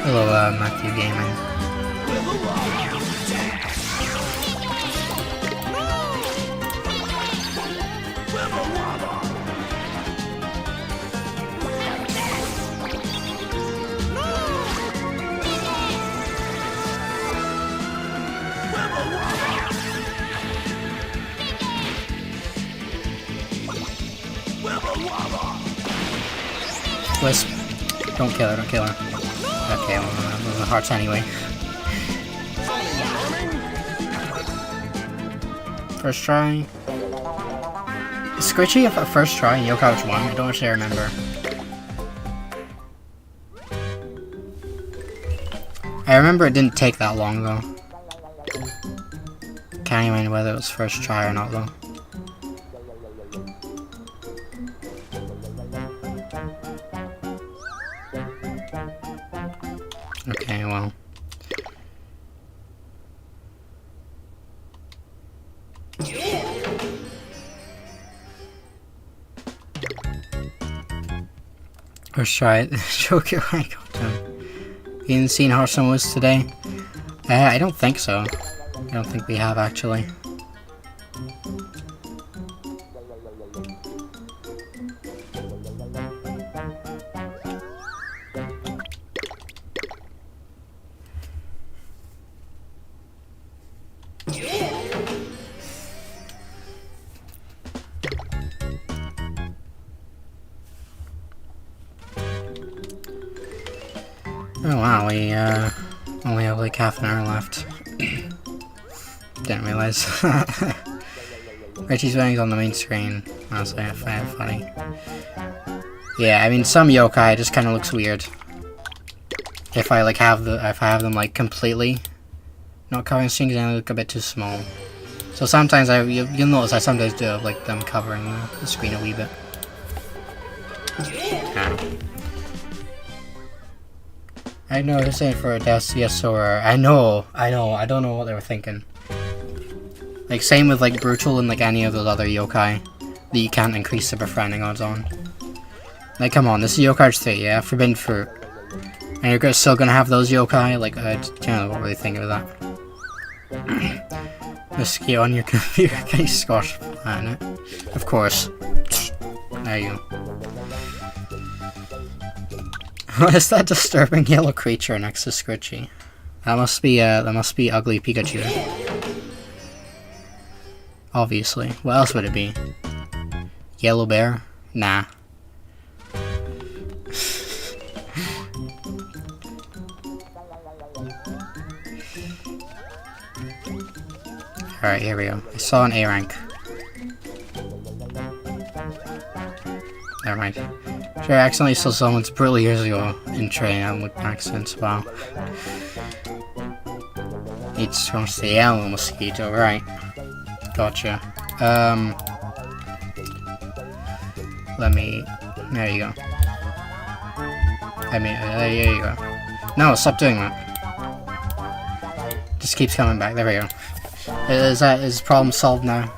[SPEAKER 1] Hello, Matthew Gaming. Wisp. Don't kill her, don't kill her. Okay, well, the hearts anyway. First try. Is Squishy a first try in Yokai 1? I don't actually remember. I remember it didn't take that long though. Can't even remember whether it was first try or not though. Okay, well. First try it. Joker, I got him. You didn't see Hearthstone was today? I don't think so. I don't think we have actually. Oh wow, we only have like half an hour left. Didn't realize. Richie's wedding's on the main screen. Honestly, I find it funny. Yeah, I mean some yokai just kind of looks weird. If I like have them like completely not covering screens, they look a bit too small. So sometimes you'll notice I sometimes do have like them covering the screen a wee bit. Yeah. I know they're saying for a Deathsaur. I know, I don't know what they were thinking. Like same with like Brutal and like any of those other yokai that you can't increase the befriending odds on. Like come on, this is Yokai 3, yeah? Forbidden Fruit. And you're still gonna have those yokai? Like I can't really think of that. Mosquito on your computer, can you squash the planet? Of course. There you go. What is that disturbing yellow creature next to Scritchy? That must be ugly Pikachu. Obviously. What else would it be? Yellow bear? Nah. Alright, here we go. I saw an A rank. Never mind. Sure, I accidentally saw someone's brutal years ago in training. I haven't looked back since. Wow. It's from the yellow mosquito, right? Gotcha. Let me. There you go. There you go. No, stop doing that. Just keeps coming back. There we go. Is the problem solved now?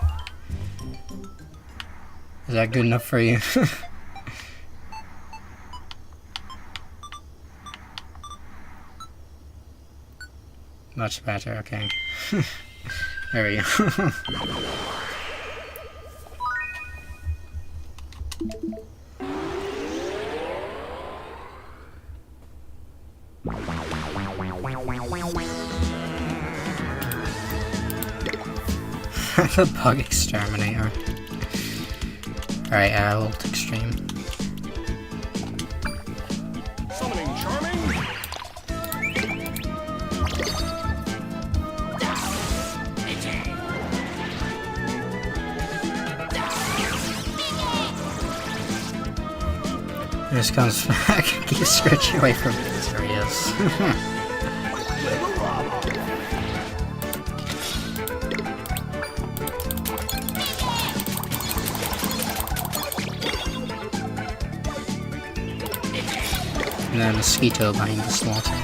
[SPEAKER 1] Is that good enough for you? Much better, okay. There we go. The bug exterminator. Alright, ult extreme.
[SPEAKER 2] Summoning charming.
[SPEAKER 1] This comes back. Keep Scritchy away from me. There he is. And then a mosquito behind the slaughter.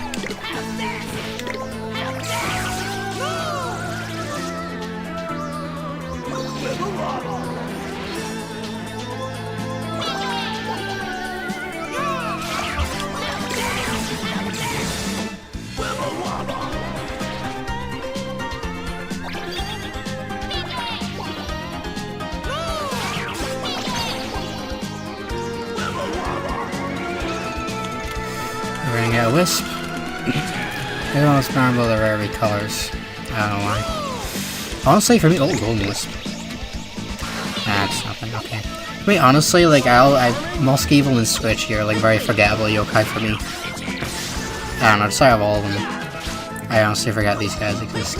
[SPEAKER 1] We're gonna get a Wisp. They're the most memorable of the rarity colors. I don't know why. Honestly, for me, oh, Golden Wisp. That's nothing, okay. Wait, honestly, like, Muskeevil and Switch here are, like, very forgettable yokai for me. I don't know, just out of all of them. I honestly forget these guys exist.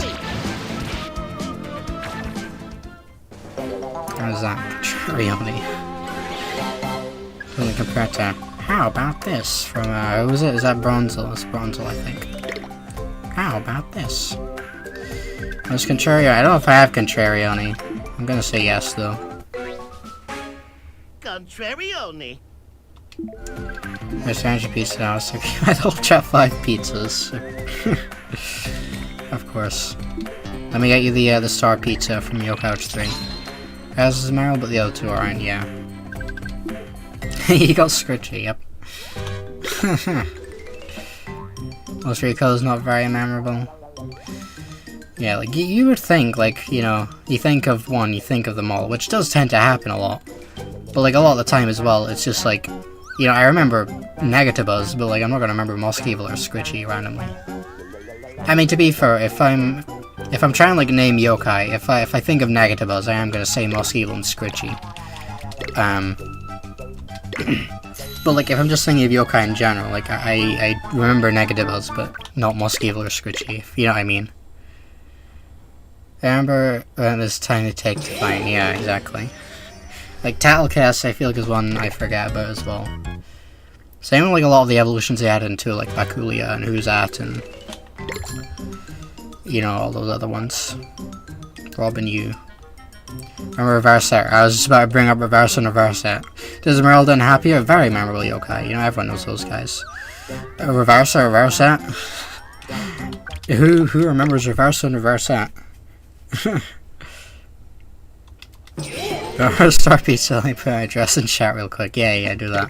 [SPEAKER 1] How's that? Trione. Really compared to... How about this? From, who was it? Is that Bronzil? It's Bronzil, I think. How about this? There's Contrarion. I don't know if I have Contrarioni. I'm gonna say yes, though.
[SPEAKER 4] Contrarioni.
[SPEAKER 1] There's Energy Pizza now, so I'll chat 5 pizzas. Of course. Let me get you the Star Pizza from Yo Couch 3. As is Meryl, but the other two aren't, yeah. You got Scritchy, yep. Most Rico's not very memorable. Yeah, like, you would think, like, you know, you think of one, you think of them all, which does tend to happen a lot. But, like, a lot of the time as well, it's just, like, you know, I remember Negativus, but, like, I'm not gonna remember Muskeevil or Scritchy randomly. I mean, to be fair, if I'm trying to, like, name yokai, if I think of Negativus, I am gonna say Muskeevil and Scritchy. But, like, if I'm just thinking of yokai in general, like, I remember Negativus, but not Muskeevil or Scritchy, if you know what I mean. I remember this time to take to find, yeah, exactly. Like, Tattlecast, I feel like, is one I forget about as well. Same with, like, a lot of the evolutions they added into, like, Bakulia and Who's At, and... you know, all those other ones. Robin U. Remember Reverset? I was just about to bring up Reverse and Reverset. Does Emerald and Happier? Very memorable yokai. You know, everyone knows those guys. Reverse or Reverset? Who remembers Reverse and Reverset? Star Pizza, let me put my address in chat real quick. Yeah, do that.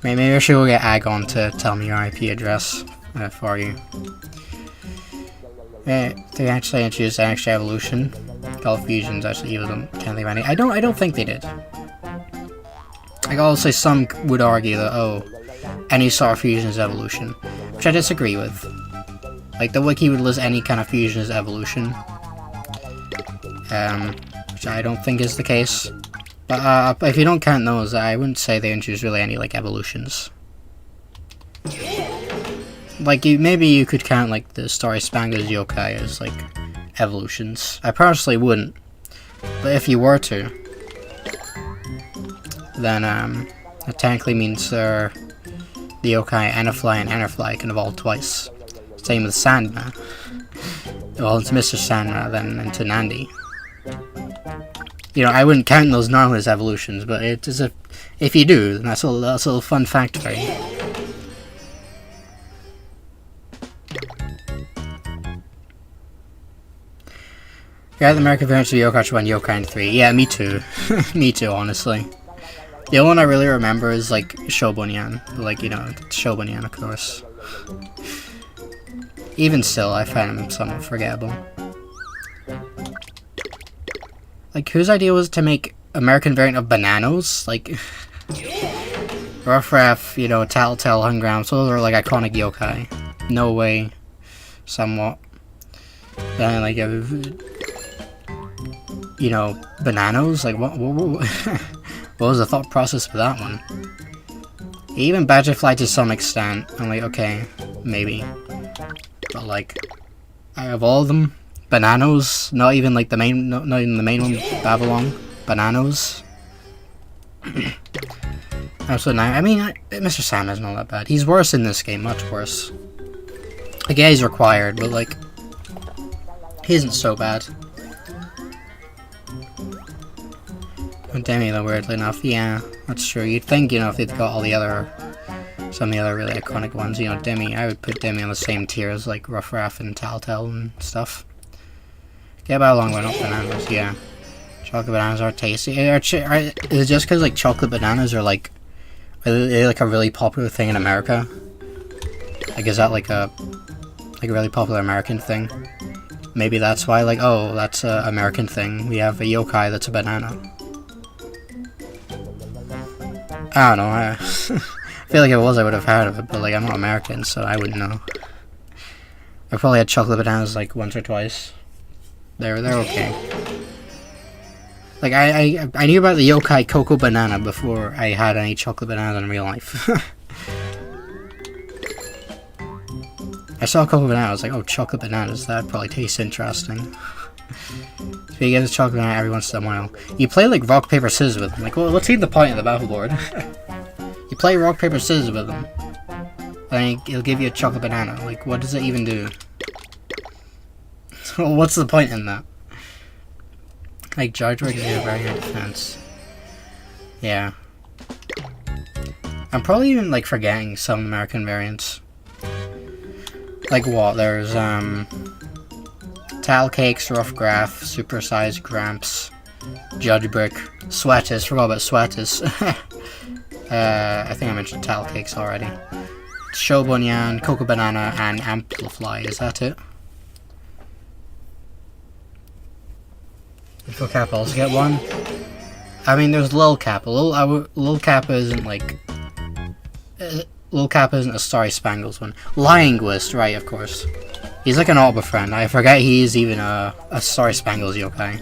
[SPEAKER 1] Maybe I should go get Agon to tell me your IP address for you. They actually introduced extra evolution. Called fusions actually use them. Can't think of any. I don't think they did. Like also some would argue that any sort of fusion is evolution, which I disagree with. Like the wiki would list any kind of fusion as evolution, which I don't think is the case. But if you don't count those, I wouldn't say they introduced really any like evolutions. Like maybe you could count like the Starry Spangled Yokai as like evolutions. I personally wouldn't, but if you were to, then it technically means the yokai Enifly and Enifly can evolve twice. Same with Sandma. Well, it's Mr. Sandma, then into Nandi. You know, I wouldn't count those normally as evolutions, but it is if you do, then that's a little fun fact for you. Yeah, the American variants of Yokai 1, Yokai and 3. Yeah, me too. Me too, honestly. The only one I really remember is, like, Shobunyan. Like, you know, Shobunyan, of course. Even still, I find him somewhat forgettable. Like, whose idea was to make American variant of Bananos? Like, Ruff, you know, Tattletale, Hungram, so those are, like, iconic yokai. No way. Somewhat. Then, like, you know, Bananos? Like, what was the thought process for that one? Even Badgerfly to some extent. I'm like, okay, maybe. But, like, out of all of them, Bananos, not even, like, the main, not even the main one, Babylon, Bananos. Absolutely not. I mean, Mr. Sam is not that bad. He's worse in this game, much worse. Like, yeah, he's required, but, like, he isn't so bad. Demi, though, weirdly enough, yeah, that's true. You'd think, you know, if they'd got all the other, some of the other really iconic ones, you know, Demi, I would put Demi on the same tier as, like, Ruff and Tattletale and stuff. Get about a long way, not Bananas, yeah. Chocolate bananas are tasty. Is it just because, like, chocolate bananas are, like, a really popular thing in America? Like, is that, like, a really popular American thing? Maybe that's why, like, oh, that's a American thing. We have a yokai that's a banana. I don't know, I feel like if it was, I would have heard of it, but, like, I'm not American, so I wouldn't know. I probably had chocolate bananas, like, once or twice. They're okay. Like, I knew about the yokai cocoa banana before I had any chocolate bananas in real life. I saw cocoa banana, I was like, oh, chocolate bananas, that probably tastes interesting. So you get a chocolate banana every once in a while. You play, like, rock, paper, scissors with them. Like, well, what's even the point of the battle board? You play rock, paper, scissors with them. And it'll give you a chocolate banana. Like, what does it even do? What's the point in that? Like, Jar Jar gives you a very high defense. Yeah. I'm probably even, like, forgetting some American variants. Like what? There's, Tile Cakes, Rough Graph, Supersized Gramps, Judge Brick, Sweatus, forgot about Sweatus. I think I mentioned Tile Cakes already. Shobunyan, Cocoa Banana, and Amplify, is that it? Lil Kappa also get one. I mean, there's Lil Kappa. Lil Kappa isn't like... Lil Kappa isn't a Starry Spangles one. Linguist, right, of course. He's like an Alba friend. I forget he's even a Starry Spangles yokai.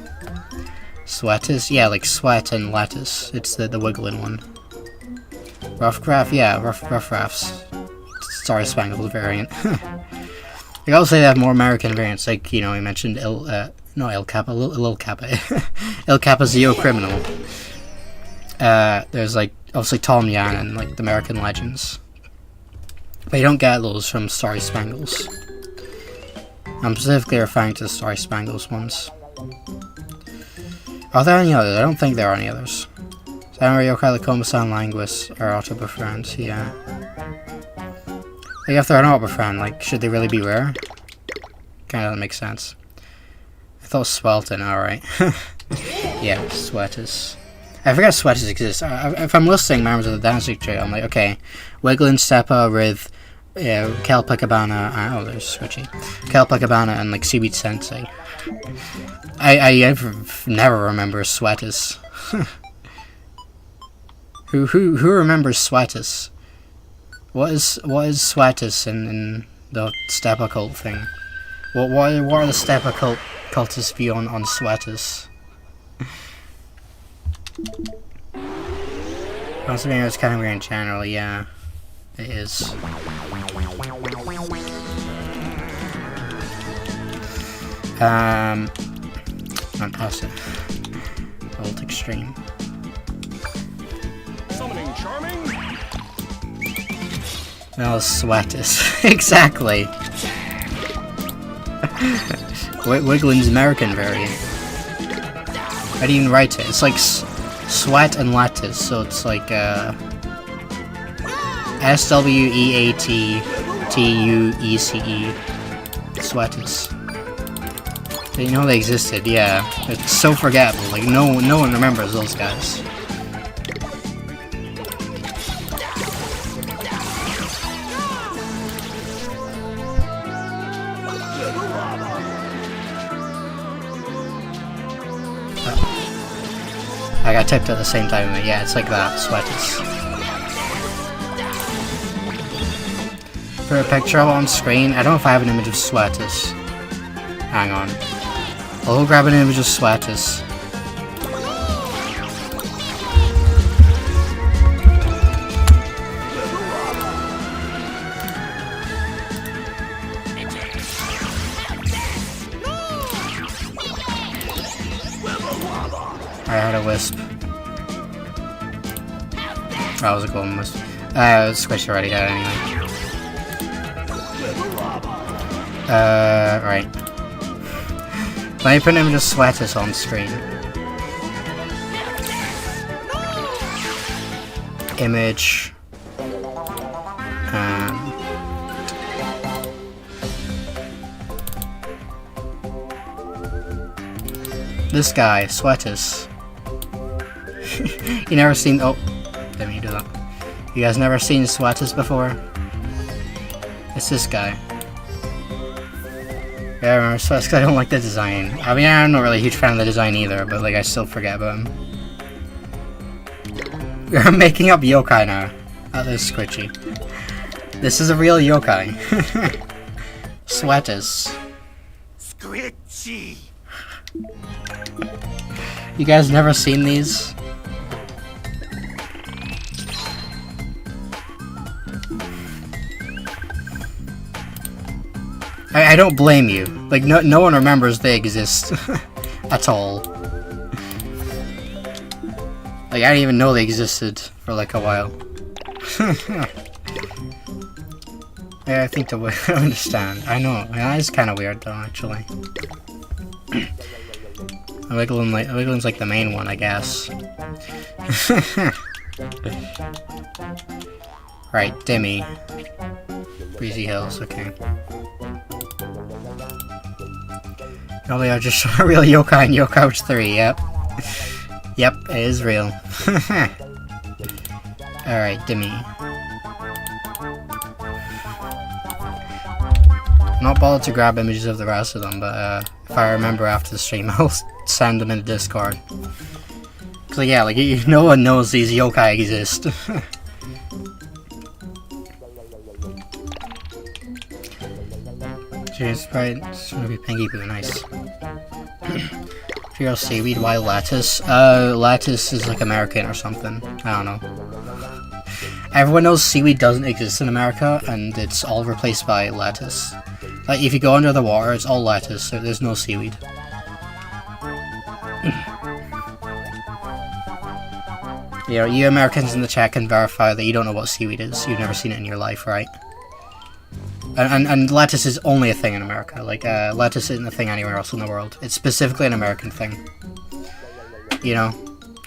[SPEAKER 1] Sweatus? Yeah, like sweat and lettuce. It's the wiggling one. Rough Graph? Yeah, Rough Rafts. Starry Spangles variant. I also say they have more American variants, like, you know, we mentioned Lil Kappa. Lil Kappa. Il Kappa's Zeo Criminal. There's, like, obviously Tom Yan and, like, the American Legends. But you don't get those from Starry Spangles. I'm specifically referring to the Starry Spangles ones. Are there any others? I don't think there are any others. Samurai Yokai, Lacoma-san, Linguist are auto befriend, yeah. Like, if they're an auto befriend, like, should they really be rare? Kinda doesn't make sense. I thought Swelton, alright. Yeah, Sweatus. I forget Sweatus exists. If I'm listing members of the Dancing Trail, I'm like, okay, Wiggling, Steppa, Rith, Yeah, Calpacabana. Oh, there's Switchy. Calpacabana and like Seaweed Sensei. I never remember Sweatus. who remembers Sweatus? What is Sweatus in the step occult thing? What are the step occult cultists' view on Sweatus? Also, it's kind of weird in general. Yeah, it is. Not pass it. Old extreme.
[SPEAKER 2] Summoning charming.
[SPEAKER 1] No, Sweatus. Exactly. Wigglin's American variant. I didn't even write it. It's like sweat and lattice, so it's like SWEATTUECE. Sweatus. You know they existed, yeah. It's so forgettable. Like no one remembers those guys. I got tipped at the same time. Yeah, it's like that. Sweatus. For a picture of it on screen, I don't know if I have an image of Sweatus. Hang on. I'll go grab an image of Sweatus. I had a wisp. That was a golden wisp. Squished already had anyway. Right. Let me put an image of Sweatus on screen. Image. This guy, Sweatus. You never seen? Oh, let me do that. You guys never seen Sweatus before? It's this guy. Yeah, I remember Sweatus because I don't like the design. I mean, I'm not really a huge fan of the design either, but like I still forget about him. You're making up yokai now. That is squishy. This is a real yokai. Sweatus.
[SPEAKER 4] Squishy.
[SPEAKER 1] You guys never seen these? I don't blame you. Like, no one remembers they exist. At all. Like, I didn't even know they existed for like a while. Yeah, I think the way I understand. I know. That is kind of weird though, actually. Wiglin's like the main one, I guess. Right, Dimmy. Breezy Hills, okay. Oh, they are just a real yokai in Yokai 3, yep. Yep, it is real. Alright, Dimmy. I'm not bothered to grab images of the rest of them, but if I remember after the stream, I'll send them in the Discord. Cause like, yeah, like no one knows these yokai exist. Cheers, right? It's gonna be Pinky Poo, nice. Pure seaweed, why lattice? Lattice is like American or something. I don't know. Everyone knows seaweed doesn't exist in America, and it's all replaced by lattice. Like, if you go under the water, it's all lattice, so there's no seaweed. You know, you Americans in the chat can verify that you don't know what seaweed is. You've never seen it in your life, right? And lettuce is only a thing in America. Like, lettuce isn't a thing anywhere else in the world. It's specifically an American thing. You know?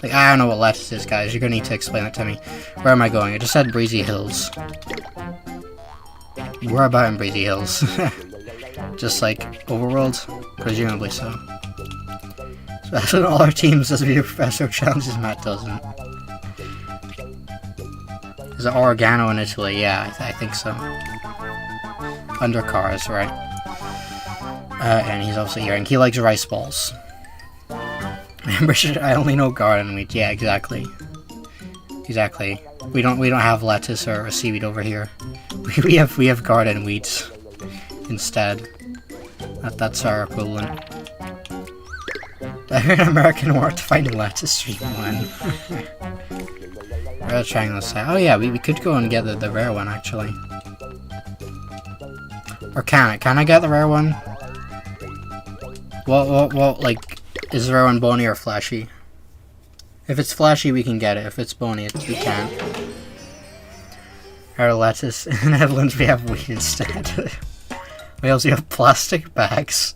[SPEAKER 1] Like, I don't know what lettuce is, guys. You're gonna need to explain it to me. Where am I going? I just said Breezy Hills. Where about in Breezy Hills? Just like, Overworld? Presumably so. So that's what all our teams does video professor challenges, Matt doesn't. Is it oregano in Italy? Yeah, I think so. under cars, right? And he's also eating. He likes rice balls. I only know garden wheat. Yeah, exactly. Exactly. We don't have lettuce or seaweed over here. We have garden wheat instead. That's our equivalent. I heard an American word to find lettuce stream one. Rare triangle side. Oh yeah, we could go and get the rare one actually. Or can I? Can I get the rare one? Well, like, is the rare one bony or flashy? If it's flashy, we can get it. If it's bony, we can't. Our lettuce. In the Netherlands, we have wheat instead. We also have plastic bags.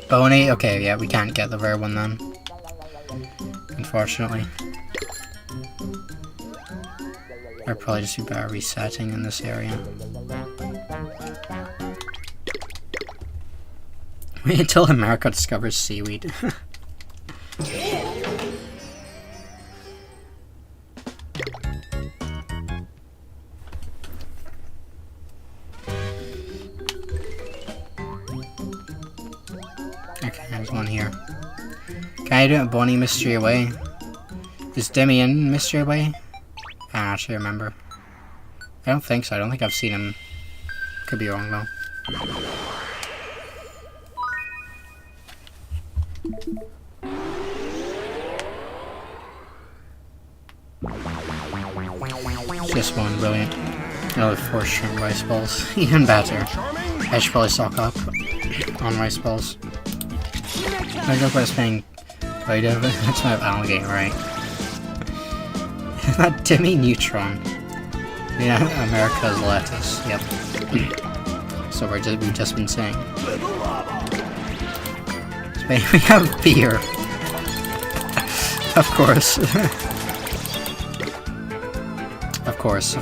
[SPEAKER 1] Bony? Okay, yeah, we can't get the rare one then. Unfortunately. I'd probably just be better resetting in this area. Wait until America discovers seaweed. Okay, there's one here. Can I do a Bonnie Mystery Away? Is Demi in Mystery Away? I don't actually remember. I don't think so. I don't think I've seen him. Could be wrong though. Just one, brilliant. Another 4 shrimp rice balls. Even better. I should probably stock up on rice balls. I joke about spending quite a bit. That's my alligator, right? That Demi Neutron. Yeah, America's lettuce. Yep. So we've just been saying. We have beer. Of course. Of course.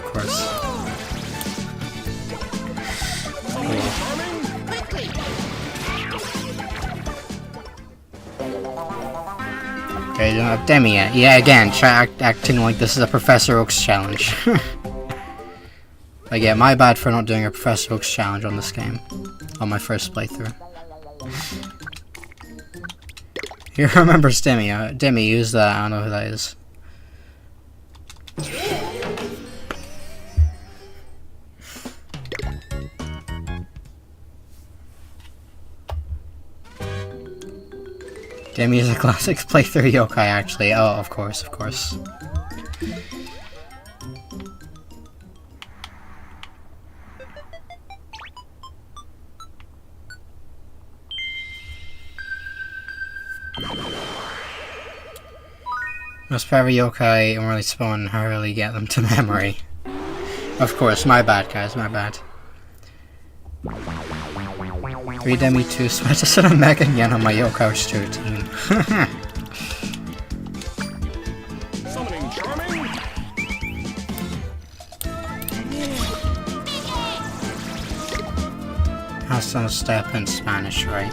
[SPEAKER 1] Okay, you don't have Demi yet. Yeah, again, try acting like this is a Professor Oak's challenge. Like, yeah, my bad for not doing a Professor Oak's challenge on this game. On my first playthrough. He remembers Demi. Demi, use that. I don't know who that is. Demi is a classic playthrough yokai, actually. Oh, of course. Must power yokai and really spawn and hurriedly get them to memory. Of course, my bad, guys, my bad. 3 Demi 2 sweaters and a Mega Yen on my yokai 2 team.
[SPEAKER 2] Summoning charming.
[SPEAKER 1] Has some step in Spanish, right?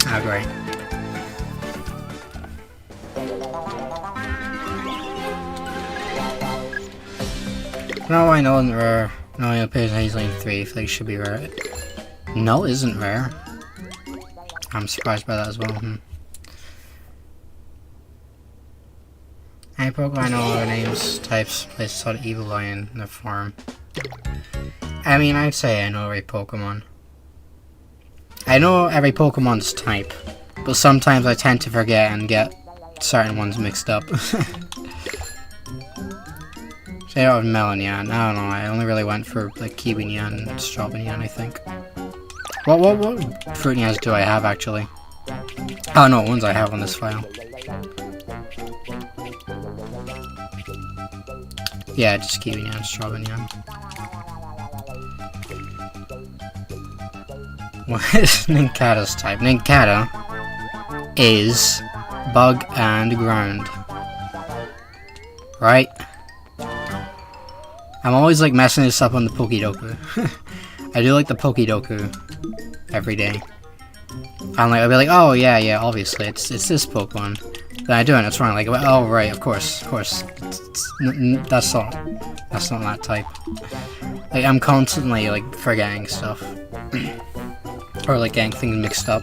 [SPEAKER 1] Oh, great. No, I know isn't rare. No, it appears in Lane 3. I feel like it should be rare. No, isn't rare. I'm surprised by that as well. Any Pokemon I know other names, types, places sort of evil lion in the form. I mean, I'd say I know every Pokemon. I know every Pokemon's type, but sometimes I tend to forget and get certain ones mixed up. Say out of Melon Yan. I don't know, I only really went for like Kiwi Yan and Strawberry Yan, I think. What fruit Yans do I have actually? Oh no, ones I have on this file. Yeah, just Kiwi Yan, Strawberry Yan. What is Nincada's type? Nincada is bug and ground. Right? I'm always like messing this up on the Pokedoku. I do like the Pokedoku every day. And like, I'll be like, oh yeah, yeah, obviously, it's this Pokemon. Then I do it, and it's wrong. Like, oh right, of course. That's not that type. Like, I'm constantly like forgetting stuff, or like getting things mixed up.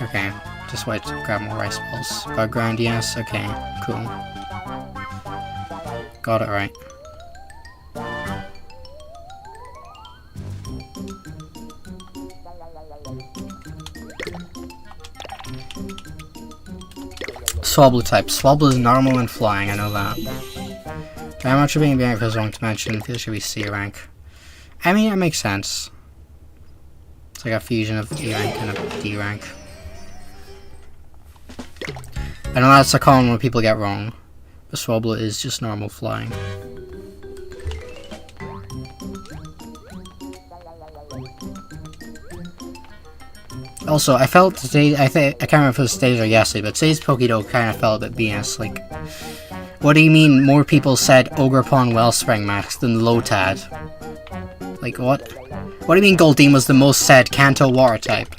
[SPEAKER 1] Okay, just wait to grab more rice balls. Bug grind, yes. Okay, cool. Got it right. Swablu type. Swablu is normal and flying, I know that. Very much of being behind for long to mention, feels should be C rank. I mean, it makes sense. It's like a fusion of E rank and a D rank. I know that's a common one people get wrong, but Swablu is just normal flying. Also, I felt today, I can't remember if it was today or yesterday, but today's Pokédex kind of felt a bit BS. Like, what do you mean more people said Ogerpon Wellspring Max than Lotad? Like, what? What do you mean Goldeen was the most said Kanto Water type?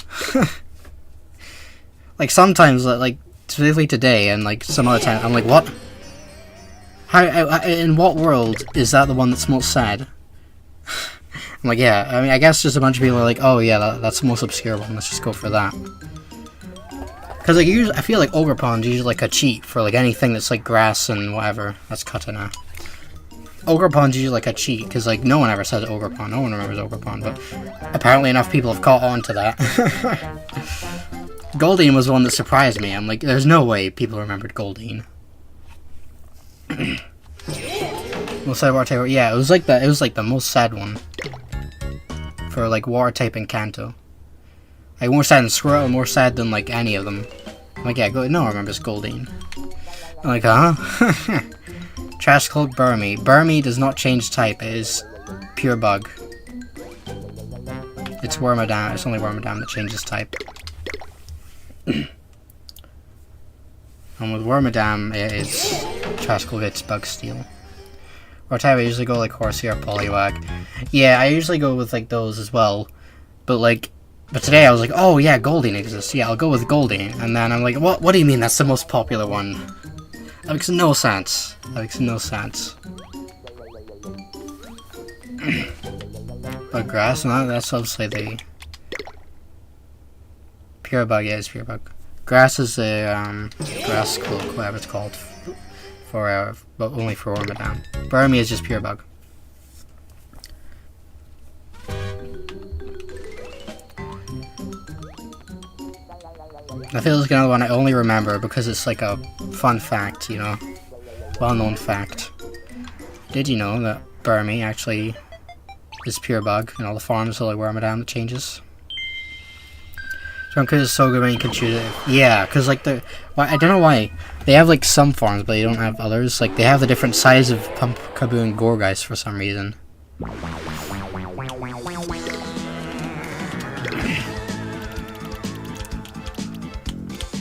[SPEAKER 1] Like, sometimes, like, specifically today and, like, some other time, I'm like, what? How, in what world is that the one that's most said? I'm like, yeah, I mean, I guess just a bunch of people are like, oh yeah, that's the most obscure one, let's just go for that. Because, like, usually, I feel like Ogerpon's usually, like, a cheat for, like, anything that's, like, grass and whatever. That's Katana. Ogerpon's usually, like, a cheat, because, like, no one ever says Ogerpon. No one remembers Ogerpon, but apparently enough people have caught on to that. Goldeen was the one that surprised me. I'm like, there's no way people remembered Goldeen. Most sad water type, yeah, it was like the most sad one. For, like, water type in Kanto. Like, more sad than Squirtle, more sad than, like, any of them. I'm like, yeah, no one remembers Goldeen. I'm like, huh? Trash Cloak Burmy. Burmy does not change type, it is pure bug. It's Wormadam, it's only Wormadam that changes type. And with Wormadam, it's Trash Cloak, it's Bug Steel. Or type, I usually go like Horsey or Poliwag. Yeah, I usually go with like those as well. But today I was like, oh yeah, Goldeen exists. Yeah, I'll go with Goldeen. And then I'm like, what do you mean that's the most popular one? That makes no sense. That makes no sense. But grass, no, that's obviously the pure bug, yeah, it's pure bug. Grass is a grass cloak, whatever it's called. But only for Wormadam. Burmy is just pure bug. I feel like another one I only remember because it's like a fun fact, you know, well-known fact. Did you know that Burmy actually is pure bug and all the farms are like Wormadam that changes? Because it's so good when you can choose it. Yeah, because like I don't know why. They have like some farms, but they don't have others. Like they have the different size of Pumpkaboo and Gourgeist for some reason.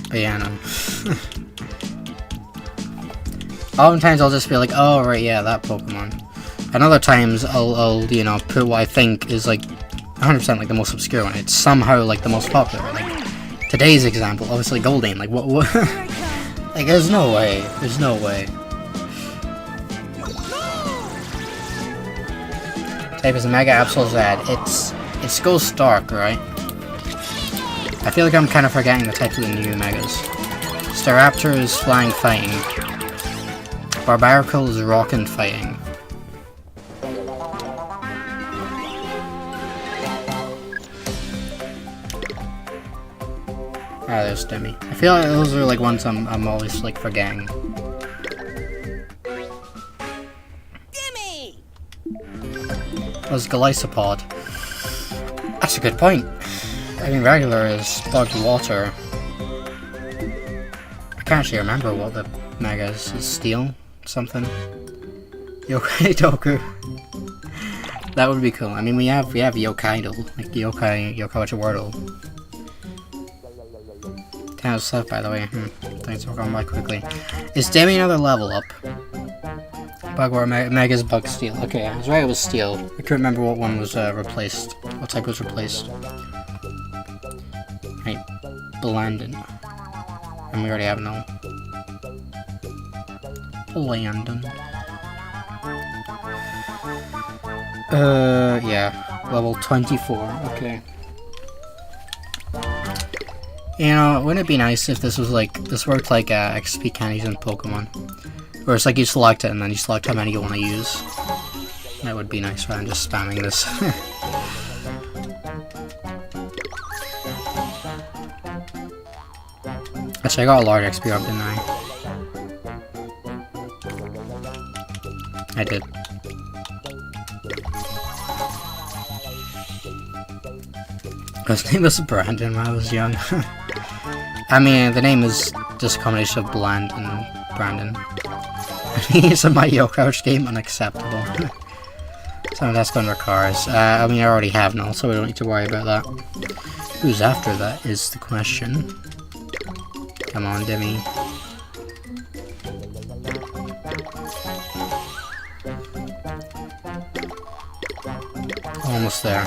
[SPEAKER 1] But yeah, no. Oftentimes I'll just be like, oh right, yeah, that Pokemon. And other times I'll you know, put what I think is like 100% like the most obscure one. It's somehow like the most popular. Like today's example, obviously Goldeen. Like what? Like there's no way. There's no way. Type is a Mega Absol Z. It's Ghost Dark, right? I feel like I'm kind of forgetting the types of the new Megas. Staraptor is Flying Fighting. Barbaracle is Rockin' Fighting. Ah, there's Demi. I feel like those are like ones I'm always like forgetting.
[SPEAKER 3] Gimme!
[SPEAKER 1] There's Golisopod. That's a good point. I mean, regular is bugged water. I can't actually remember what the Mega is. Is Steel? Something? Yokai Doku. That would be cool. I mean, we have Yokaidol, like Yokai Wordle. 10 out of stuff, by the way. Thanks for going by quickly. Is Demi another level up? Bugwar, Mega's Bug Steel. Okay, I was right, it was Steel. I couldn't remember what one was replaced. What type was replaced. Right, Blandon. And we already have no. Blandon. Yeah. Level 24, okay. You know, wouldn't it be nice if this was like, this worked like XP candies in Pokemon? Where it's like you select it and then you select how many you want to use. That would be nice rather than just spamming this. Actually, I got a large XP up, didn't I? I did. His name was Brandon when I was young. I mean, the name is just a combination of Bland and Brandon. He's a Mighty Couch game, unacceptable. So that's under cars. I mean, I already have none, so we don't need to worry about that. Who's after that is the question. Come on, Demi. Almost there.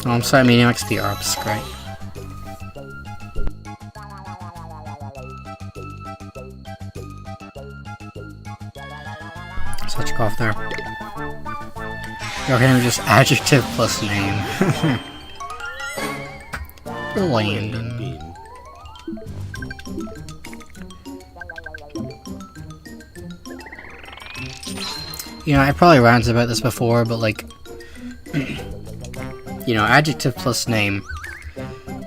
[SPEAKER 1] Oh, I'm sorry, medium XP ARPs, great. Such a cough there. Okay, just adjective plus name. Landon. You know, I probably ranted about this before, but like, you know, adjective plus name.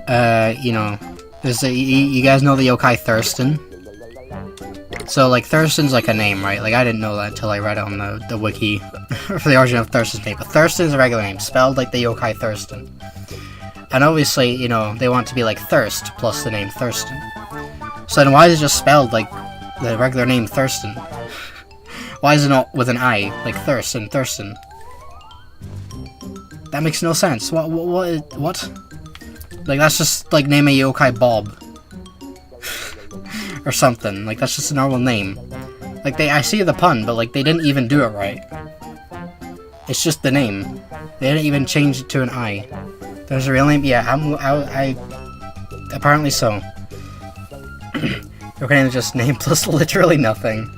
[SPEAKER 1] You know, there's a, you guys know the yokai Thurston? So, like, Thurston's like a name, right? Like, I didn't know that until I read it on the wiki for the origin of Thurston's name. But Thurston's a regular name, spelled like the yokai Thurston. And obviously, you know, they want it to be like Thirst plus the name Thurston. So then why is it just spelled like the regular name Thurston? Why is it not with an I, like Thurston? That makes no sense. What? Like, that's just like name a yokai Bob. Or something. Like, that's just a normal name. Like, I see the pun, but like, they didn't even do it right. It's just the name. They didn't even change it to an I. There's a real name? Yeah, I apparently so. Your name is just name plus literally nothing.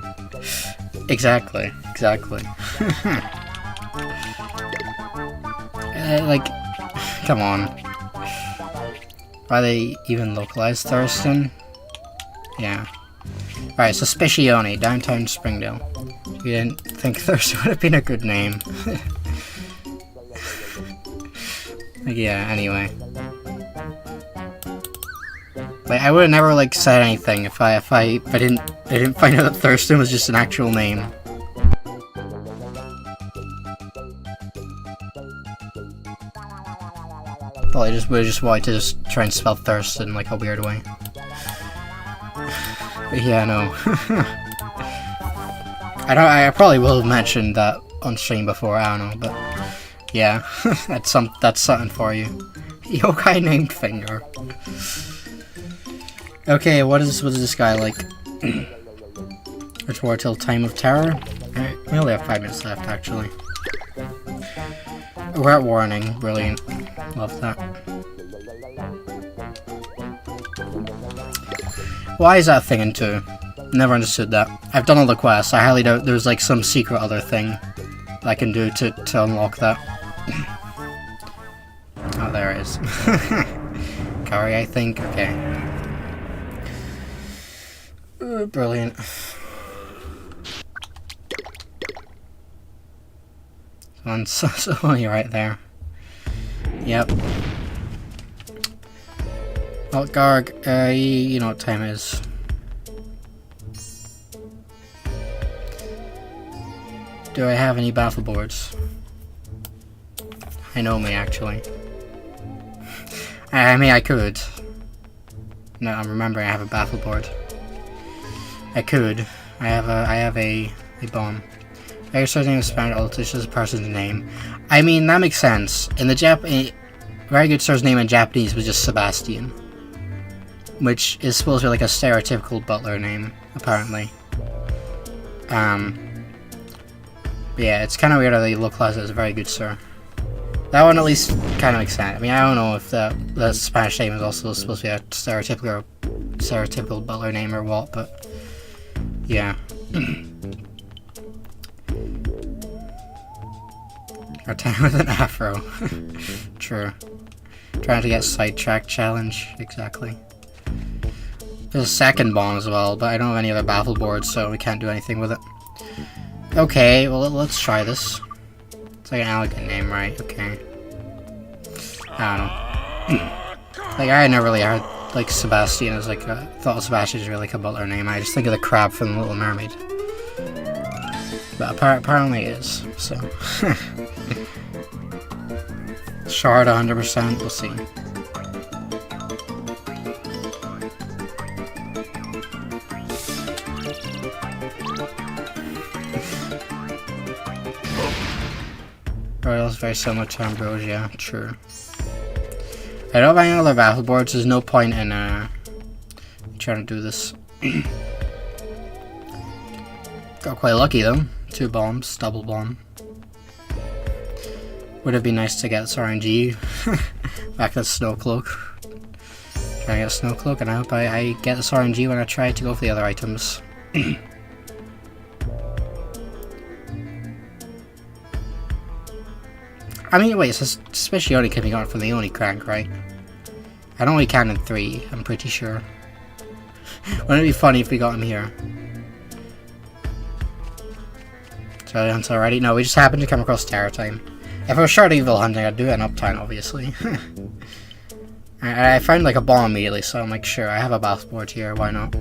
[SPEAKER 1] Exactly. Like, come on. Why they even localized Thurston? Yeah. Alright, so Specione, downtown Springdale. You didn't think Thurston would have been a good name. Like, yeah, anyway. Like, I would have never, like, said anything if I didn't find out that Thurston was just an actual name. Well, I would just wanted to just try and spell Thurston like a weird way. But yeah, no. I probably will have mentioned that on stream before, I don't know, but yeah, that's something for you. Yokai named Finger. Okay, what is this guy like? Restore till time of terror? Alright, we only have 5 minutes left, actually. We're at warning, brilliant. Love that. Why is that thing in 2? Never understood that. I've done all the quests, I highly doubt there's like some secret other thing that I can do to unlock that. Oh, there it is. Curry, I think, okay. Ooh, brilliant. So you're right there. Yep. Well, Garg, you know what time it is. Do I have any battle boards? I know me, actually. I mean, I could. No, I'm remembering I have a battle board. I could. I have a bomb. Very certain name is Spanish, although it's just a person's name. I mean, that makes sense. In the very good source name in Japanese was just Sebastian. Which is supposed to be like a stereotypical butler name, apparently. Yeah, it's kind of weird how they look like it's very good, sir. That one at least kind of makes sense. I mean, I don't know if the Spanish name is also supposed to be a stereotypical butler name or what, but yeah. Our town with an afro. True. Trying to get sidetracked challenge, exactly. There's a second bomb as well, but I don't have any other baffle boards, so we can't do anything with it. Okay, well let's try this. It's like an elegant name, right? Okay. I don't know. Like, I never really heard, like, Sebastian as, like, thought Sebastian was really like a butler name. I just think of the crab from The Little Mermaid. But apparently it is, so. Shard 100%, we'll see. Royals very similar to Ambrosia, true. I don't have any other battle boards, there's no point in trying to do this. Got quite lucky though. 2 bombs, double bomb. Would have been nice to get this RNG back to Snow Cloak. Try to get Snow Cloak, and I hope I get this RNG when I try to go for the other items. I mean, wait, so Specione can be got from the Oni crank, right? I know we can in 3, I'm pretty sure. Wouldn't it be funny if we got him here? So the answer already? No, we just happened to come across Terror Time. If I was Shard Evil hunting, I'd do it in Uptime, obviously. I found like a bomb immediately, so I'm like, sure, I have a bath board here, why not?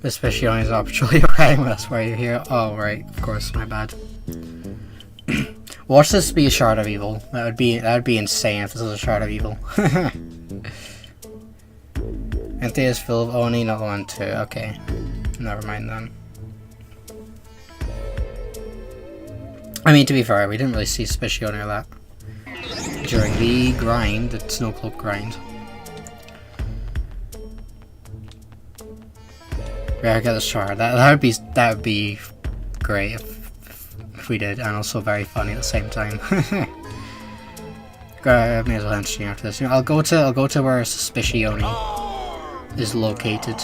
[SPEAKER 1] Especially on his opportunity, okay, that's why you're here. Oh, right, of course, my bad. Watch this be a Shard of Evil. That would be insane if this was a Shard of Evil. Anthea is full of Oni, not 1, 2. Okay, never mind then. I mean, to be fair, we didn't really see Specione or that during the grind, the Snow Cloak grind. Yeah, I get the shard. That would be great if we did, and also very funny at the same time. I may as well continue after this. You know, I'll go to where Specione is located,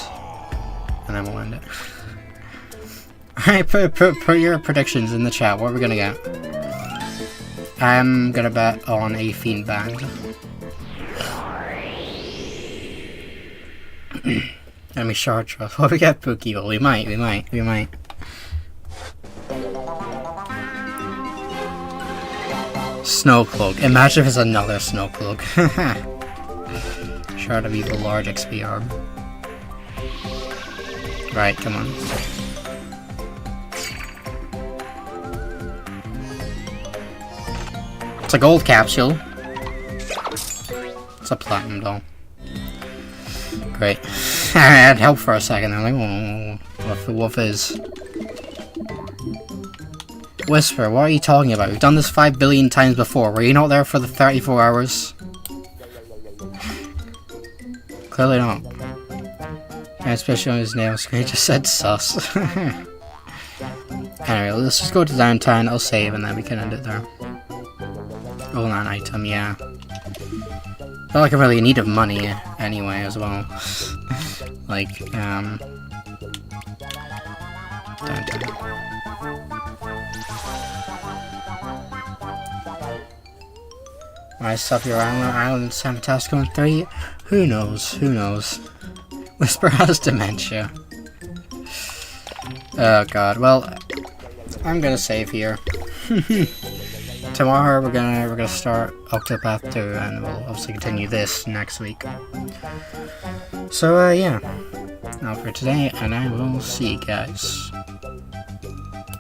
[SPEAKER 1] and then we'll end it. Alright, put your predictions in the chat. What are we gonna get? I'm gonna bet on a Fiend Band. Let me shard trust. What we get, Book Evil? We might. Snow Cloak. Imagine if it's another Snow Cloak. Shard of Evil, large XP arm. Right, come on. It's a gold capsule. It's a platinum doll. Great. I had help for a second. I'm like, oh, what the wolf is? Whisper, what are you talking about? We've done this 5 billion times before. Were you not there for the 34 hours? Clearly not. And especially on his nail screen, just said sus. Anyway, let's just go to downtown. I'll save and then we can end it there. Oh, an item, yeah. I feel like I'm really in need of money anyway as well. Like, downtown. Why stuff your island San Francisco in 3? Who knows? Who knows? Whisper has dementia. Oh god, well, I'm gonna save here. Tomorrow we're gonna start Octopath 2 and we'll obviously continue this next week. So yeah. Now for today, and I will see you guys.